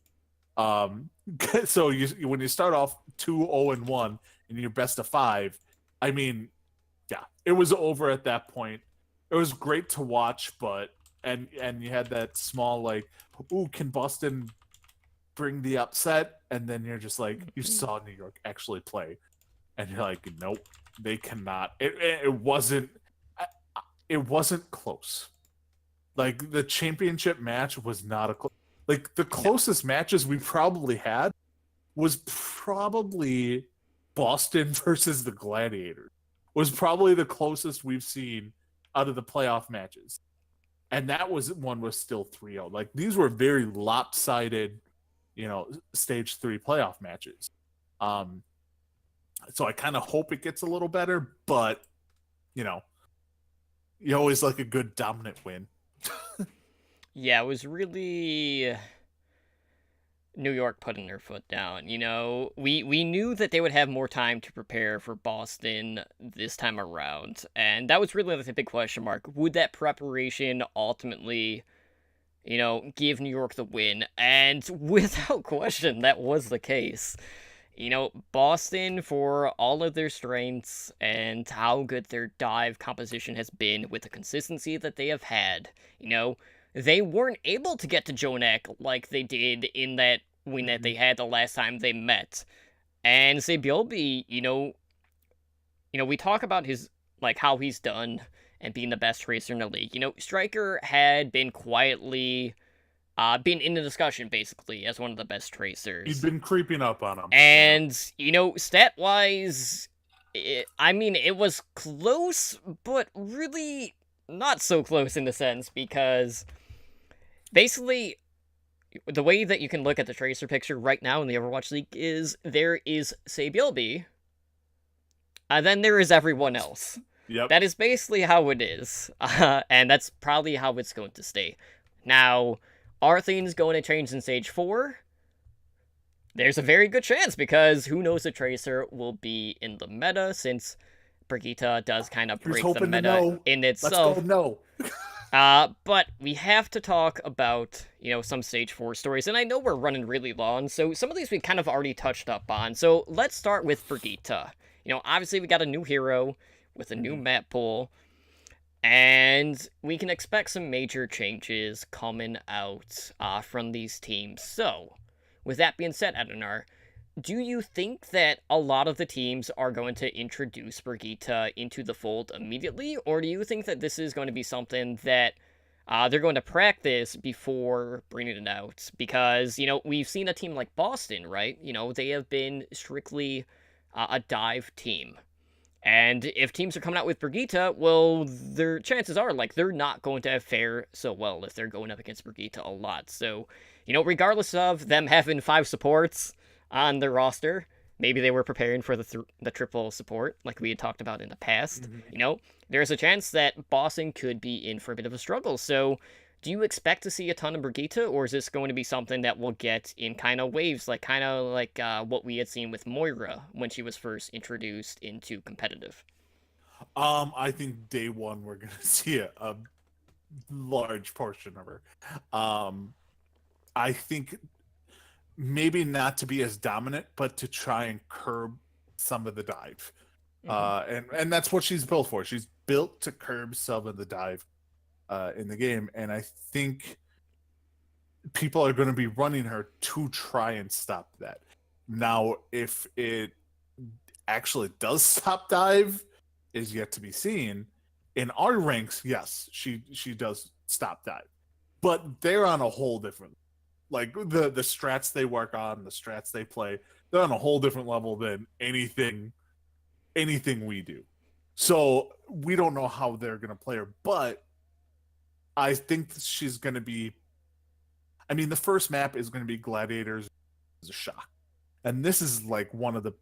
Um, so when you start off 2-0-1 and you're best of 5, I mean, yeah, it was over at that point. It was great to watch, but and you had that small like, ooh, can Boston bring the upset? And then you're just like, you saw New York actually play, and you're like, nope, they cannot. It wasn't close. Like the championship match was not like the closest matches we probably had was probably Boston versus the Gladiators. Was probably the closest we've seen out of the playoff matches. And that was still 3-0. Like these were very lopsided, stage 3 playoff matches. So I kind of hope it gets a little better, but you always like a good dominant win. Yeah, it was really New York putting their foot down. We knew that they would have more time to prepare for Boston this time around, and that was really the big question mark. Would that preparation ultimately, give New York the win? And without question, that was the case. Boston, for all of their strengths and how good their dive composition has been with the consistency that they have had, they weren't able to get to Jonak like they did in that win that they had the last time they met. And Zabilby, we talk about his, like, how he's done and being the best tracer in the league. Striker had been quietly been in the discussion, basically, as one of the best tracers. He's been creeping up on him. And, stat-wise, it was close, but really not so close in a sense, because basically, the way that you can look at the tracer picture right now in the Overwatch League is there is Sabilby, and then there is everyone else. Yep. That is basically how it is, and that's probably how it's going to stay. Now, are things going to change in Stage 4? There's a very good chance, because who knows if Tracer will be in the meta, since Brigitta does kind of break the meta in itself. Let's go But we have to talk about, some Stage 4 stories, and I know we're running really long, so some of these we kind of already touched up on. So let's start with Brigitta. Obviously we got a new hero with a new map pool, and we can expect some major changes coming out from these teams. So, with that being said, Adonar, do you think that a lot of the teams are going to introduce Brigitta into the fold immediately, or do you think that this is going to be something that they're going to practice before bringing it out? Because, we've seen a team like Boston, right? They have been strictly a dive team. And if teams are coming out with Brigitta, well, their chances are, they're not going to fare so well if they're going up against Brigitta a lot. So, regardless of them having 5 supports on their roster, maybe they were preparing for the triple support, like we had talked about in the past. There's a chance that Boston could be in for a bit of a struggle. So, do you expect to see a ton of Brigitta, or is this going to be something that we'll get in kind of waves, like what we had seen with Moira when she was first introduced into competitive? I think day one we're going to see a large portion of her. I think maybe not to be as dominant, but to try and curb some of the dive. And that's what she's built for. She's built to curb some of the dive in the game, and I think people are going to be running her to try and stop that. Now, if it actually does stop dive is yet to be seen. In our ranks, yes, she does stop dive, but they're on a whole different, like the strats they work on, the strats they play, they're on a whole different level than anything we do. So we don't know how they're going to play her, but I think she's going to be, the first map is going to be Gladiators as a shock. And this is like one of the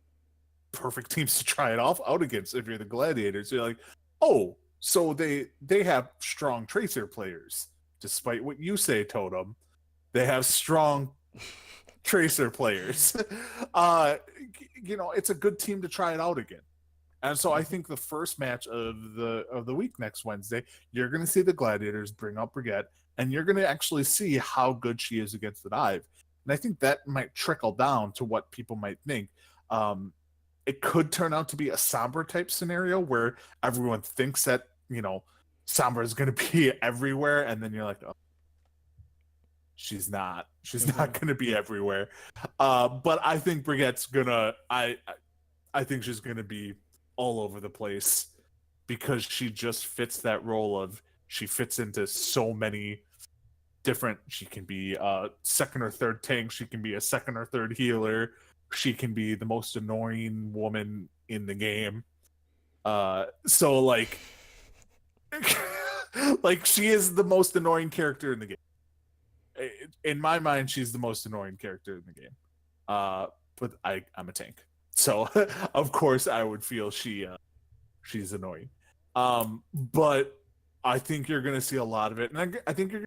perfect teams to try it out against if you're the Gladiators. You're like, oh, so they have strong Tracer players. Despite what you say, Totem, they have strong Tracer players. It's a good team to try it out again. And so I think the first match of the week next Wednesday, you're going to see the Gladiators bring up Brigitte, and you're going to actually see how good she is against the dive. And I think that might trickle down to what people might think. It could turn out to be a Sombra type scenario where everyone thinks that, Sombra is going to be everywhere. And then you're like, oh, she's not. She's not going to be everywhere. But I think Brigitte's going to, I think she's going to be all over the place because she just fits that role of, she fits into so many different, she can be a second or third tank, she can be a second or third healer, she can be the most annoying woman in the game. So like she is the most annoying character in the game. In my mind, she's the most annoying character in the game. But I'm a tank, so of course I would feel she's annoying. But I think you're going to see a lot of it, and I think you're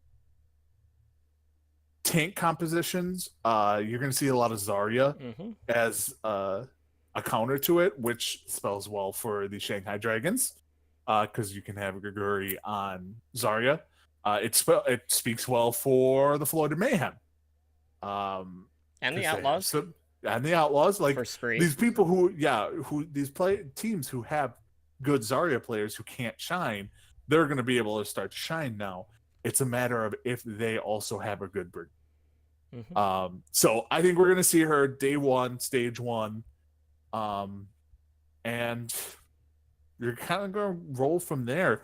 tank compositions. You're going to see a lot of Zarya as a counter to it, which spells well for the Shanghai Dragons, because you can have Grigori on Zarya. It speaks well for the Floated Mayhem, and the Outlaws. And the Outlaws, like for Spree. These people these teams who have good Zarya players who can't shine, they're going to be able to start to shine now. It's a matter of if they also have a good Brig. So I think we're going to see her day one, stage one, and you're kind of going to roll from there.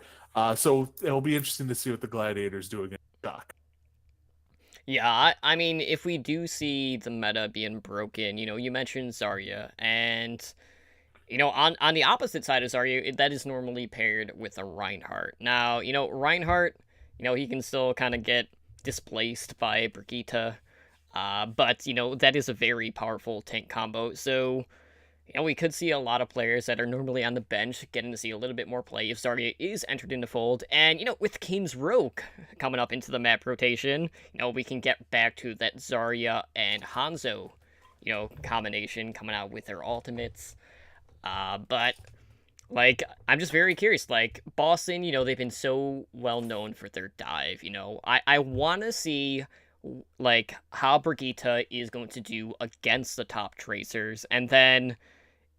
So it'll be interesting to see what the Gladiators do against Shock. Yeah, I mean, if we do see the meta being broken, you mentioned Zarya, and on the opposite side of Zarya, that is normally paired with a Reinhardt. Now, Reinhardt, he can still kind of get displaced by Brigitta, but that is a very powerful tank combo. So we could see a lot of players that are normally on the bench getting to see a little bit more play if Zarya is entered in the fold. And, with King's Roke coming up into the map rotation, we can get back to that Zarya and Hanzo, combination coming out with their ultimates. But, I'm just very curious. Boston, they've been so well known for their dive, I want to see, how Brigitta is going to do against the top tracers. And then,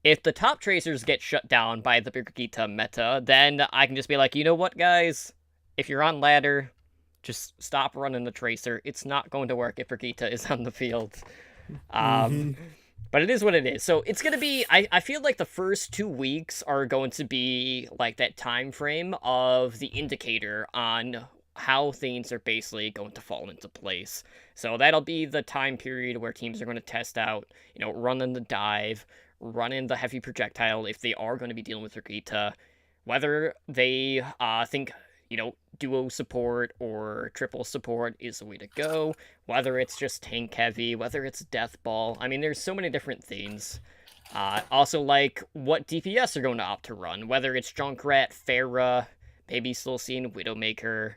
if the top tracers get shut down by the Brigitta meta, then I can just be like, you know what, guys? If you're on ladder, just stop running the tracer. It's not going to work if Brigitta is on the field. But it is what it is. So it's going to be, I feel like the first 2 weeks are going to be that time frame of the indicator on how things are basically going to fall into place. So that'll be the time period where teams are going to test out, running the dive, running the heavy projectile if they are going to be dealing with Rokita, whether they think, duo support or triple support is the way to go, whether it's just tank heavy, whether it's death ball. I mean, there's so many different things. Also, what DPS are going to opt to run, whether it's Junkrat, Pharah, maybe still seeing Widowmaker.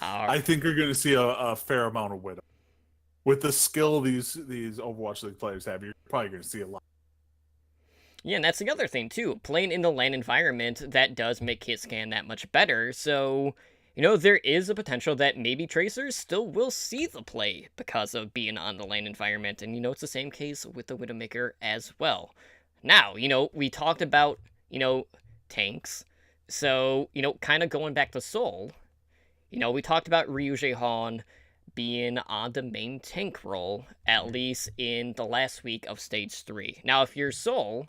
I think you're going to see a fair amount of Widow. With the skill these Overwatch League players have, you're probably going to see a lot. Yeah, and that's the other thing, too. Playing in the LAN environment, that does make hit scan that much better, so, there is a potential that maybe Tracers still will see the play because of being on the LAN environment, and, it's the same case with the Widowmaker as well. Now, we talked about, tanks, so, kind of going back to Seoul, we talked about Ryu Jaehoon being on the main tank role, at least in the last week of Stage 3. Now, if you're Seoul,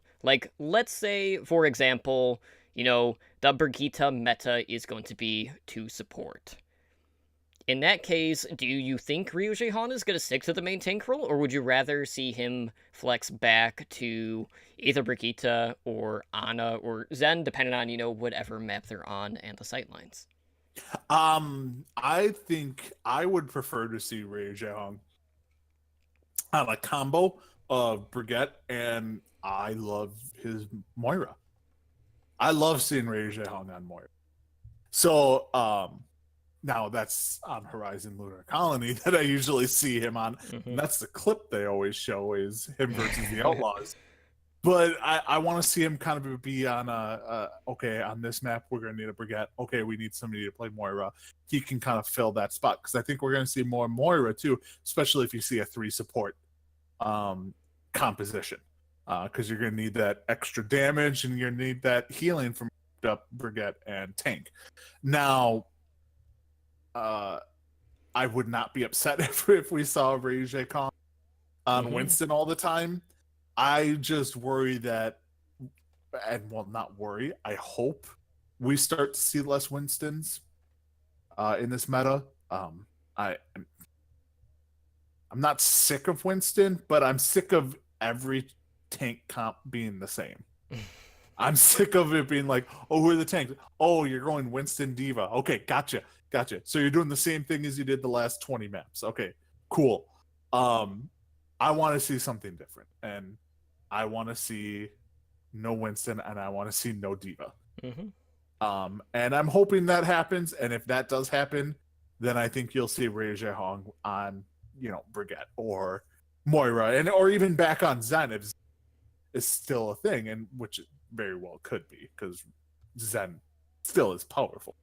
let's say, for example, the Brigitta meta is going to be to support. In that case, do you think Ryu Jaehoon is going to stick to the main tank role, or would you rather see him flex back to either Brigitta or Ana or Zen, depending on, whatever map they're on and the sightlines? I think I would prefer to see Ryu Jaehoon on a combo of Brigitte, and I love his Moira. I love seeing Ryu Jaehoon on Moira. So, now that's on Horizon Lunar Colony that I usually see him on. And that's the clip they always show is him versus the Outlaws. But I want to see him kind of be on okay, on this map we're going to need a Brigitte. Okay, we need somebody to play Moira. He can kind of fill that spot because I think we're going to see more Moira too, especially if you see a 3 support composition, because you're going to need that extra damage and you're going to need that healing from up Brigitte and tank. Now, I would not be upset if we saw Rage Kong on Winston all the time. I just worry that, and well, not worry, I hope we start to see less Winstons in this meta. I'm not sick of Winston, but I'm sick of every tank comp being the same. I'm sick of it being like, oh, who are the tanks? Oh, you're going Winston Diva. Okay, gotcha. So you're doing the same thing as you did the last 20 maps. Okay, cool. I want to see something different, and I want to see no Winston, and I want to see no Diva. And I'm hoping that happens. And if that does happen, then I think you'll see Rei Hong on, Brigitte or Moira, or even back on Zen if Zen is still a thing, and which it very well could be because Zen still is powerful.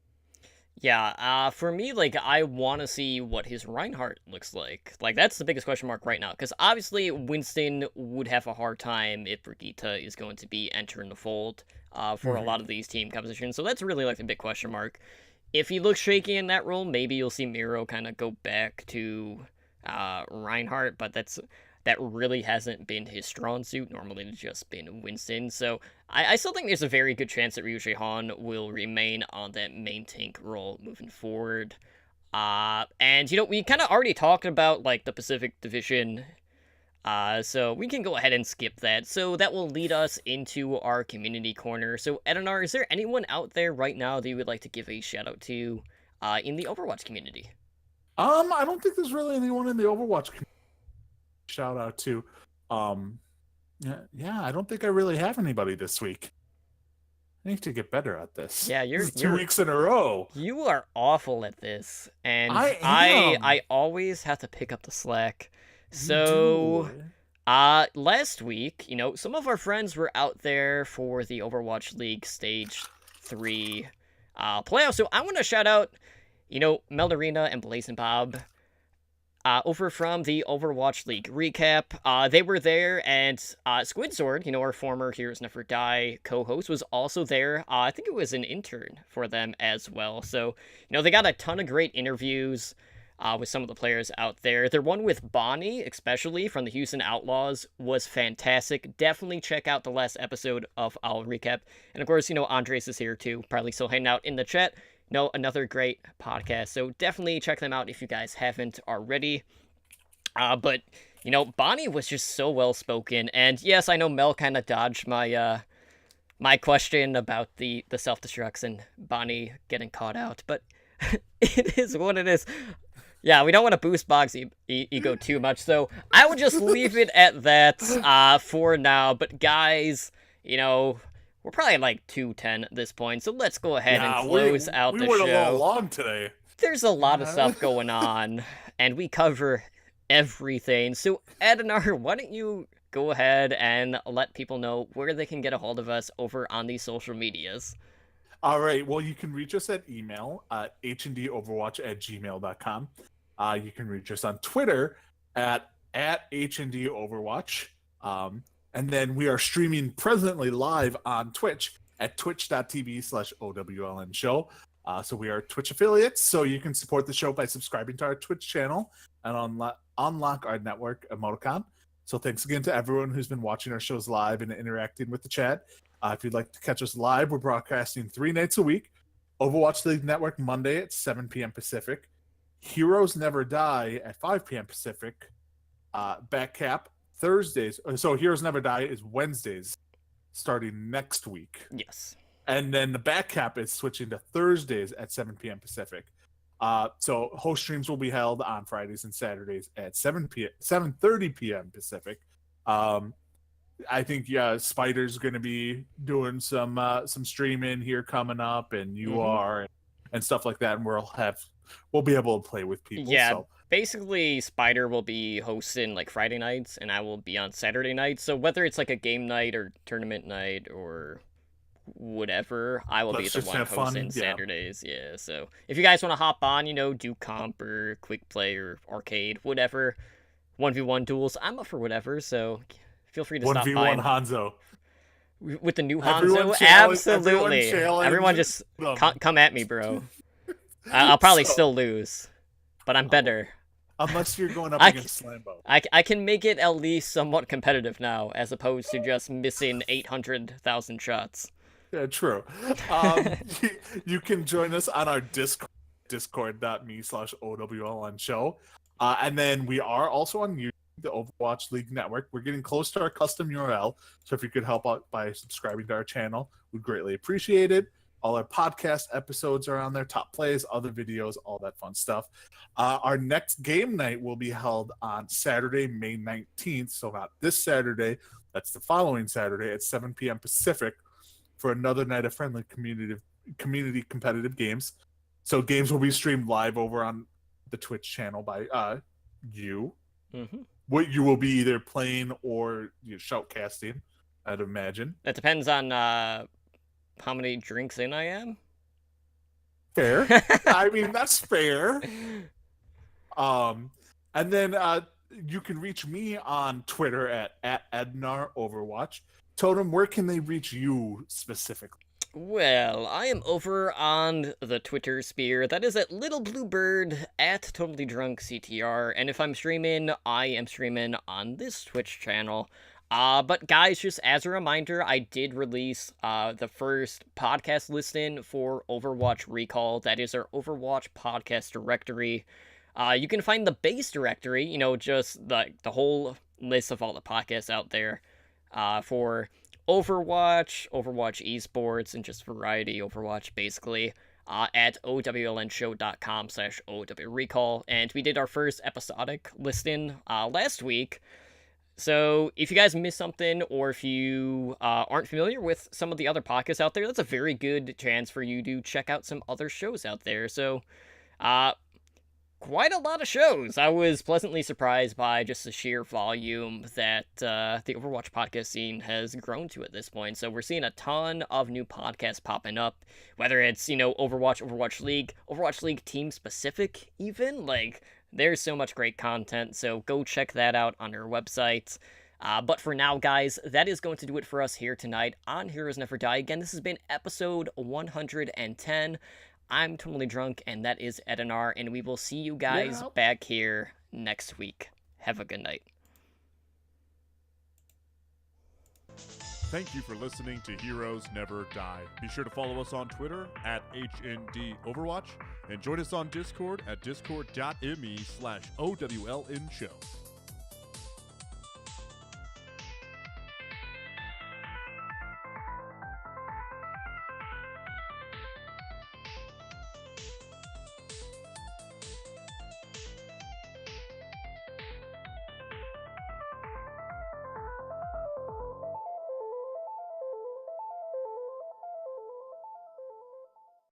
Yeah, for me, like, I want to see what his Reinhardt looks like. Like, that's the biggest question mark right now, because obviously Winston would have a hard time if Brigitta is going to be entering the fold for a lot of these team compositions, so that's really, like, the big question mark. If he looks shaky in that role, maybe you'll see Miro kind of go back to Reinhardt, but that really hasn't been his strong suit. Normally it's just been Winston. So I still think there's a very good chance that Ryu Han will remain on that main tank role moving forward. And, we kind of already talked about, like, the Pacific Division, so we can go ahead and skip that. So that will lead us into our community corner. So, Edinar, is there anyone out there right now that you would like to give a shout-out to in the Overwatch community? I don't think there's really anyone in the Overwatch community shout out to. Yeah, I don't think I really have anybody this week. I need to get better at this. Yeah, you're 2 weeks in a row. You are awful at this, and I always have to pick up the slack. So, last week, some of our friends were out there for the Overwatch League Stage 3 playoffs. So I want to shout out, Meldarina and Blazing Bob. Over from the Overwatch League recap. They were there, and Squidsword, our former Heroes Never Die co-host, was also there. I think it was an intern for them as well. So, they got a ton of great interviews with some of the players out there. Their one with Bonnie, especially from the Houston Outlaws, was fantastic. Definitely check out the last episode of our recap. And of course, Andres is here too, probably still hanging out in the chat. Another great podcast, so definitely check them out if you guys haven't already. But, Bonnie was just so well-spoken, and yes, I know Mel kind of dodged my my question about the self-destructs and Bonnie getting caught out, but it is what it is. Yeah, we don't want to boost Bog's ego too much, so I would just leave it at that for now, but guys, we're probably like 2:10 at this point, so let's go ahead and close out the show. We went a little long today. There's a lot of stuff going on, and we cover everything. So, Edinar, why don't you go ahead and let people know where they can get a hold of us over on these social medias? All right. Well, you can reach us at email at hndoverwatch@gmail.com. You can reach us on Twitter at hndoverwatch. And then we are streaming presently live on Twitch at twitch.tv/OWLN show. So we are Twitch affiliates, so you can support the show by subscribing to our Twitch channel and unlock our network emoticon. So thanks again to everyone who's been watching our shows live and interacting with the chat. If you'd like to catch us live, we're broadcasting 3 nights a week. Overwatch League Network Monday at 7 p.m. Pacific. Heroes Never Die at 5 p.m. Pacific. Backcap Thursdays. So Heroes Never Die is Wednesdays starting next week. Yes. And then the back cap is switching to Thursdays at 7 p.m. Pacific. So host streams will be held on Fridays and Saturdays at 7:30 p.m. Pacific. I think Spider's going to be doing some streaming here coming up, and you are, and stuff like that, and we'll be able to play with people. Yeah. So basically Spider will be hosting like Friday nights, and I will be on Saturday nights. So whether it's like a game night or tournament night or whatever, I will be Let's the just one have fun, hosting yeah. Saturdays. Yeah. So if you guys want to hop on, do comp or quick play or arcade, whatever, 1v1 duels, I'm up for whatever. So feel free to stop 1v1 by. Hanzo. With the new Everyone Hanzo, challenge- absolutely. Everyone just come at me, bro. I'll probably still lose, but I'm better. Unless you're going up I against Slambo. I can make it at least somewhat competitive now, as opposed to just missing 800,000 shots. Yeah, true. You can join us on our Discord, discord.me/OWLN show. And then we are also on YouTube, the Overwatch League Network. We're getting close to our custom URL, so if you could help out by subscribing to our channel, we'd greatly appreciate it. All our podcast episodes are on there, top plays, other videos, all that fun stuff. Our next game night will be held on Saturday, May 19th, so not this Saturday, that's the following Saturday at 7 p.m. Pacific for another night of friendly community competitive games. So games will be streamed live over on the Twitch channel by you. Mm-hmm. What you will be either playing or shoutcasting, I'd imagine. That depends on how many drinks in I am. Fair. I mean, that's fair. And then you can reach me on Twitter at EdnarOverwatch. Totem, where can they reach you specifically? Well, I am over on the Twitter sphere. That is at Little Bluebird at Totally Drunk CTR. And if I'm streaming, I am streaming on this Twitch channel. But guys, just as a reminder, I did release the first podcast listing for Overwatch Recall. That is our Overwatch podcast directory. You can find the base directory, just the whole list of all the podcasts out there for Overwatch, Overwatch Esports, and just variety Overwatch, basically, at owlnshow.com/owrecall. And we did our first episodic listing last week. So if you guys missed something, or if you aren't familiar with some of the other podcasts out there, that's a very good chance for you to check out some other shows out there. So, quite a lot of shows. I was pleasantly surprised by just the sheer volume that the Overwatch podcast scene has grown to at this point. So we're seeing a ton of new podcasts popping up, whether it's, Overwatch, Overwatch League team specific even, like, there's so much great content, so go check that out on our website. But for now, guys, that is going to do it for us here tonight on Heroes Never Die. Again, this has been episode 110. I'm Totally Drunk, and that is Edinar, and we will see you guys back here next week. Have a good night. Thank you for listening to Heroes Never Die. Be sure to follow us on Twitter at HNDOverwatch and join us on Discord at discord.me/OWLN show.